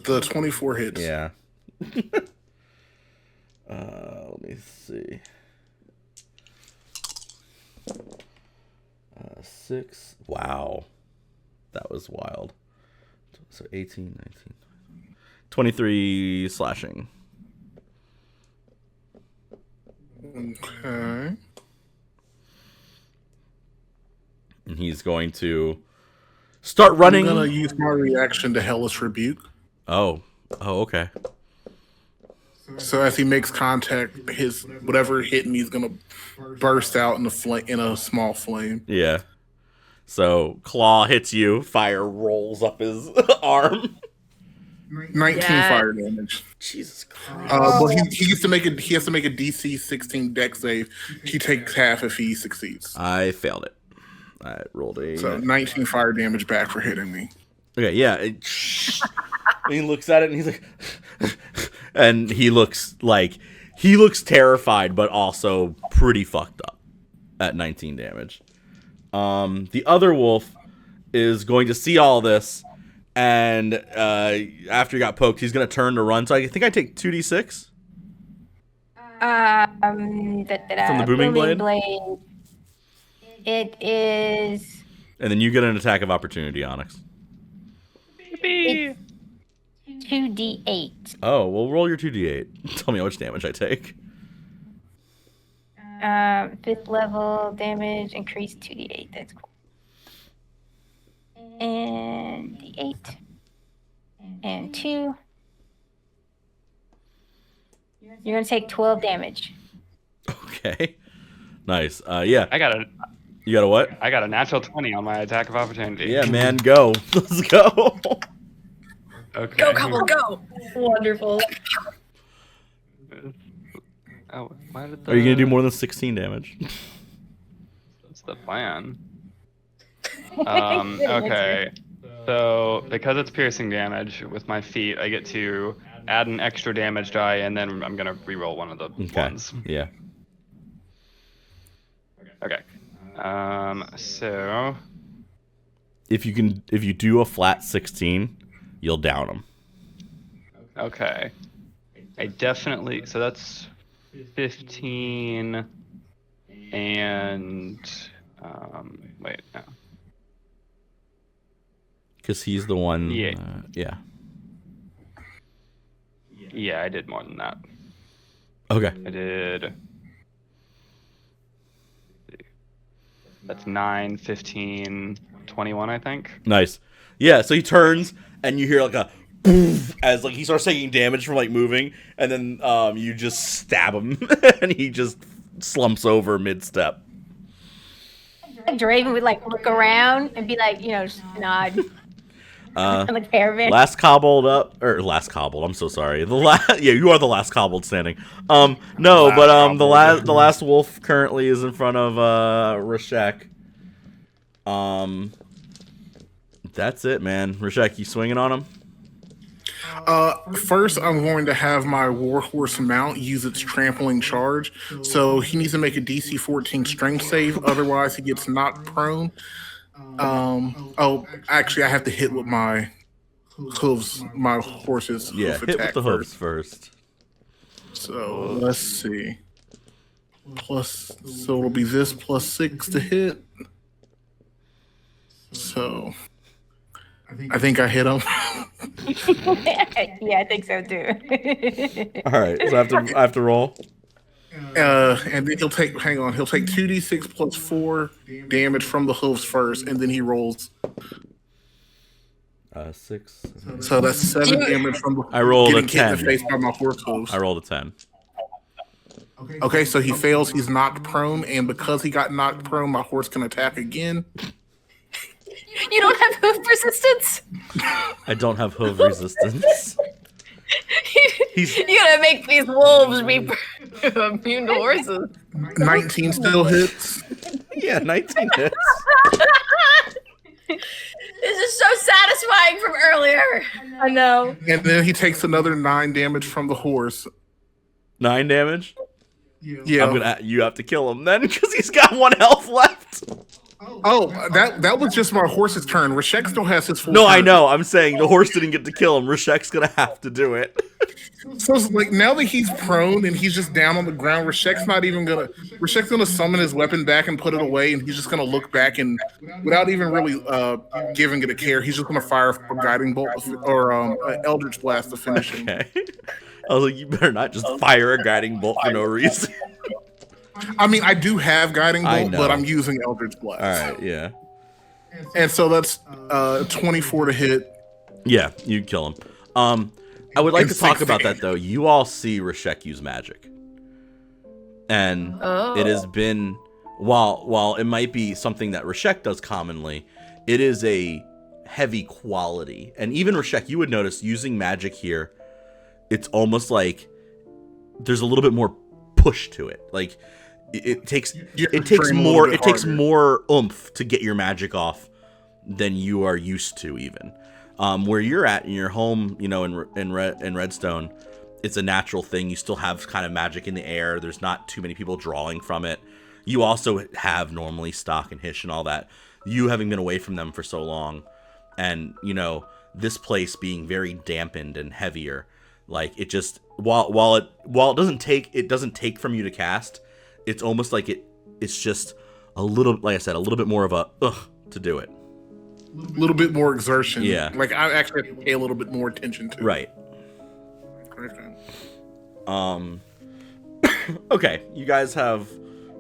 The 24 hits. Yeah. Let me see. 6. Wow. That was wild. So 18, 19, 23 slashing. Okay. And he's going to start running. I'm gonna use my reaction to Hellish Rebuke. Oh, okay. So as he makes contact, his whatever hit me is gonna burst out in a small flame. Yeah. So claw hits you, fire rolls up his arm. 19 Yeah. fire damage. Jesus Christ. Well, he has to make a DC 16 dex save. He takes half if he succeeds. I failed it. I rolled a. So 19 fire damage back for hitting me. Okay, yeah. He looks at it and he's like, and he looks terrified, but also pretty fucked up at 19 damage. The other wolf is going to see all this, and after he got poked, he's going to turn to run. So I think I take 2d6 from the booming blade. It is And then you get an attack of opportunity, Onyx. 2d8. Oh, well, roll your 2d8. Tell me how much damage I take. 5th level damage increased 2d8. That's cool. And d8 and 2. You're gonna take 12 damage. Okay. Nice. Yeah. You got a what? I got a natural 20 on my attack of opportunity. Yeah, man, go. Let's go. Okay. Go, Cobble, go! Wonderful. Oh, why did Are you going to do more than 16 damage? That's the plan. Okay. So, because it's piercing damage with my feet, I get to add an extra damage die, and then I'm going to reroll one of the ones. Yeah. Okay. So... If you do a flat 16, you'll down them. Okay. I definitely... So that's 15... And... wait, no. Because he's the one... Yeah. Yeah. Yeah, I did more than that. Okay. I did... That's 9, 15, 21, I think. Nice. Yeah, so he turns, and you hear like a... poof as like he starts taking damage from like moving, and then you just stab him, and he just slumps over mid-step. Draven would like look around and be like, just nod. Like caravan. Last cobbled up, or last cobbled. I'm so sorry. Yeah, you are the last cobbled standing. No, but the last wolf currently is in front of Rashek. That's it, man. Rashek, you swinging on him? First, I'm going to have my warhorse mount use its trampling charge. So he needs to make a DC 14 strength save, otherwise he gets knocked prone. Actually, I have to hit with my hooves, my horse's Yeah, hoof hit attack with the hooves first. So let's see. So it'll be this plus 6 to hit. So I think I hit him. Yeah, I think so too. All right, so I have to roll. And then he'll take 2d6 plus 4 damage from the hooves first, and then he rolls. 6. So that's 7 damage from the I rolled a getting hit in 10. the face by my horse hooves. I rolled a 10. Okay, so he fails. He's knocked prone, and because he got knocked prone, my horse can attack again. You don't have hoof resistance? I don't have hoof resistance. You gotta make these wolves be immune to horses. 19 still hits. Yeah, 19 hits. This is so satisfying from earlier. I know. And then he takes another 9 damage from the horse. 9 damage. Yeah. You have to kill him then because he's got 1 health left. Oh, that was just my horse's turn. Rashek still has his full No, turn. I know. I'm saying the horse didn't get to kill him. Rashek's gonna have to do it. So it's like now that he's prone and he's just down on the ground, Rashek's gonna summon his weapon back and put it away, and he's just gonna look back and without even really giving it a care, he's just gonna fire a guiding bolt or Eldritch Blast to finish him. Okay. I was like, you better not just fire a guiding bolt for no reason. I mean, I do have guiding I bolt, know. but I'm using Eldritch Blast. All right, yeah. And so that's 24 to hit. Yeah, you kill him. I would like And to talk 16. about that though. You all see Rashek use magic, and it has been while it might be something that Rashek does commonly, it is a heavy quality. And even Rashek, you would notice using magic here, it's almost like there's a little bit more push to it. Like it takes more oomph to get your magic off than you are used to even. Where you're at in your home, you know, in Redstone, it's a natural thing. You still have kind of magic in the air. There's not too many people drawing from it. You also have normally Stock and Hish and all that. You having been away from them for so long, and you know this place being very dampened and heavier, like it just while it doesn't take from you to cast, it's almost like it's just a little, like I said, a little bit more of a to do it. A little bit more exertion. Yeah. Like I actually have to pay a little bit more attention to. Right. Okay. Okay, you guys have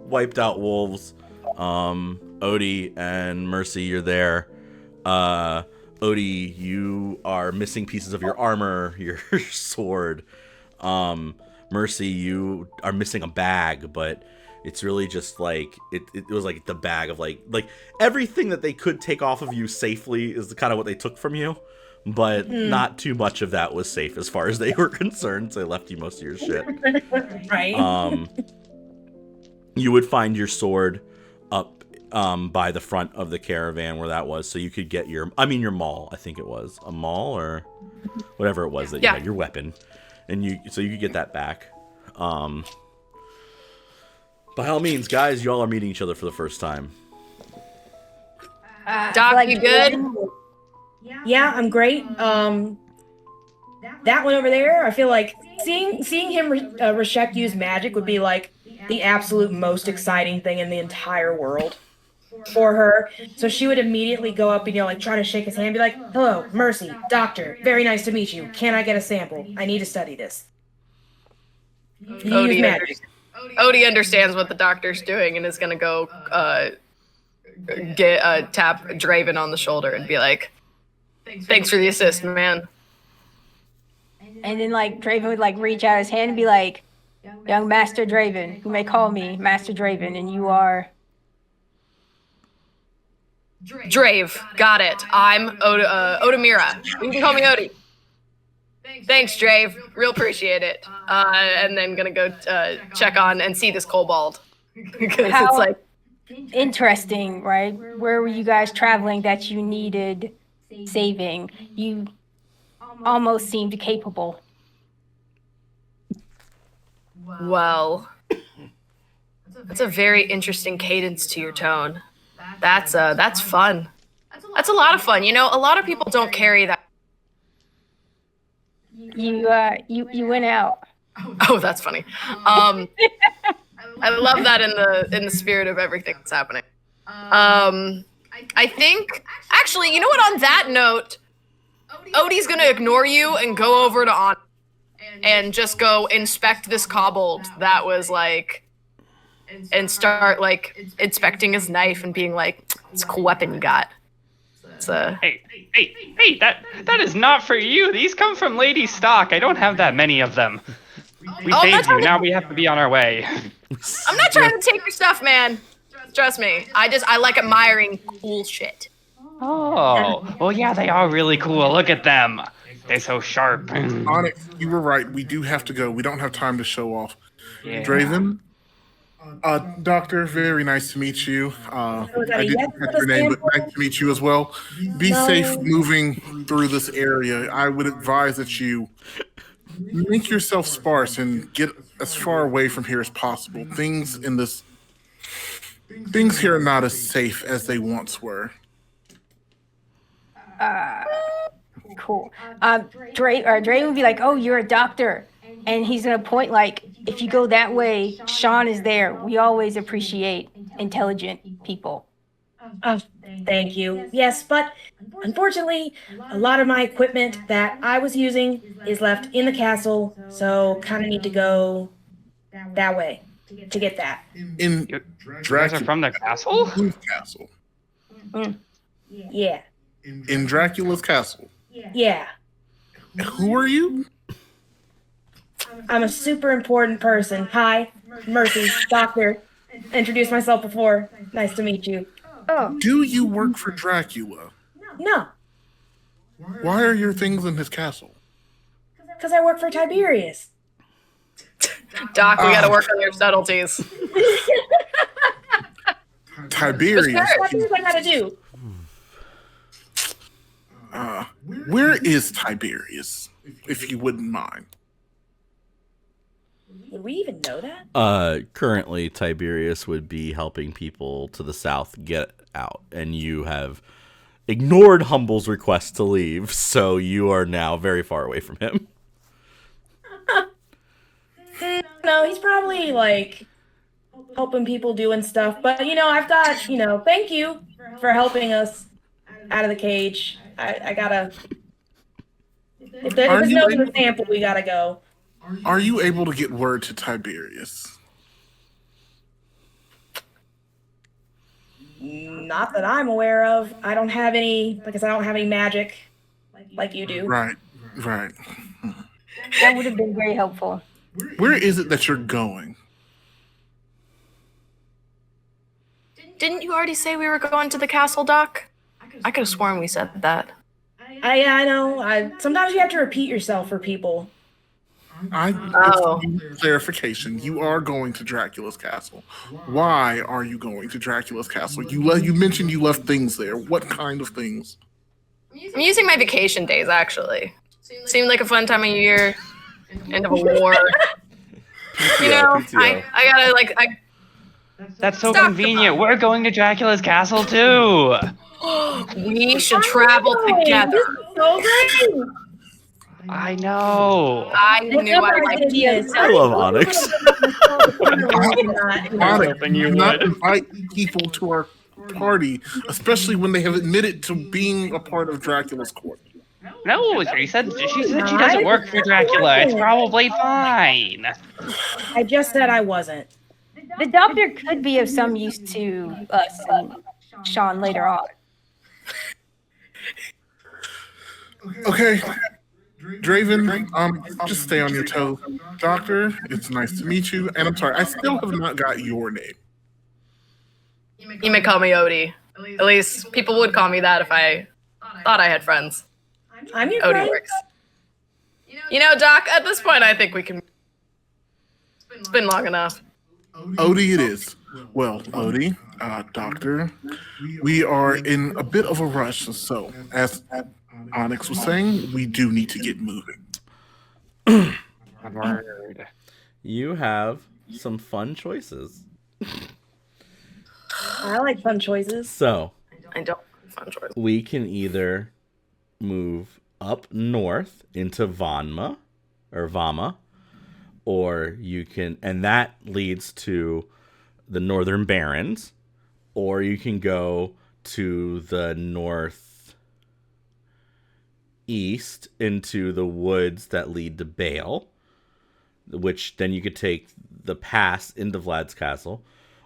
wiped out wolves. Odie and Mercy, you're there. Odie, you are missing pieces of your armor, your sword. Mercy, you are missing a bag, but it's really just like it was like the bag of like everything that they could take off of you safely is kind of what they took from you, but not too much of that was safe as far as they were concerned. So they left you most of your shit. Right. You would find your sword up by the front of the caravan where that was, so you could get your maul. I think it was a maul or whatever it was that you had, your weapon, and you could get that back. By all means, guys, y'all are meeting each other for the first time. Doc, you good? Yeah, I'm great. That one over there, I feel like seeing him Rashek use magic would be like the absolute most exciting thing in the entire world for her. So she would immediately go up and like try to shake his hand and be like, "Hello, Mercy, doctor, very nice to meet you. Can I get a sample? I need to study this." You use magic. Odie understands what the doctor's doing and is gonna go tap Draven on the shoulder and be like, "Thanks for the assist, man." And then like Draven would like reach out his hand and be like, "Young Master Draven, you may call me Master Draven, and you are." Drave, got it. I'm Odamira. You can call me Odie. Thanks, Drave. Real appreciate it. And then gonna go check on and see this kobold. Because it's like Interesting, right? Where were you guys traveling that you needed saving? You almost seemed capable. well, that's a very interesting cadence to your tone. That's fun. That's a lot of fun. You know, a lot of people don't carry that. You went out. Oh, that's funny. I love that in the spirit of everything that's happening. I think actually, you know what? On that note, Odie's gonna ignore you and go over to On and just go inspect this kobold that was like, and start like inspecting his knife and being like, "It's a cool weapon you got." It's Hey, that is not for you. These come from Lady Stock. I don't have that many of them. We saved you. Now we have to be on our way. I'm not trying to take your stuff, man. Trust me. I like admiring cool shit. Oh, well, yeah, they are really cool. Look at them. They're so sharp. Onyx, you were right. We do have to go. We don't have time to show off. Yeah. Draven, Doctor, very nice to meet you. Was that I a didn't yes for catch the your name, but sample? nice to meet you as well. Be No. safe moving through this area. I would advise that you make yourself sparse and get as far away from here as possible. Things here are not as safe as they once were. Cool. Draven would be like, "Oh, you're a doctor," and he's gonna point like, "If you go that way, Chaun is there. We always appreciate intelligent people." Oh, thank you. Yes, but unfortunately, a lot of my equipment that I was using is left in the castle, so kind of need to go that way to get that. In You guys are Dracula, from the castle? whose castle? Yeah, In Dracula's castle. yeah. Who are you? I'm a super important person. Hi, Mercy, doctor. Introduced myself before. Nice to meet you. Oh, Do you work for Dracula? No, Why are your things in his castle? because I work for Tiberius. Doc, we gotta work on your subtleties. Tiberius. What do I gotta do? Where is Tiberius, if you wouldn't mind? Would we even know that? Currently, Tiberius would be helping people to the south get out, and you have ignored Humble's request to leave, so you are now very far away from him. No, he's probably like helping people doing stuff. But I've got, thank you for helping us out of the cage. I gotta. If there's no sample, we gotta go. Are you able to get word to Tiberius? Not that I'm aware of. I don't have any. Like I said, I don't have any magic like you do. Right. that would have been very helpful. Where is it that you're going? Didn't you already say we were going to the castle, Doc? I could have sworn we said that. I know. Sometimes you have to repeat yourself for people. Clarification. You are going to Dracula's castle. Why are you going to Dracula's castle? You mentioned you left things there. What kind of things? I'm using my vacation days, actually. Seemed like a fun time of year. End of a war. PTO. I gotta That's so Stop. convenient. We're going to Dracula's castle too. we should travel together. So great. I know. I knew I liked this. I love Onyx. Onyx, hoping you do not would. invite people to our party, especially when they have admitted to being a part of Dracula's court. No, she said she doesn't work for Dracula. It's probably fine. I just said I wasn't. The doctor could be of some use to us and Chaun later on. Okay. Draven, just stay on your toes. Doctor, it's nice to meet you. And I'm sorry, I still have not got your name. You may call me Odie. At least people would call me that if I thought I had friends. I'm your Odie friend. works. Doc, at this point, I think we can. It's been long enough. Odie it is. Well, Odie, Doctor, we are in a bit of a rush, so as Onyx was saying, we do need to get moving. Word. You have some fun choices. I like fun choices. So, I don't fun choice. we can either move up north into Vama, or you can, and that leads to the Northern Barrens, or you can go to the northeast into the woods that lead to Bale, which then you could take the pass into Vlad's castle,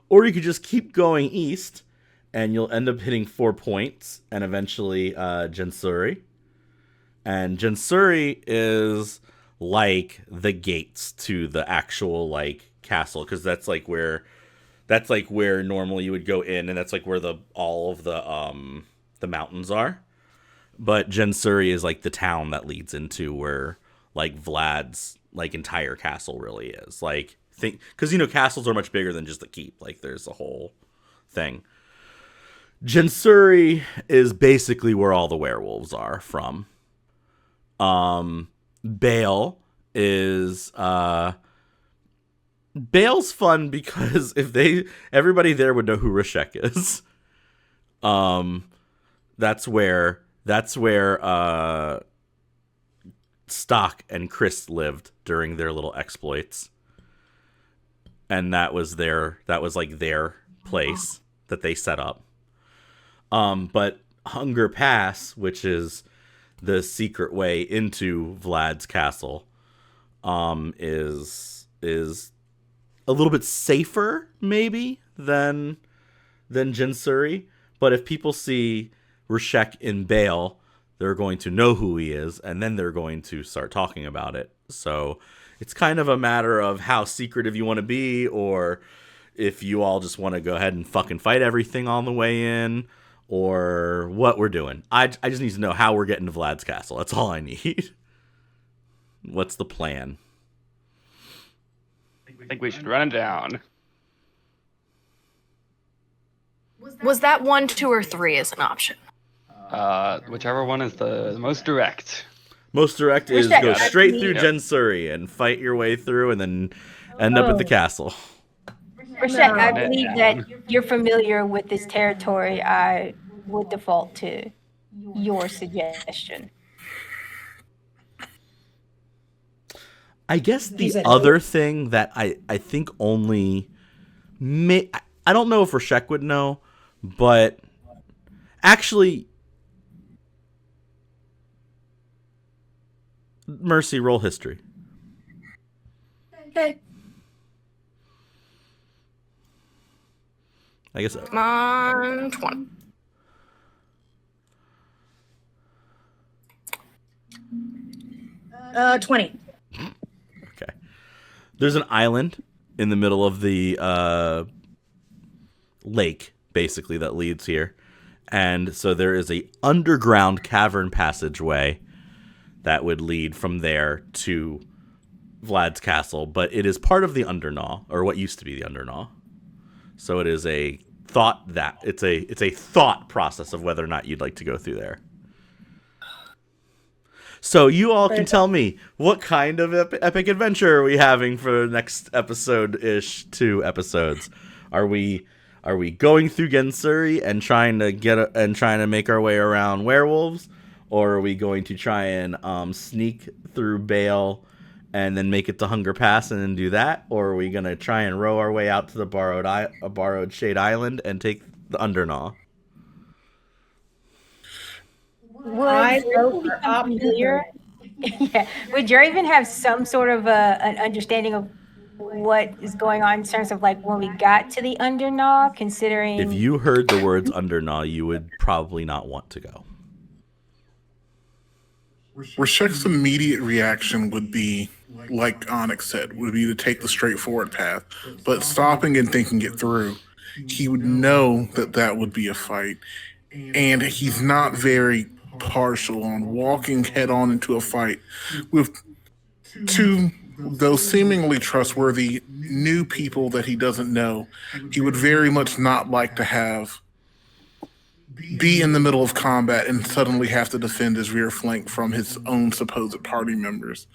or you could just keep going east and you'll end up hitting 4 points and eventually Jensuri. And Jensuri is like the gates to the actual like castle, because that's like where normally you would go in, and that's like where all of the mountains are. But Jensuri is like the town that leads into where like Vlad's like entire castle really is. Like think, because castles are much bigger than just the keep. Like there's a whole thing. Jensuri is basically where all the werewolves are from. Bale is Bale's fun because everybody there would know who Rashek is. That's where Stock and Chris lived during their little exploits. And that was like their place that they set up. But Hunger Pass, which is the secret way into Vlad's castle, is a little bit safer maybe than Jensuri. But if people see Rashek in Bale, they're going to know who he is, and then they're going to start talking about it. So it's kind of a matter of how secretive you want to be, or if you all just want to go ahead and fucking fight everything on the way in, or what we're doing. I just need to know how we're getting to Vlad's castle. That's all I need. What's the plan? I think we should run it down. Was that 1, 2, or 3 as an option? Whichever one is the most direct. Most direct is Rashek, go I straight believe- through Jensuri and fight your way through and then end up at the castle. Rashek, I No. believe that you're familiar with this territory. I would default to your suggestion. I guess He the said other thing that I think only I don't know if Rashek would know, but actually Mercy, roll history. Okay. I guess Come on, 20. Uh, 20. okay. There's an island in the middle of the lake, basically, that leads here. And so there is a underground cavern passageway that would lead from there to Vlad's castle, but it is part of the Undergnaw, or what used to be the Undergnaw. So it is a thought that it's a thought process of whether or not you'd like to go through there. So you all can tell me what kind of epic adventure are we having for the next episode-ish, 2 episodes? Are we going through Gensuri and trying to make our way around werewolves, or are we going to try and sneak through Bale and then make it to Hunger Pass and then do that, or are we gonna try and row our way out to the borrowed Shade Island and take the Undergnaw? I Would vote Draven for become option familiar? Yeah. Would Draven have some sort of an understanding of what is going on in terms of like when we got to the Undergnaw, considering If you heard the words Undergnaw, you would probably not want to go. Rashek's immediate reaction would be, like Onyx said, would be to take the straightforward path. But stopping and thinking it through, he would know that that would be a fight. And he's not very partial on walking head on into a fight with two, though seemingly trustworthy, new people that he doesn't know. He would very much not like to be in the middle of combat and suddenly have to defend his rear flank from his own supposed party members.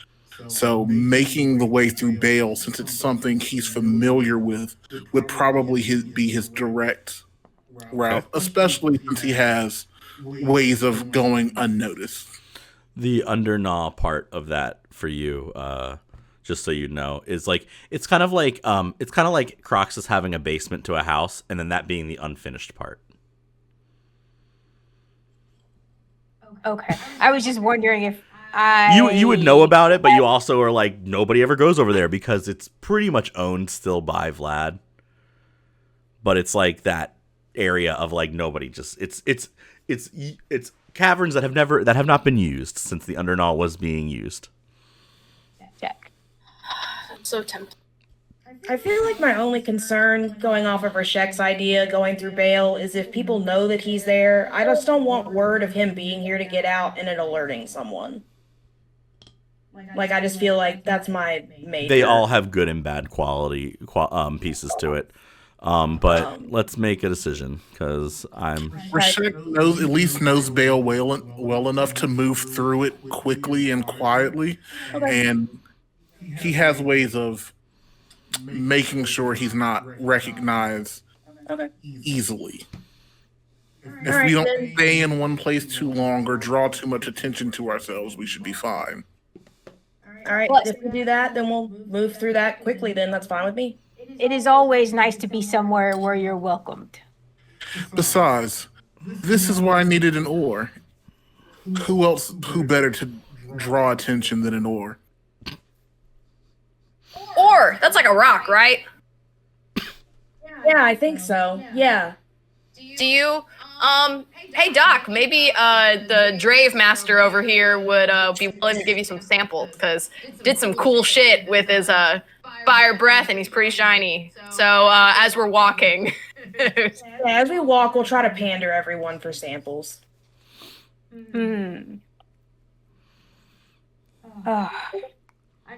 So making the way through Bale, since it's something he's familiar with, would probably be his direct route, especially since he has ways of going unnoticed. The Undergnaw part of that for you, just so you know, is like it's kind of like Croxus having a basement to a house, and then that being the unfinished part. okay. I was just wondering if You would know about it, but you also are like nobody ever goes over there because it's pretty much owned still by Vlad. But it's like that area of like nobody just it's caverns that have not been used since the Undergnaw was being used. check. I'm so tempted. I feel like my only concern going off of Rashek's idea going through Bale is if people know that he's there, I just don't want word of him being here to get out and it alerting someone. Like, I just feel like that's my major. They all have good and bad quality pieces to it. But let's make a decision because I'm. Rashek at least knows Bale well enough to move through it quickly and quietly, and he has ways of making sure he's not recognized easily. If we don't stay in one place too long or draw too much attention to ourselves, we should be fine. All right, if we do that, then we'll move through that quickly. Then that's fine with me. It is always nice to be somewhere where you're welcomed. Besides, this is why I needed an oar. Who better to draw attention than an oar? Or that's like a rock, right? Yeah, I think so. Yeah. Do you? Hey Doc, maybe the Drave Master over here would be willing to give you some samples because did some cool shit with his fire breath and he's pretty shiny. So as we're walking, Yeah, as we walk, we'll try to pander everyone for samples.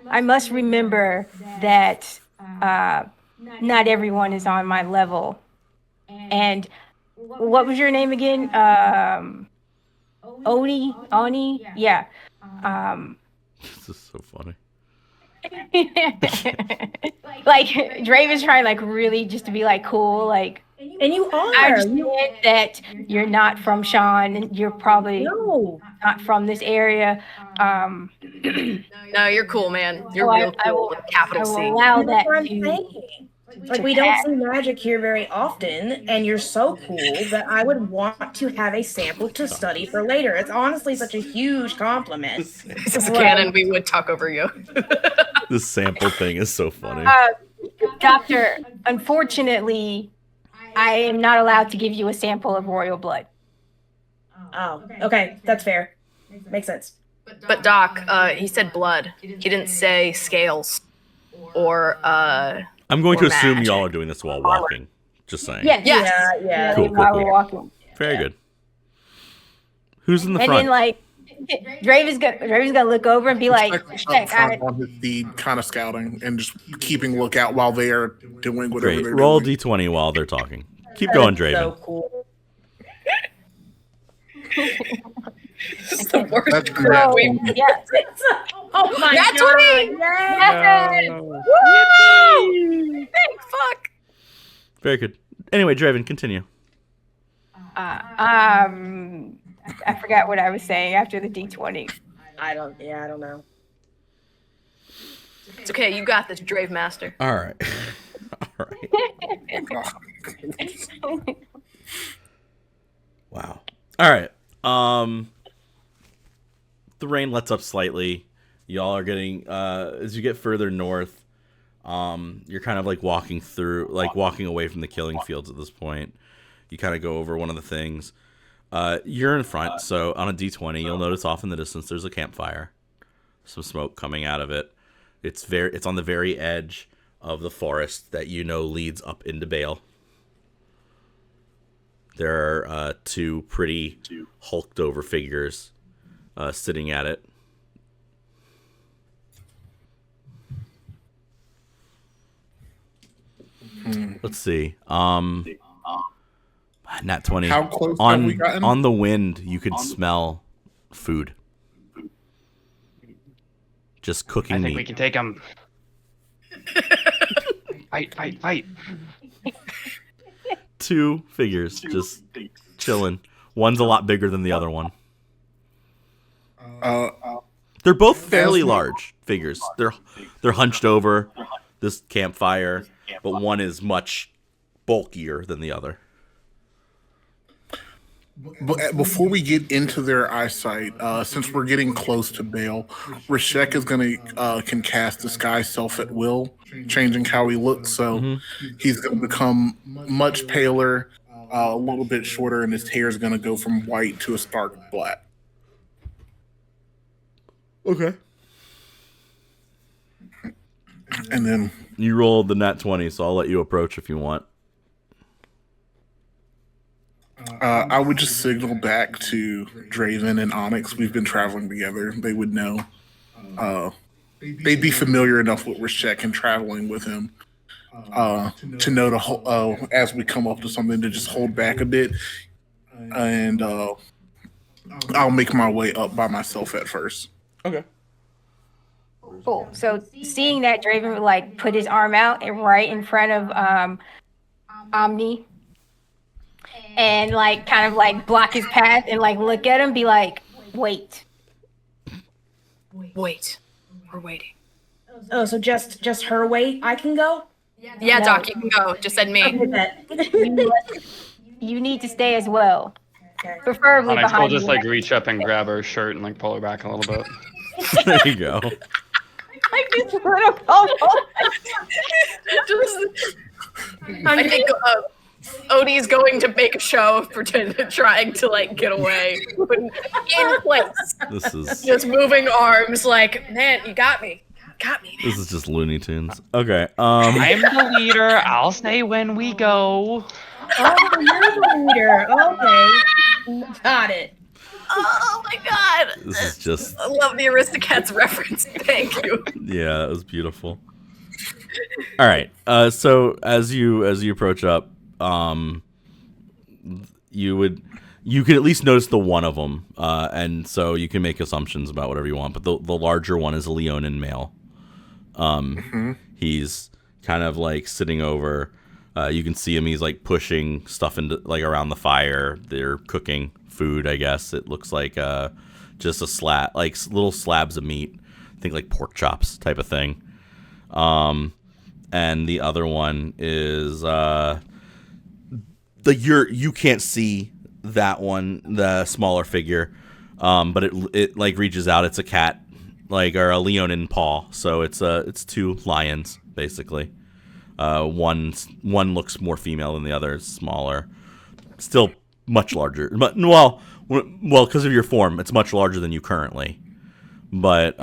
I must remember that not everyone is on my level. And what was your name again? Oni? Yeah. This is so funny. Like Draven's trying like really just to be like cool, like. And you I are. understand that you're not from Chaun, and you're probably No. not from this area. no, you're cool, man. You're So real cool with a capital I will C. allow That's that what I'm to. saying. Like, we don't see magic here very often, and you're so cool that I would want to have a sample to study for later. It's honestly such a huge compliment. This is canon. We would talk over you. This sample thing is so funny. Doctor, unfortunately, I am not allowed to give you a sample of royal blood. Oh, okay. That's fair. Makes sense. But Doc, he said blood. He didn't say scales or I'm going to assume magic. y'all are doing this while walking. Just saying. Yes. Yeah. Cool, While cool. we're walking. Very good. Who's in the And front? then like Draven's gonna look over and be like, Up "Check, front on his feed, kind of scouting and just keeping lookout while they are doing whatever Great. they're Roll doing. d20 while they're talking. Keep going, Draven. So cool. It's the worst That's group nat we've- 20. yes. Oh my Nat god. 20! Yes! Woo! Fuck. Very good. Anyway, Draven, continue. I forgot what I was saying after the D20. I don't know. It's okay. You got this, Drave Master. All right. All right. Wow. All right. The rain lets up slightly. Y'all are getting as you get further north, you're kind of like walking away from the killing fields at this point. You kind of go over one of the things. You're in front, so on a D20, you'll notice off in the distance there's a campfire. Some smoke coming out of it. It's on the very edge of the forest that you know leads up into Bale. There are two pretty hulked over figures sitting at it. Let's see. Nat 20. How close have we gotten? On the wind, you could smell food. Just cooking I think meat. we can take him. Fight. Two figures just chilling. One's a lot bigger than the other one. They're both fairly large figures. They're hunched over this campfire, but one is much bulkier than the other. But before we get into their eyesight, since we're getting close to Bale, Rashek is can cast Disguise Self at will, changing how he looks. So he's going to become much paler, a little bit shorter, and his hair is going to go from white to a stark black. Okay. And then You rolled the nat 20, so I'll let you approach if you want. I would just signal back to Draven and Onyx. We've been traveling together. They would know. they'd be familiar enough with Rashek and traveling with him to know as we come up to something to just hold back a bit, and I'll make my way up by myself at first. Okay. Cool. So seeing that, Draven would like put his arm out and right in front of Omni, and like kind of like block his path and like look at him, be like, wait. Wait. We're waiting. Oh, so just her wait? I can go? Yeah, No. Doc, you can go. Just send me. Okay, bet. You need to stay as well, Okay. preferably Onyx will behind just you. like reach up and grab her shirt and like pull her back a little bit. There you go. Like this little Coco. I think Odie's going to make a show of pretending trying to like get away, but in place, This is just moving arms like, man, you got me, this is just Looney Tunes. Okay. I'm the leader. I'll say when we go. Oh, you're the leader. Okay. Got it. Oh my god, This is just I love the Aristocats reference. Thank you. yeah, that was beautiful. All right. So as you approach up, you can at least notice the one of them, and so you can make assumptions about whatever you want. But the larger one is a Leonin male. He's kind of like sitting over. You can see him. He's like pushing stuff into like around the fire. They're cooking food, I guess. It looks like just a slab, like little slabs of meat. I think like pork chops type of thing. And the other one is you can't see that one, the smaller figure, but it like reaches out. It's a cat, like, or a Leonin paw. So it's two lions basically. One looks more female than the other. It's smaller, still much larger. But well, because of your form, it's much larger than you currently. But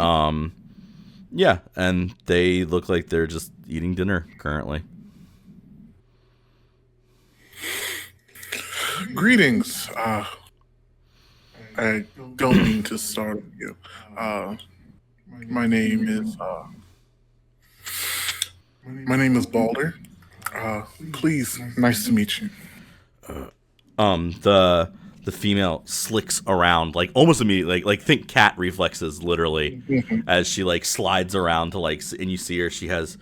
yeah, and they look like they're just eating dinner currently. Greetings. I don't mean to startle you. My name is Balder. Please, nice to meet you. The female slicks around like almost immediately, like think cat reflexes literally, as she like slides around to like, and you see her. She has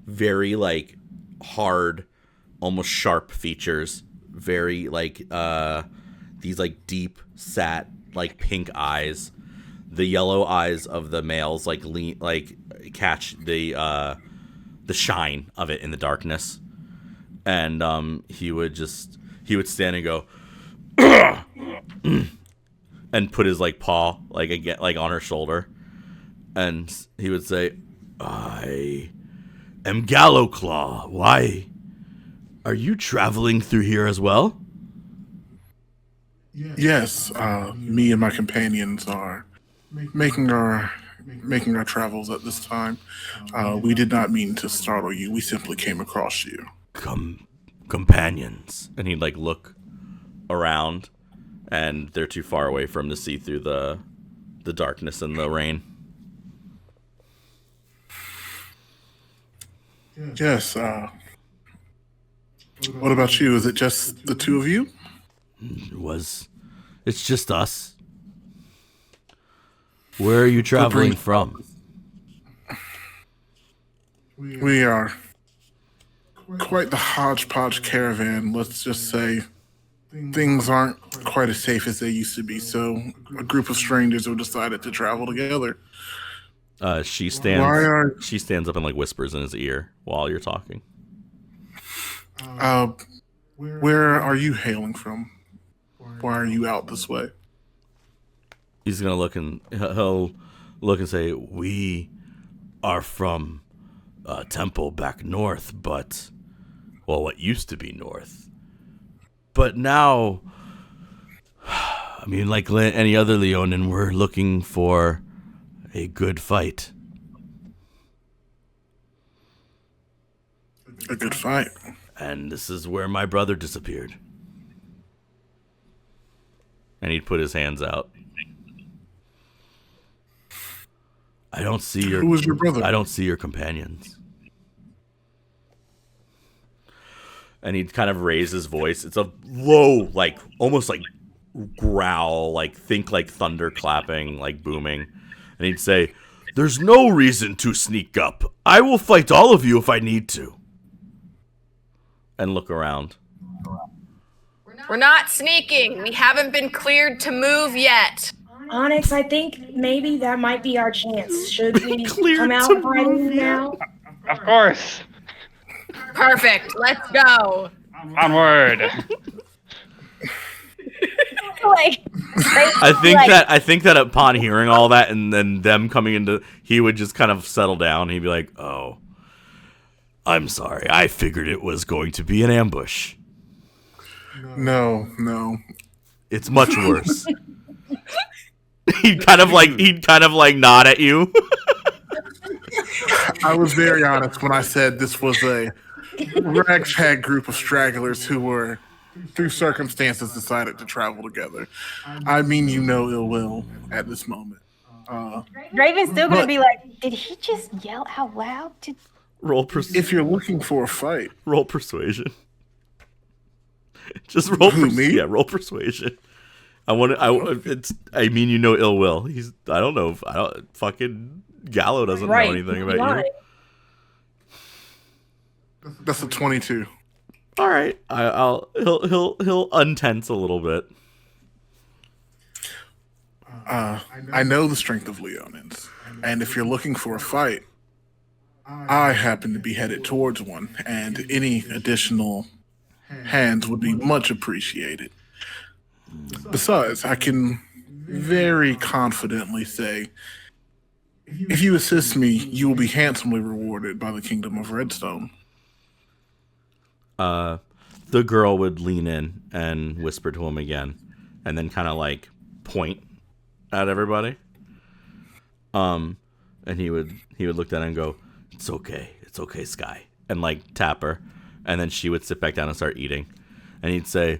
very like hard, almost sharp features. Very like these like deep set like pink eyes. The yellow eyes of the males like catch the shine of it in the darkness, and he would stand and go and put his like paw like again like on her shoulder, and he would say, "I am Gallowclaw. Why are you traveling through here as well?" Yes, me and my companions are making our travels at this time. We did not mean to startle you. We simply came across you. Companions. And he'd like look around, and they're too far away for him to see through the darkness and the rain. Yes. What about you? Is it just the two of you? It's just us. Where are you traveling from? We are quite the hodgepodge caravan. Let's just say things aren't quite as safe as they used to be. So a group of strangers have decided to travel together. She stands up and like whispers in his ear while you're talking. Where are you hailing from? Why are you out this way? He's gonna look and he'll look and say, "We are from a temple back north, but what used to be north. But now, I mean, like any other Leonin, we're looking for a good fight." A good fight. And this is where my brother disappeared. And he'd put his hands out. I don't see your. Who was your brother? I don't see your companions. And he'd kind of raise his voice. It's a low, like almost like growl, like think like thunder clapping, like booming. And he'd say, "There's no reason to sneak up. I will fight all of you if I need to." And look around. We're not sneaking. We haven't been cleared to move yet. Onyx, I think maybe that might be our chance. Should we Cleared come out to fighting move now? Of course. Perfect. Let's go. Onward. Like, I think that upon hearing all that and then them coming into, he would just kind of settle down. He'd be like, "Oh, I'm sorry. I figured it was going to be an ambush. No. It's much worse." He'd kind of like nod at you. I was very honest when I said this was a ragtag group of stragglers who were, through circumstances, decided to travel together. I mean, you know ill will at this moment. Draven's still gonna be like, did he just yell out loud? Roll if you're looking for a fight, roll persuasion. Just roll me? Yeah, roll persuasion. I mean, you know ill will. I don't know. Fucking Gallo doesn't know anything about you. That's a 22. All right. He'll untense a little bit. I know the strength of Leonins, and if you're looking for a fight, I happen to be headed towards one, and any additional hands would be much appreciated. Besides, I can very confidently say, if you assist me, you will be handsomely rewarded by the Kingdom of Redstone. The girl would lean in and whisper to him again, and then kind of like point at everybody. And he would look down and go, it's okay, Sky," and like tap her, and then she would sit back down and start eating, and he'd say,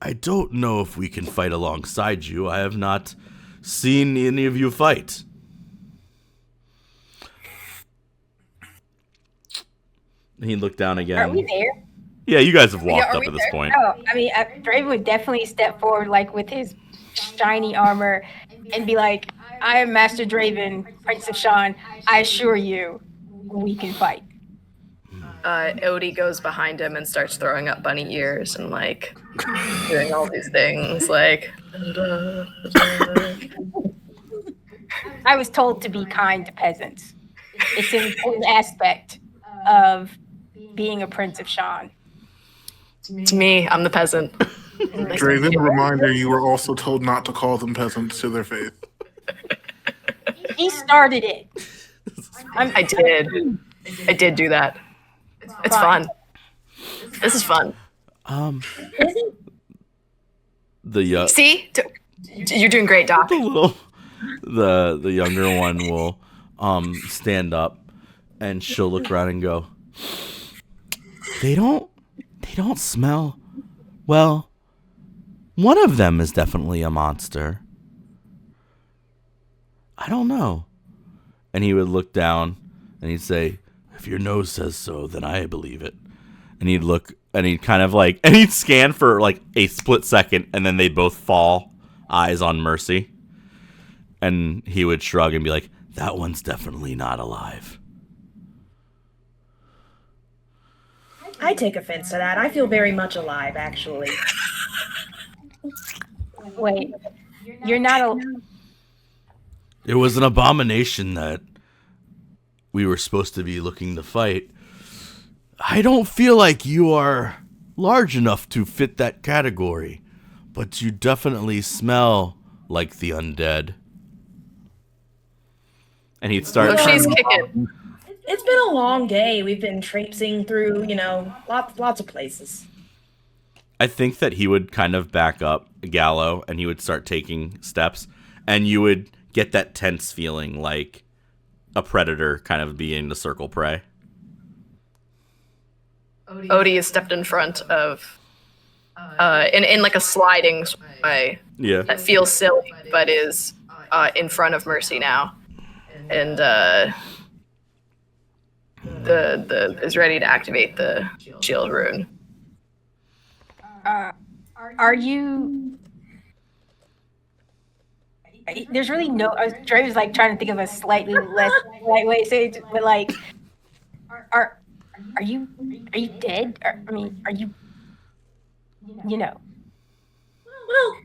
I don't know if we can fight alongside you. I have not seen any of you fight. He looked down again. Are we there? Yeah, you guys have walked up at this point. Oh, I mean, Draven would definitely step forward, like with his shiny armor, and be like, "I am Master Draven, Prince of Chaun. I assure you, we can fight." Odie goes behind him and starts throwing up bunny ears and like doing all these things. Like, I was told to be kind to peasants. It's an important aspect of being a Prince of Chaun. to me, I'm the peasant. Draven, a reminder, you were also told not to call them peasants to their face. He started it. I did do that. It's fun. This is fun. See? You're doing great, Doc. The younger one will stand up, and she'll look around and go, They don't smell. Well, one of them is definitely a monster. I don't know. And he would look down and he'd say, if your nose says so, then I believe it. And he'd look and he'd kind of like, and he'd scan for like a split second, and then they'd both fall, eyes on Mercy. And he would shrug and be like, that one's definitely not alive. I take offense to that. I feel very much alive, actually. Wait, you're not a... It was an abomination that we were supposed to be looking to fight. I don't feel like you are large enough to fit that category, but you definitely smell like the undead. And he'd start... she's kicking. It's been a long day. We've been traipsing through, lots of places. I think that he would kind of back up Gallo, and he would start taking steps, and you would get that tense feeling like a predator kind of being the circle prey. Odie is stepped in front of in like a sliding way Yeah. that feels silly, but is in front of Mercy now, and the is ready to activate the shield rune. Are you? There's really no. Dre was like trying to think of a slightly less polite way to say it, but like, are you dead? I mean, are you? You know. Well,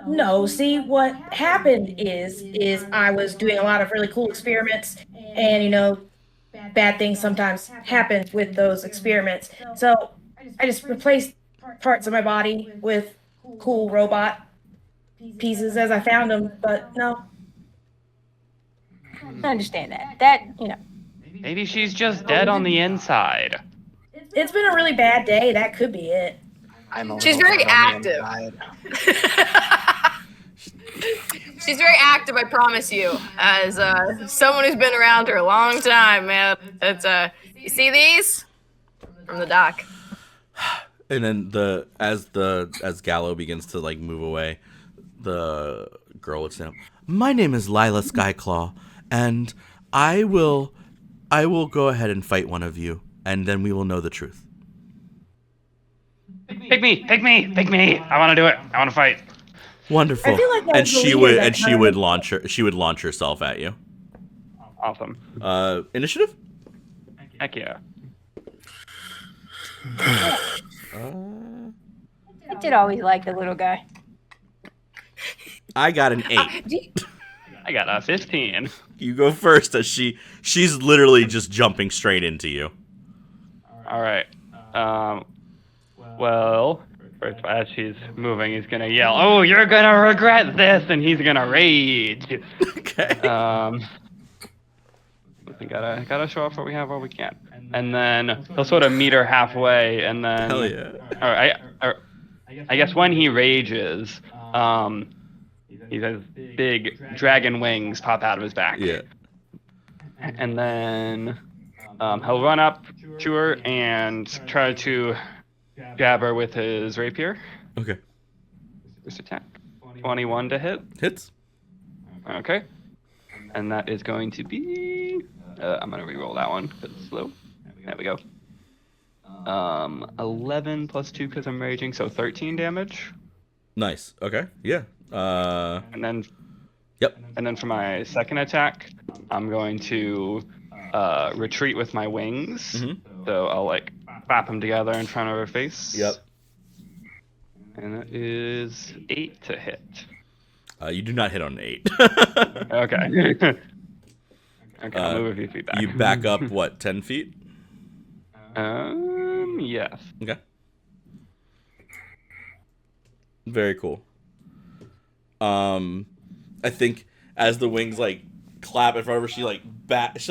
no. See, what happened is I was doing a lot of really cool experiments, and bad things sometimes happen with those experiments. So I just replaced parts of my body with cool robot pieces as I found them. But no, I understand that. Maybe she's just dead on the inside. it's been a really bad day. That could be it. She's very active. She's very active, I promise you. As someone who's been around her a long time, man. It's you see these from the dock. And then as Gallo begins to like move away, the girl would stand up. My name is Lila Skyclaw, and I will go ahead and fight one of you, and then we will know the truth. Pick me! I want to do it. I want to fight. Wonderful. I feel like that And was the she leader would that and she time. would launch her. She would launch herself at you. Awesome. Initiative. Heck yeah. I did always like the little guy. I got an 8. I got a 15. You go first, as she's literally just jumping straight into you. All right. Well, first, as she's moving, he's gonna yell, "Oh, you're gonna regret this!" and he's gonna rage. Okay. We gotta show off what we have while we can, and then he'll sort of meet her halfway, and then. Hell yeah. All right. I guess when he rages, he has big dragon wings pop out of his back. Yeah. And then he'll run up to her and try to jab her with his rapier. Okay. First attack. 21 to hit. Hits. Okay. And that is going to be... I'm going to re-roll that one because it's slow. There we go. 11 plus 2 because I'm raging, so 13 damage. Nice. Okay. Yeah. And then... Yep. And then for my second attack, I'm going to retreat with my wings. Mm-hmm. So I'll like flap them together in front of her face. Yep. And it is 8 to hit. You do not hit on an 8. Okay. Okay, I'll move a few feet back. You back up, what, 10 feet? Yes. Okay. Very cool. I think as the wings like clap in front of her, she bats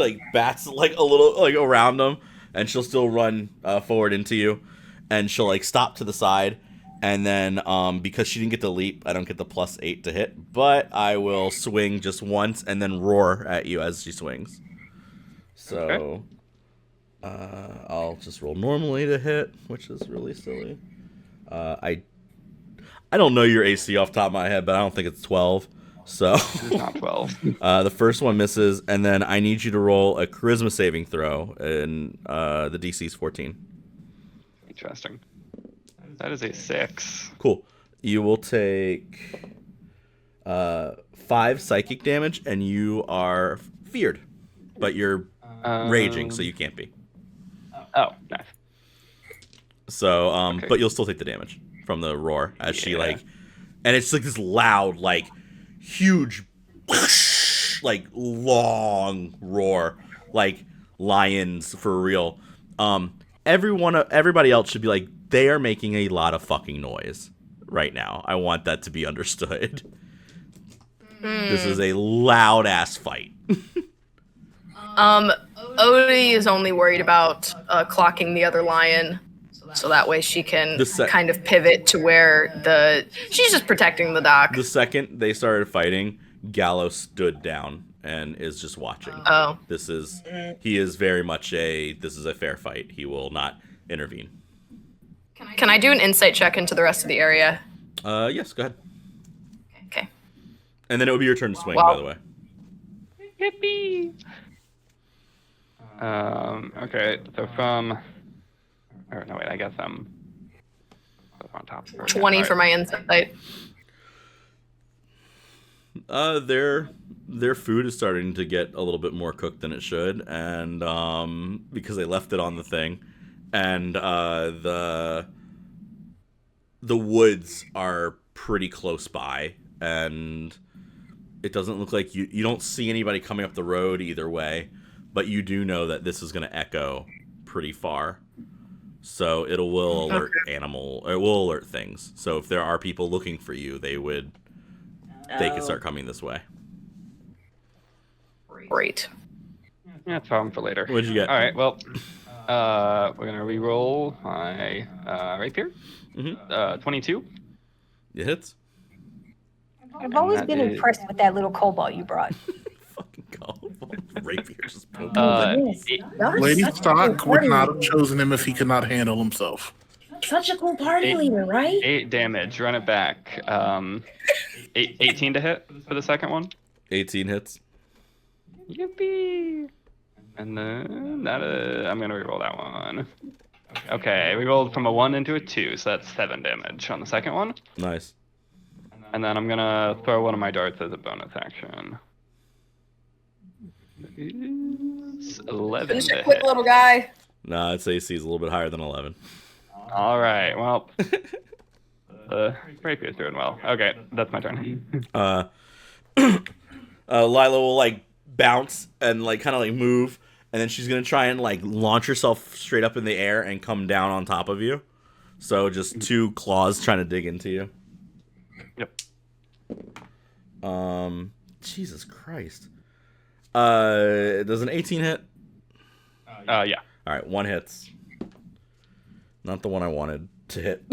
like a little like around them, and she'll still run forward into you, and she'll like stop to the side, and then because she didn't get the leap, I don't get the +8 to hit, but I will swing just once and then roar at you as she swings. So I'll just roll normally to hit, which is really silly. I don't know your AC off the top of my head, but I don't think it's 12. So It's not 12. the first one misses, and then I need you to roll a charisma saving throw, and the DC is 14. Interesting. That is a 6. Cool. You will take 5 psychic damage, and you are feared, but you're raging, so you can't be. Oh, nice. So, Okay. but you'll still take the damage from the roar as she Yeah. like, and it's like this loud, like huge, like long roar, like lions for real. Everybody else should be like, they are making a lot of fucking noise right now. I want that to be understood. This is a loud ass fight. Odie is only worried about clocking the other lion, so that way she can kind of pivot to where she's just protecting the dock. The second they started fighting, Gallo stood down and is just watching. Oh. He is very much this is a fair fight. He will not intervene. Can I do an insight check into the rest of the area? Yes, go ahead. Okay. And then it would be your turn to swing, Well- by the way. Yippee! Okay, so from... Or no, wait, I guess I'm on top. 20 for my insight. Their food is starting to get a little bit more cooked than it should, and because they left it on the thing, and the woods are pretty close by, and it doesn't look like you don't see anybody coming up the road either way, but you do know that this is going to echo pretty far. So it will alert it will alert things. So if there are people looking for you, they can start coming this way. Great. Yeah, it's a problem for later. What'd you get? All right, well, we're going to re-roll my rapier. 22. It hits. I've always that been is- impressed with that little cobalt you brought. Fucking call. Rapier just poking. Goodness. Y'all are Lady such a Stock cool would party not leader. have chosen him if he could not handle himself. Such a cool party Eight. leader, right? 8 damage. Run it back. 18 to hit for the second one. 18 hits. Yippee! And then that I'm gonna reroll that one. Okay, we rolled from a 1 into a 2, so that's 7 damage on the second one. Nice. And then I'm gonna throw one of my darts as a bonus action. It's 11 Finish to it quick, hit. little guy. Nah, its AC is a little bit higher than 11. All right, well, rapier's doing well. Okay, that's my turn. Lila will like bounce and like kind of like move, and then she's gonna try and like launch herself straight up in the air and come down on top of you. So just 2 claws trying to dig into you. Yep. Jesus Christ. Does an 18 hit? Yeah. All right, 1 hits. Not the one I wanted to hit.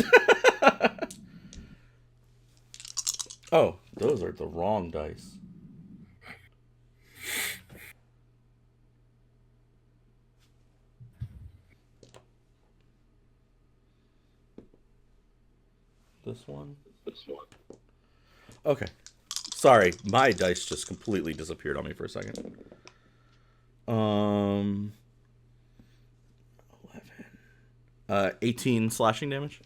Oh, those are the wrong dice. This one? Okay. Sorry, my dice just completely disappeared on me for a second. 11. 18 slashing damage.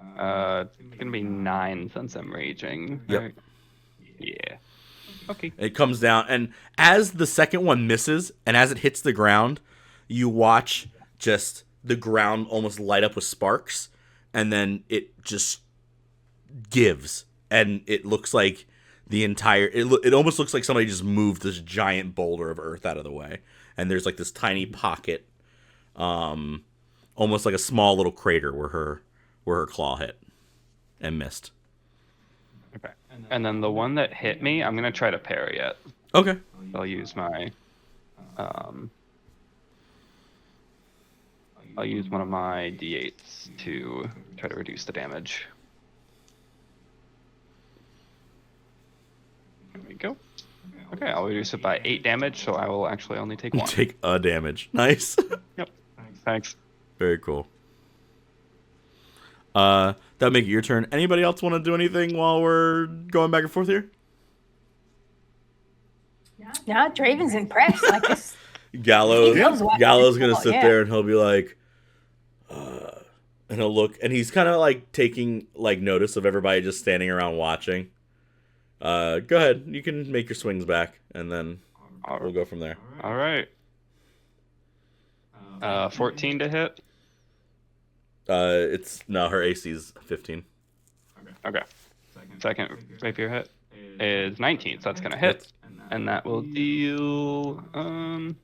It's gonna be 9 since I'm raging. Yep. Right? Yeah. Okay. It comes down, and as the second one misses, and as it hits the ground, you watch just the ground almost light up with sparks, and then it just gives, and it looks like the entire. It almost looks like somebody just moved this giant boulder of earth out of the way, and there's like this tiny pocket, almost like a small little crater where her claw hit and missed. Okay. And then the one that hit me, I'm gonna try to parry it. Okay. I'll use my I'll use one of my d8s to try to reduce the damage. There we go. Okay, I'll reduce it by 8 damage, so I will actually only take 1. Take a damage. Nice. Yep. Thanks. Very cool. That'll make it your turn. Anybody else want to do anything while we're going back and forth here? No, Draven's impressed. Like this. Gallows He loves watching gonna football, sit yeah. there and he'll be like, and he'll look, and he's kind of like taking like notice of everybody just standing around watching. Go ahead, you can make your swings back, and then we'll go from there. All right. 14 to hit. Her AC's 15. Okay. Second rapier hit is 19, so that's gonna hit, and that will deal. I'm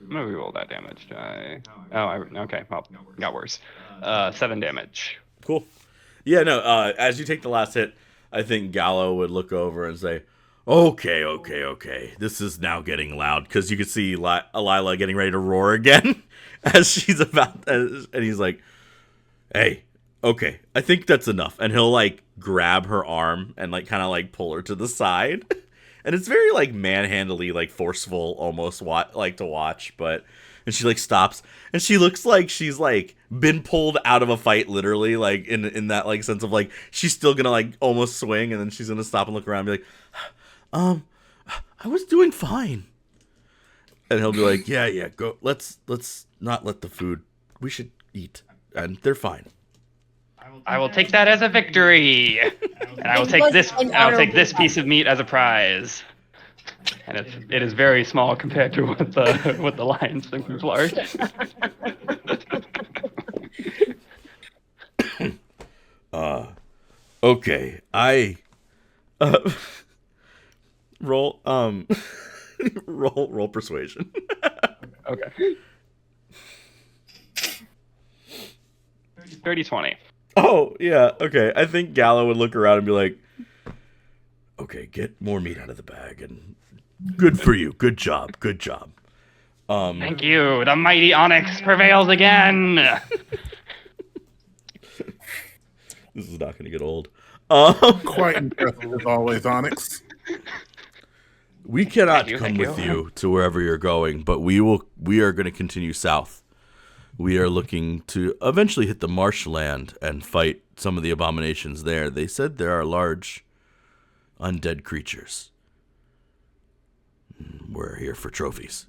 gonna reroll that damage. Okay. Well, got worse. 7 damage. Cool. Yeah, no, as you take the last hit, I think Gallo would look over and say, okay. This is now getting loud, because you can see Lila getting ready to roar again as she's and he's like, hey, okay, I think that's enough. And he'll like grab her arm and like kind of like pull her to the side. And it's very like manhandly, like forceful almost like to watch, but And she like stops, and she looks like she's like been pulled out of a fight, literally, like in that like sense of like she's still gonna like almost swing, and then she's gonna stop and look around and be like, I was doing fine. And he'll be like, yeah, go. Let's not let the food. We should eat, and they're fine. I will take that as a victory, and I will take this piece of meat as a prize. And it is very small compared to what the lions think is large. Okay, I roll roll persuasion. Okay. 30-20. Oh, yeah, okay. I think Gallo would look around and be like, okay, get more meat out of the bag, and good for you. Good job. Thank you. The mighty Onyx prevails again. This is not going to get old. Quite impressive as always, Onyx. We cannot come Thank with you. you to wherever you're going, but we are going to continue south. We are looking to eventually hit the marshland and fight some of the abominations there. They said there are large undead creatures. We're here for trophies.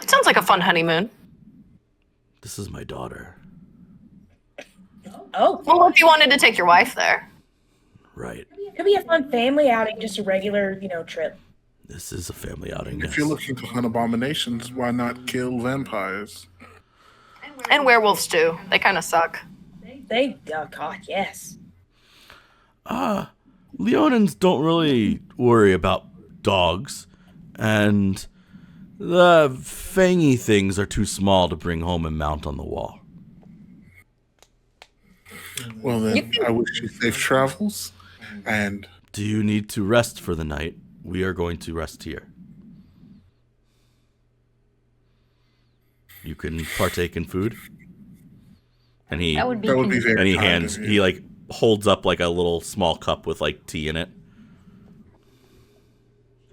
Sounds like a fun honeymoon. This is my daughter. Oh, Well, if you wanted to take your wife there. Right. could be a fun family outing, just a regular, trip. This is a family outing. If you're looking to hunt abominations, why not kill vampires? And werewolves too. They kind of suck. Oh God, yes. Leonins don't really worry about dogs, and the fangy things are too small to bring home and mount on the wall. Well then, I wish you safe travels, and Do you need to rest for the night? We are going to rest here. You can partake in food. And he That would be that would be convenient. very and he kind hands of you. he like holds up like a little small cup with like tea in it.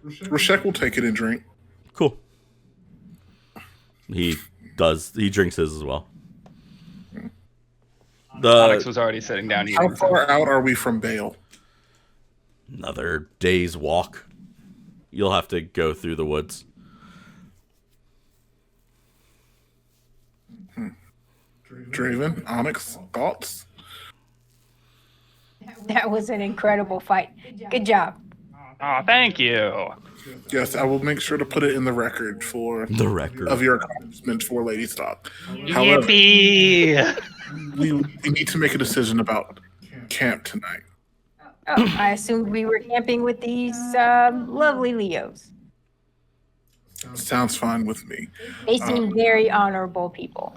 Rashek will take it and drink. Cool. He drinks his as well. Onyx was already sitting down How eating. far out are we from Bale? Another day's walk. You'll have to go through the woods. Draven, Onyx, thoughts? That was an incredible fight. Good job. Oh, thank you. Yes, I will make sure to put it in the record for The record. of your accomplishments for Lady Stock. However, Yippee! we need to make a decision about camp tonight. Oh, I assumed we were camping with these lovely Leos. Sounds fine with me. They seem very honorable people.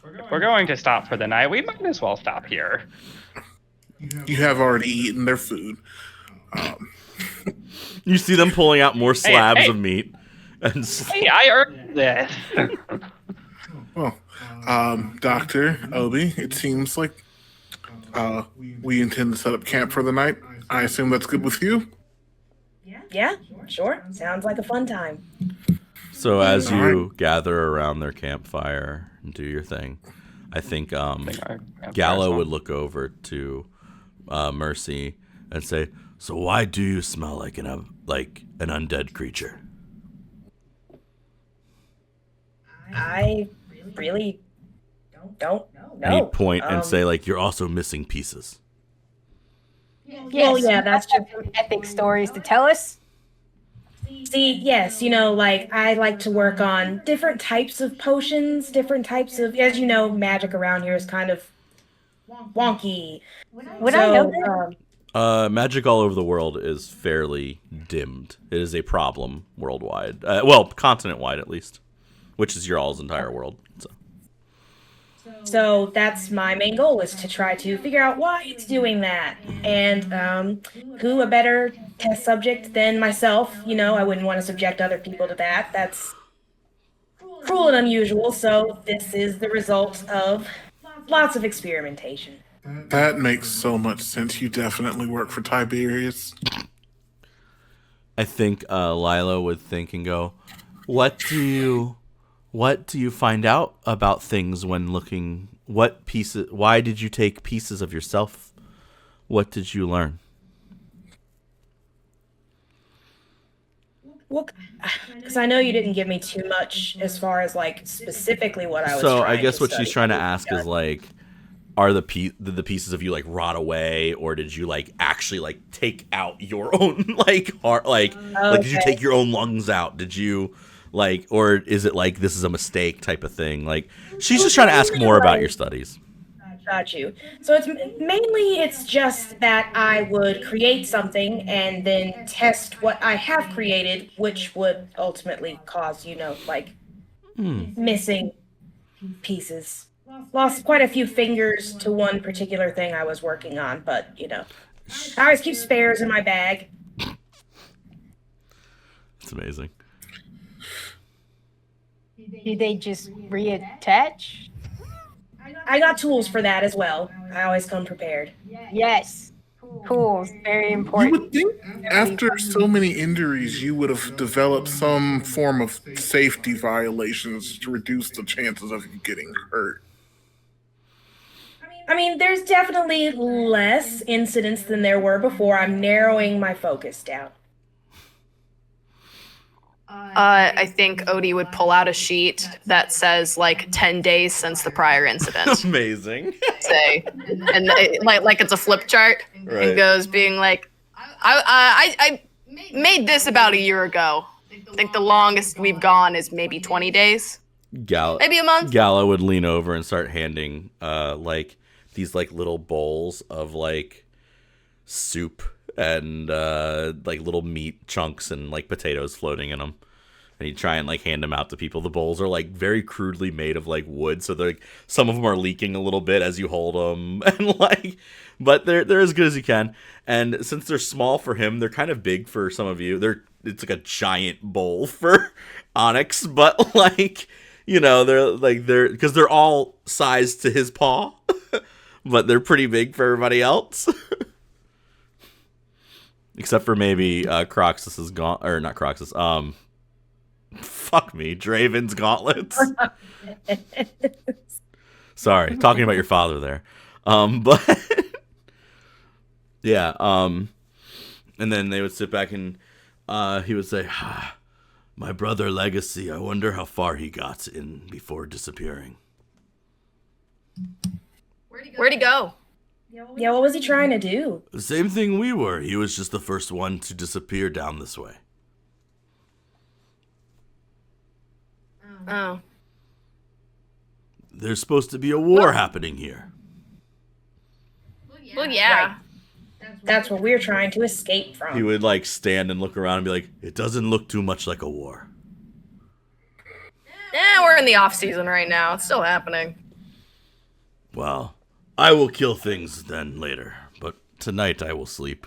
If we're going to stop for the night, we might as well stop here. You have already eaten their food. You see them pulling out more slabs hey. of meat. And Hey, I earned this. Well, Dr. Obi, it seems like we intend to set up camp for the night. I assume that's good with you? Yeah, sure. Sounds like a fun time. so as you Alright. gather around their campfire and do your thing, I think Gallo Gallo would look over to Mercy and say, "So why do you smell like an undead creature?" I really don't know. And he'd point and say, like, "You're also missing pieces." Well, yeah, that's just some epic stories to tell us. See, yes, I like to work on different types of potions, different types of, as you know, magic around here is kind of wonky. Would I know that? Magic all over the world is fairly dimmed. It is a problem worldwide. Well, continent-wide at least, which is your all's entire world. So that's my main goal, is to try to figure out why it's doing that. And who a better test subject than myself? I wouldn't want to subject other people to that. That's cruel and unusual. So this is the result of lots of experimentation. That makes so much sense. You definitely work for Tiberius. I think Lila would think and go, What do you find out about things when looking? What pieces? Why did you take pieces of yourself? What did you learn? Well, because I know you didn't give me too much as far as like specifically what I was So I trying guess to what she's study. trying to ask is like, are did the pieces of you like rot away, or did you like actually like take out your own like heart, like did you Okay. take your own lungs out? Did you like, or is it like this is a mistake type of thing? Like she's just trying to ask more about your studies. Got you. So it's just that I would create something and then test what I have created, which would ultimately cause, like missing pieces. Lost quite a few fingers to one particular thing I was working on, but I always keep spares in my bag. It's amazing. Do they just reattach? I got tools for that as well. I always come prepared. Yes. Tools, very You important. would think after so many injuries, you would have developed some form of safety violations to reduce the chances of you getting hurt. I mean, there's definitely less incidents than there were before. I'm narrowing my focus down. I think Odie would pull out a sheet that says like 10 days since the prior incident. Amazing. Say, and like it's a flip chart, Right. and goes being like, I made this about a year ago. I think the longest we've gone is maybe 20 days, maybe a month. Gala would lean over and start handing like these like little bowls of like soup and like little meat chunks and like potatoes floating in them. And he'd try and like hand them out to people. The bowls are like very crudely made of like wood, so they're like, some of them are leaking a little bit as you hold them, and like, but they're as good as you can. And since they're small for him, they're kind of big for some of you. It's like a giant bowl for Onyx, but like they're because they're all sized to his paw, but they're pretty big for everybody else. Except for maybe Croxus is gone, or not Croxus. Fuck me, Draven's gauntlets. Sorry, talking about your father there. But yeah. And then they would sit back and he would say, "My brother Legacy. I wonder how far he got in before disappearing." Where'd he go? Yeah, what was he trying to do? The same thing we were. He was just the first one to disappear down this way. Oh. There's supposed to be a war happening here. Well, yeah. That's what we're trying to escape from. He would like stand and look around and be like, "It doesn't look too much like a war." Yeah, we're in the off season right now. It's still happening. Well, I will kill things then later, but tonight I will sleep.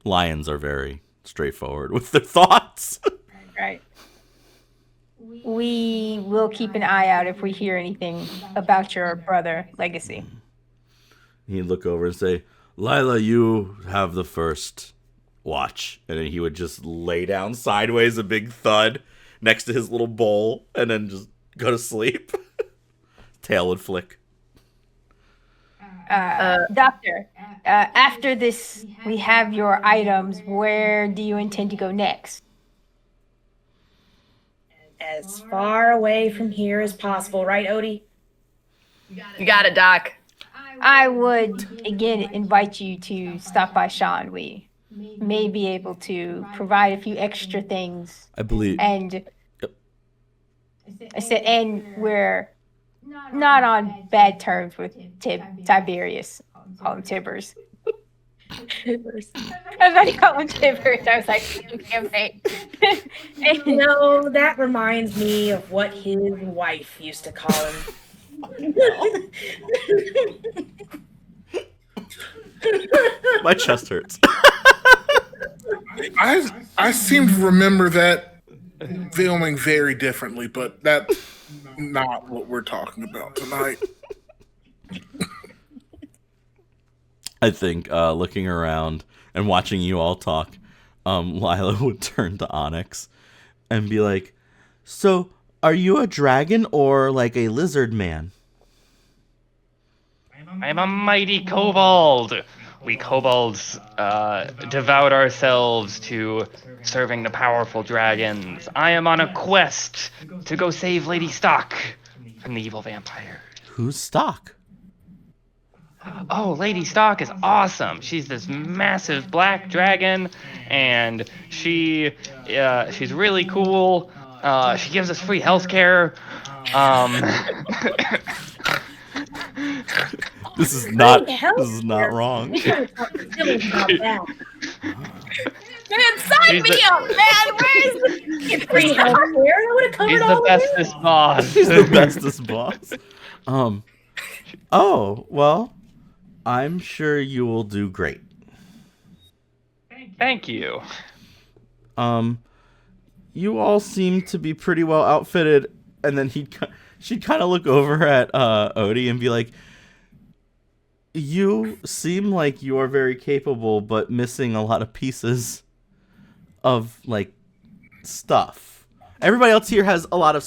Lions are very straightforward with their thoughts. Right. We will keep an eye out if we hear anything about your brother, Legacy. He'd look over and say, "Lila, you have the first watch." And then he would just lay down sideways, a big thud next to his little bowl, and then just go to sleep. Tail would flick. Doctor, after this, we have your items. Where do you intend to go next? As far away from here as possible, right, Odie? You got it, Doc. I would, again, invite you to stop by Chaun. We may be able to provide a few extra things. I believe. And I said, and we're not on bad terms with Tiberius. Call him Tibbers. Tibbers. I was about to call him Tibbers. I was like, campaign. No, that reminds me of what his wife used to call him. My chest hurts. I seem to remember that filming very differently, but that's not what we're talking about tonight. I think looking around and watching you all talk, Lila would turn to Onyx and be like, "So, are you a dragon or like a lizard man?" I'm a mighty kobold. We kobolds devote ourselves to serving the powerful dragons. I am on a quest to go save Lady Stock from the evil vampire. Who's Stock? Oh, Lady Stock is awesome. She's this massive black dragon, and she's really cool. She gives us free healthcare. This is not wrong. We gotta talk to Phyllis about that. Man, sign me up, man. Where's the Get free healthcare. I would have covered She's all the of bestest boss. He's the bestest boss. Oh, well, I'm sure you will do great. Thank you. You all seem to be pretty well outfitted. And then she'd kind of look over at Odie and be like, "You seem like you are very capable, but missing a lot of pieces of like stuff. Everybody else here has a lot of."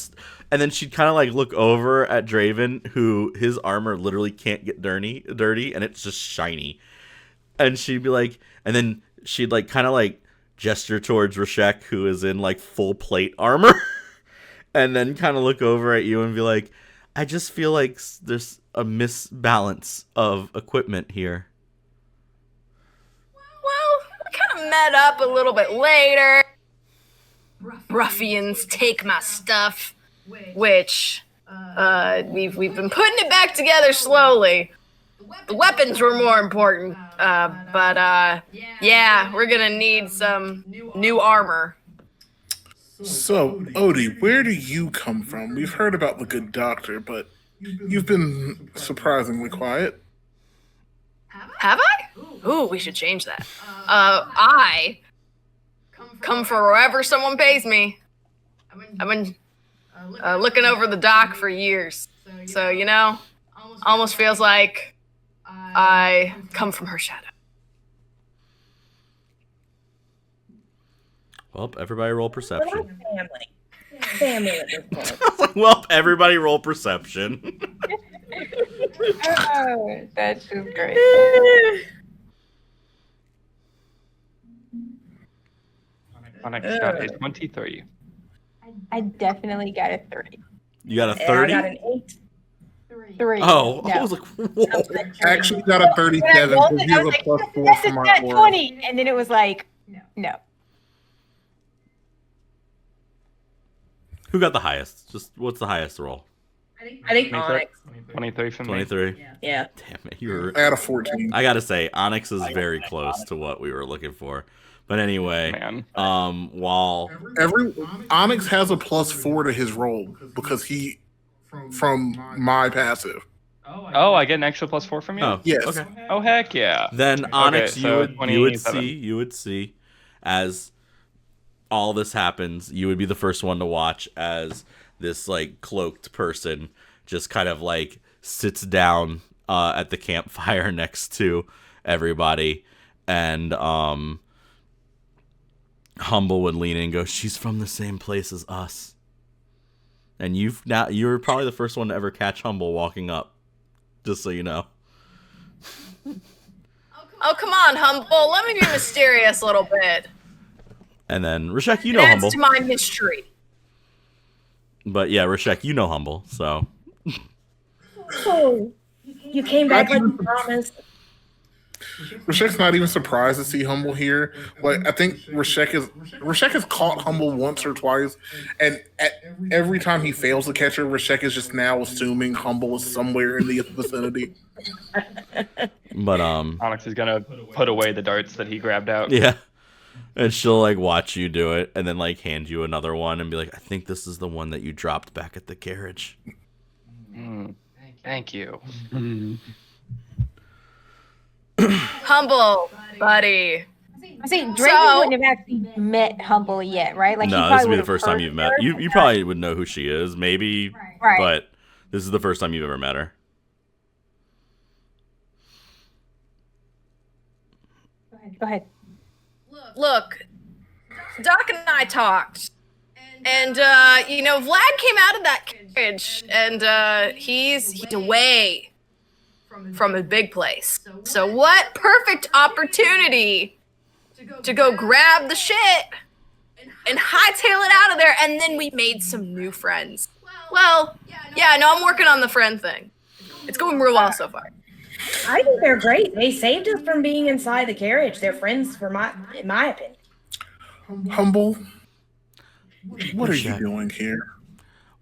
And then she'd kind of like look over at Draven, who his armor literally can't get dirty, and it's just shiny. And she'd be like, and then she'd like kind of like gesture towards Rashek, who is in like full plate armor, and then kind of look over at you and be like, "I just feel like there's a misbalance of equipment here." Well, we kind of met up a little bit later. Ruffians take my stuff, which we've been putting it back together slowly. The weapons were more important, but yeah, we're gonna need some new armor. So, Odie, where do you come from? We've heard about the good doctor, but you've been surprisingly quiet. Have I? Ooh, we should change that. I come for wherever someone pays me. I've been looking over the dock for years, so you know, almost feels like I come from her shadow. Well, everybody roll We're perception. like family at this point. Well, everybody roll perception. Oh, that's just great. Onyx got a 23. I definitely got a 3. You got a I 30? got an 8. 3. Oh, no. I was like, whoa. I actually got a 37 When I rolled because it, I you was have a like, plus 4 that's for a my nat aura. 20, and then it was like, no. Who got the highest? Just what's the highest roll? I think Onyx. 23 from me. 23? Yeah. Damn it. You were... I had a 14. I gotta say, Onyx is very close to what we were looking for. But anyway, Man. while... Onyx has a plus 4 to his roll because he from my passive. Oh, I get an extra plus 4 from you? Oh, Yes. okay. Oh, heck yeah. Then Onyx, Okay, so you would 27. see as all this happens, you would be the first one to watch as this like cloaked person just kind of like sits down at the campfire next to everybody, and Humble would lean in and go, "She's from the same place as us." And you're probably the first one to ever catch Humble walking up, just so you know. Oh, come on, Humble. Let me be mysterious a little bit. And then Rashek, you It know adds Humble. to my mystery. But yeah, Rashek, you know Humble, so. So, you came back like you promised. Rashek's not even surprised to see Humble here. Like I think Rashek has caught Humble once or twice, and every time he fails to catch her, Rashek is just now assuming Humble is somewhere in the vicinity. But Onyx is gonna put away the darts that he grabbed out. yeah. And she'll like watch you do it and then like hand you another one and be like, "I think this is the one that you dropped back at the carriage." Thank you. Humble, buddy. See, Draven So- wouldn't have actually met Humble yet, right? Like, he No, this probably would be the would've first time heard you've met. her, You but probably would know who she is, maybe, Right. but this is the first time you've ever met her. Go ahead. Look, Doc and I talked. And, Vlad came out of that carriage, and he's away from a big place. So what perfect opportunity to go grab the shit and hightail it out of there, and then we made some new friends. Well, yeah, no, I'm working on the friend thing. It's going real well so far. I think they're great. They saved us from being inside the carriage. They're friends, in my opinion. Humble, what are Rashek. you doing here?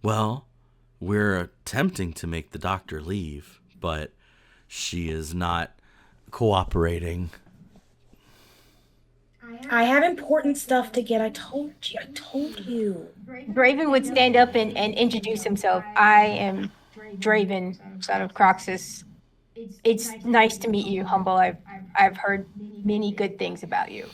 Well, we're attempting to make the doctor leave, but she is not cooperating. I have important stuff to get. I told you. Draven would stand up and introduce himself. I am Draven, son of Croxus. It's nice to meet you, Humble. I've heard many good things about you.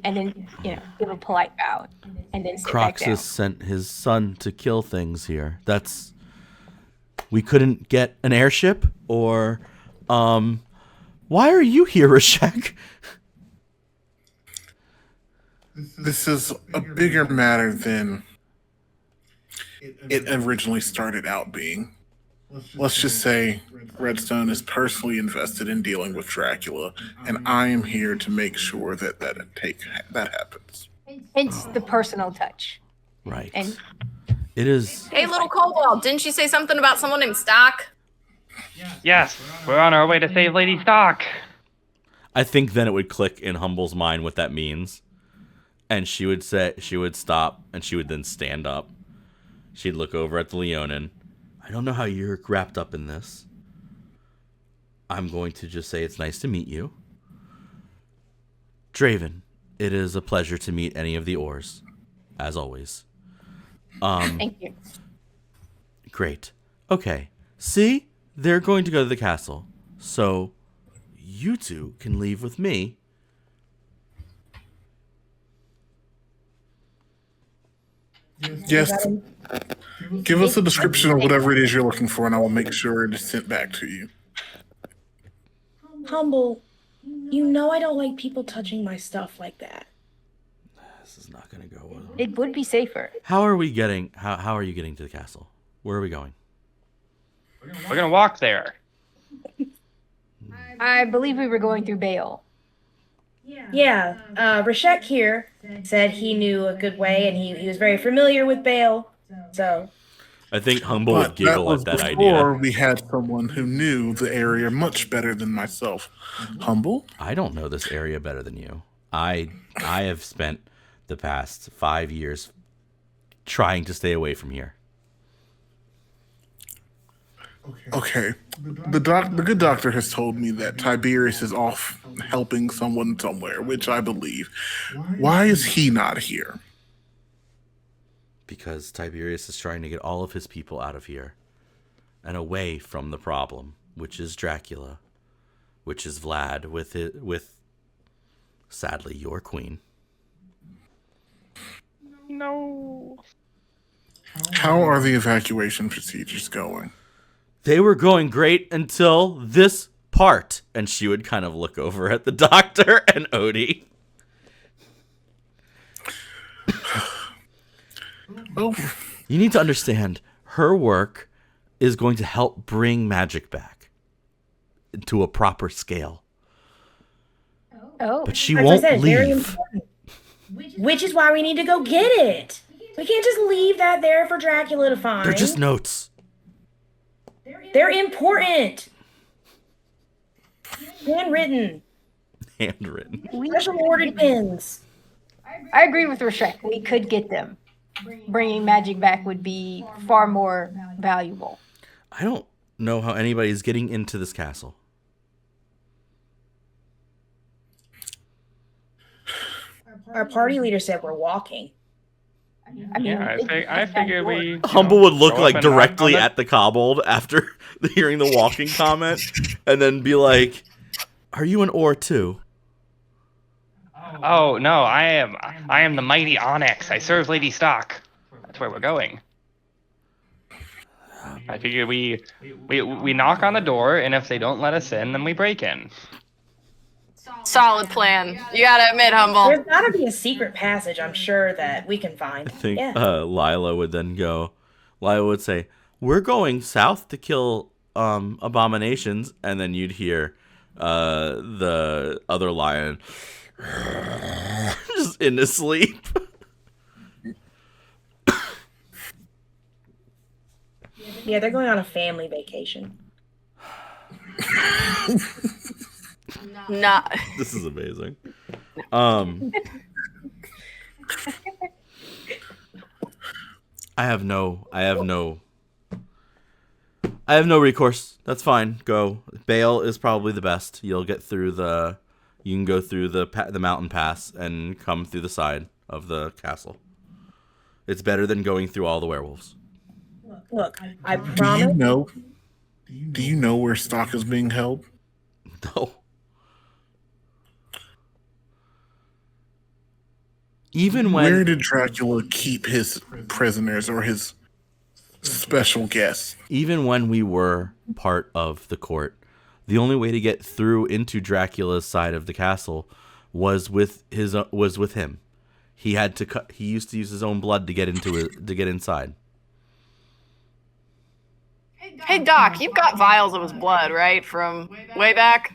And then, give a polite bow and then sit back down. Croxus sent his son to kill things here. We couldn't get an airship, or why are you here, Rashek? This is a bigger matter than it originally started out being. Let's just say Redstone is personally invested in dealing with Dracula, and I am here to make sure that happens. Hence the personal touch. Right. And It is. Hey, little kobold, didn't you say something about someone named Stock? Yes, we're on our way to save Lady Stock. I think then it would click in Humble's mind what that means. And she would stop, and she would then stand up. She'd look over at the Leonin. I don't know how you're wrapped up in this. I'm going to just say it's nice to meet you. Draven, it is a pleasure to meet any of the Ors, as always. Thank you. Great. Okay. See? They're going to go to the castle. So, you two can leave with me. Yes. Give us a description of whatever it is you're looking for, and I will make sure it is sent back to you. Humble, I don't like people touching my stuff like that. This is not going to go well. It would be safer. How are you getting to the castle? Where are we going? We're gonna walk there. I believe we were going through Bale. Yeah, Rashek here said he knew a good way, and he was very familiar with Bale. So I think Humble would But that giggle was at that before idea. we had someone who knew the area much better than myself. Humble? I don't know this area better than you. I have spent the past 5 years trying to stay away from here. Okay. The good doctor has told me that Tiberius is off helping someone somewhere, which I believe. Why is he not here? Because Tiberius is trying to get all of his people out of here and away from the problem, which is Dracula, which is Vlad with sadly your queen. No. How are the evacuation procedures going? They were going great until this part. And she would kind of look over at the doctor and Odie. Well, You need to understand, her work is going to help bring magic back to a proper scale. Oh. But she as I won't said, very leave. important. Which is why we need to go get it. We can't just leave that there for Dracula to find. They're just notes. They're important. Handwritten. Handwritten. Special ordered pins. I agree with Rashek. We could get them. Bringing magic back would be far more valuable. I don't know how anybody's getting into this castle. Our party leader said we're walking. I mean, Yeah, I figured we. Humble would look go like up and knock directly on at the kobold after hearing the walking comment, and then be like, "Are you an Or too?" Oh no, I am the mighty Onyx. I serve Lady Stock. That's where we're going. I figure we knock on the door, and if they don't let us in, then we break in. Solid plan. You gotta admit, Humble. There's gotta be a secret passage, I'm sure, that we can find. I think Yeah. Lila would then go. Lila would say, "We're going south to kill abominations," and then you'd hear the other lion just into sleep. Yeah, they're going on a family vacation. Not. This is amazing. I have no recourse. That's fine. Go. Bail is probably the best. You can go through the mountain pass and come through the side of the castle. It's better than going through all the werewolves. Look, I Do promise. you know where stock is being held? No. Even when Where did Dracula keep his prisoners or his special guests? even when we were part of the court, the only way to get through into Dracula's side of the castle was with him. He used to use his own blood to get inside. Hey, Doc, you've got vials of his blood, right? From way back?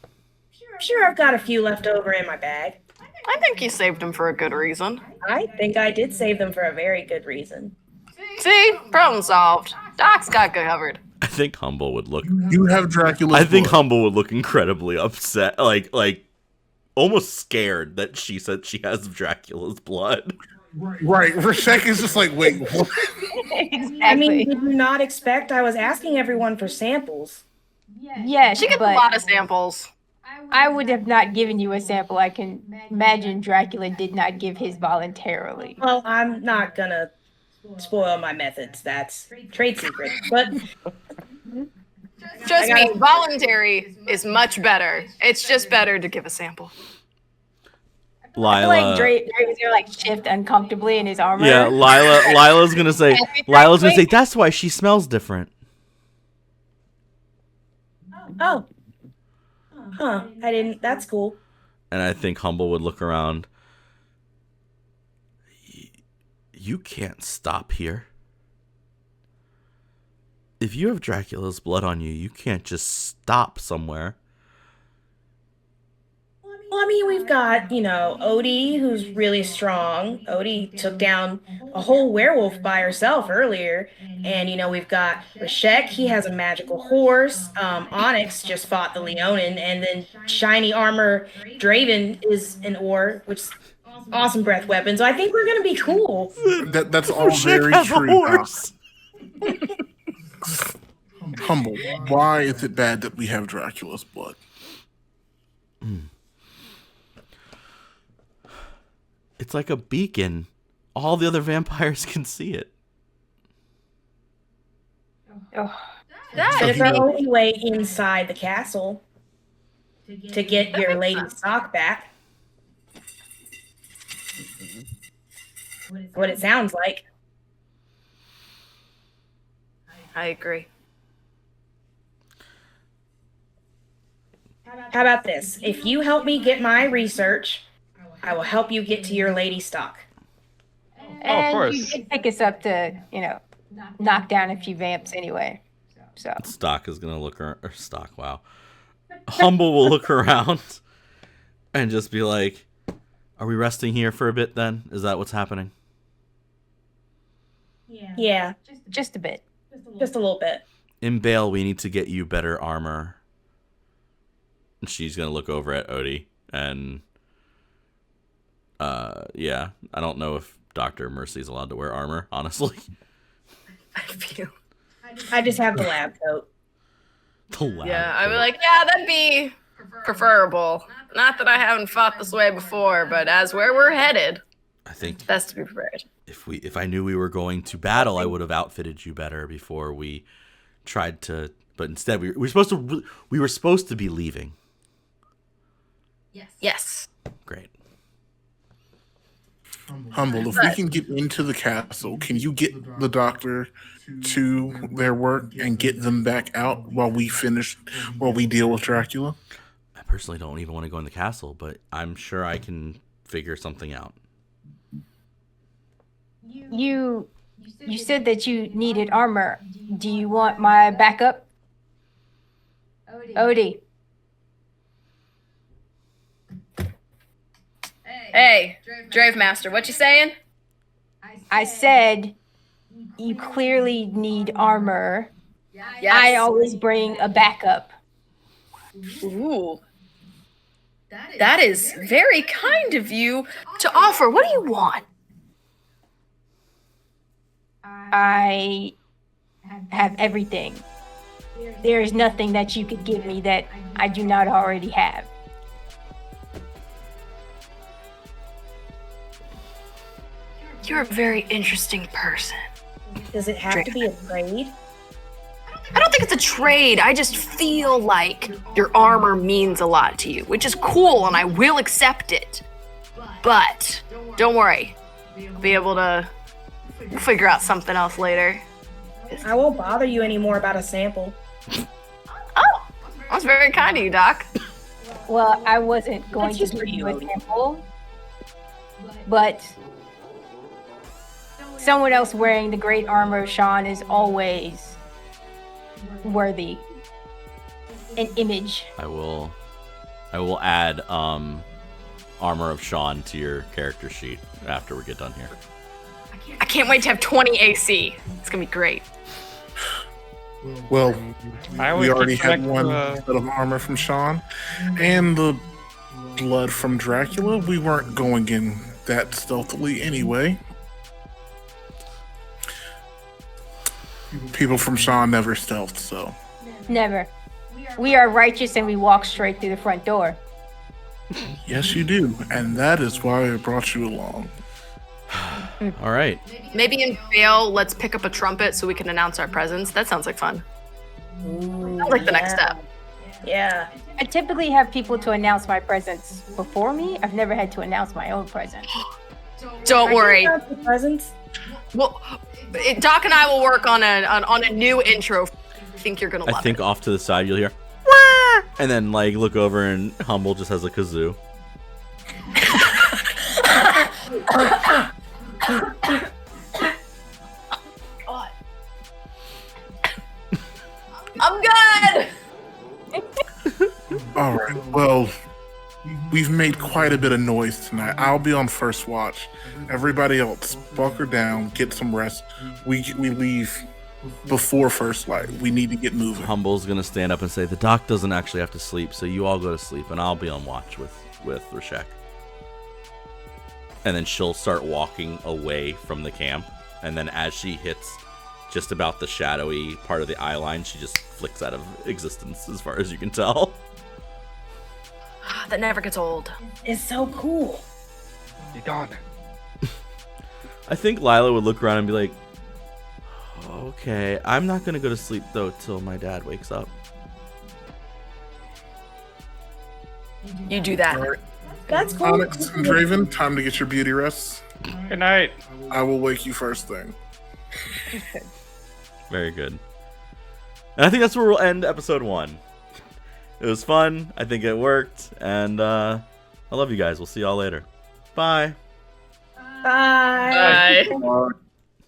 I'm sure I've got a few left over in my bag. I think you saved him for a good reason. I think I did save them for a very good reason. See? Problem solved. Doc's got covered. I think Humble would look. You have Dracula's I think blood. Humble would look incredibly upset, like almost scared that she said she has Dracula's blood. Right. Rashek is just like, wait, what? Exactly. I mean, did you not expect I was asking everyone for samples? Yes, She gets a but lot of samples. I would have not given you a sample. I can imagine Dracula did not give his voluntarily. Well, I'm not gonna spoil my methods. That's trade secret. But Trust I me, gotta- voluntary is much better. It's just better to give a sample. I feel Lila, like Draven's gonna like shift uncomfortably in his armor. yeah, Lila's gonna say, that's why she smells different. oh, I didn't. That's cool. And I think Humble would look around. You can't stop here. If you have Dracula's blood on you, you can't just stop somewhere. Well, I mean, we've got, Odie, who's really strong. Odie took down a whole werewolf by herself earlier. And, we've got Rashek, he has a magical horse. Onyx just fought the Leonin. And then Shiny Armor Draven is an ore, which is awesome breath weapon. So I think we're going to be cool. That's all Rashek very has a true, Doc. horse. Humble, why is it bad that we have Dracula's blood? It's like a beacon. All the other vampires can see it. Oh, But it's the only way inside the castle to get your lady stock back. What it sounds like. I agree. How about this? If you help me get my research, I will help you get to your lady stock. and course. you did pick us up to, knock down a few vamps anyway. So Stock is gonna look around. Or Stock, wow. Humble will look around and just be like, "Are we resting here for a bit? Then is that what's happening?" Yeah, just a bit. just a little bit. In Bale, we need to get you better armor. And she's gonna look over at Odie and, yeah, I don't know if Dr. Mercy's allowed to wear armor, honestly. I feel. I just have the lab coat. The lab Yeah, I'd be coat. like, yeah, that'd be preferable. Not that I haven't fought this way before, but as where we're headed, I think best to be prepared. if I knew we were going to battle, I would have outfitted you better before we tried to. But instead, we were supposed to be leaving. Yes. Great. Humble, if we can get into the castle, can you get the doctor to their work and get them back out while we deal with Dracula? I personally don't even want to go in the castle, but I'm sure I can figure something out. You said that you needed armor. Do you want my backup? Odie. Hey, Drave Master, what you saying? I said you clearly need armor. Yes. I always bring a backup. Ooh. That is very kind of you to offer. What do you want? I have everything. There is nothing that you could give me that I do not already have. You're a very interesting person. Does it have to be a trade? I don't think it's a trade. I just feel like your armor means a lot to you, which is cool, and I will accept it. But don't worry. I'll be able to figure out something else later. I won't bother you anymore about a sample. Oh, that's very kind of you, Doc. Well, I wasn't going That's to just give for you you. a sample, but someone else wearing the great armor of Chaun is always worthy. An image. I will add Armor of Chaun to your character sheet after we get done here. I can't wait to have 20 AC. It's gonna be great. Well, I we always already keep had track one of, set of armor from Chaun, and the blood from Dracula. We weren't going in that stealthily anyway. People from Chaun never stealthed, so. Never. We are righteous and we walk straight through the front door. Yes, you do, and that is why I brought you along. All right. Maybe in jail, let's pick up a trumpet so we can announce our presence. That sounds like fun. Sounds like the next step. Yeah. I typically have people to announce my presence before me. I've never had to announce my own presence. Don't worry. Presents. Well, Doc and I will work on a new intro. I think you're gonna love I think it. off to the side you'll hear, "Wah!" And then like look over and Humble just has a kazoo. God. I'm good. All right, well, we've made quite a bit of noise tonight. I'll be on first watch. Everybody else, bunker down, get some rest. We leave before first light. We need to get moving. Humble's gonna stand up and say, "The doc doesn't actually have to sleep, so you all go to sleep, and I'll be on watch with Rashek." And then she'll start walking away from the camp, and then as she hits just about the shadowy part of the eye line, she just flicks out of existence, as far as you can tell. That never gets old. It's so cool. You're gone. I think Lila would look around and be like, "Okay, I'm not gonna go to sleep though till my dad wakes up." You do that. All right, That's cool. Onyx and Draven, time to get your beauty rests. Good night. I will wake you first thing. Very good. And I think that's where we'll end episode 1. It was fun. I think it worked. And I love you guys. We'll see y'all later. Bye. Bye. Bye. Bye.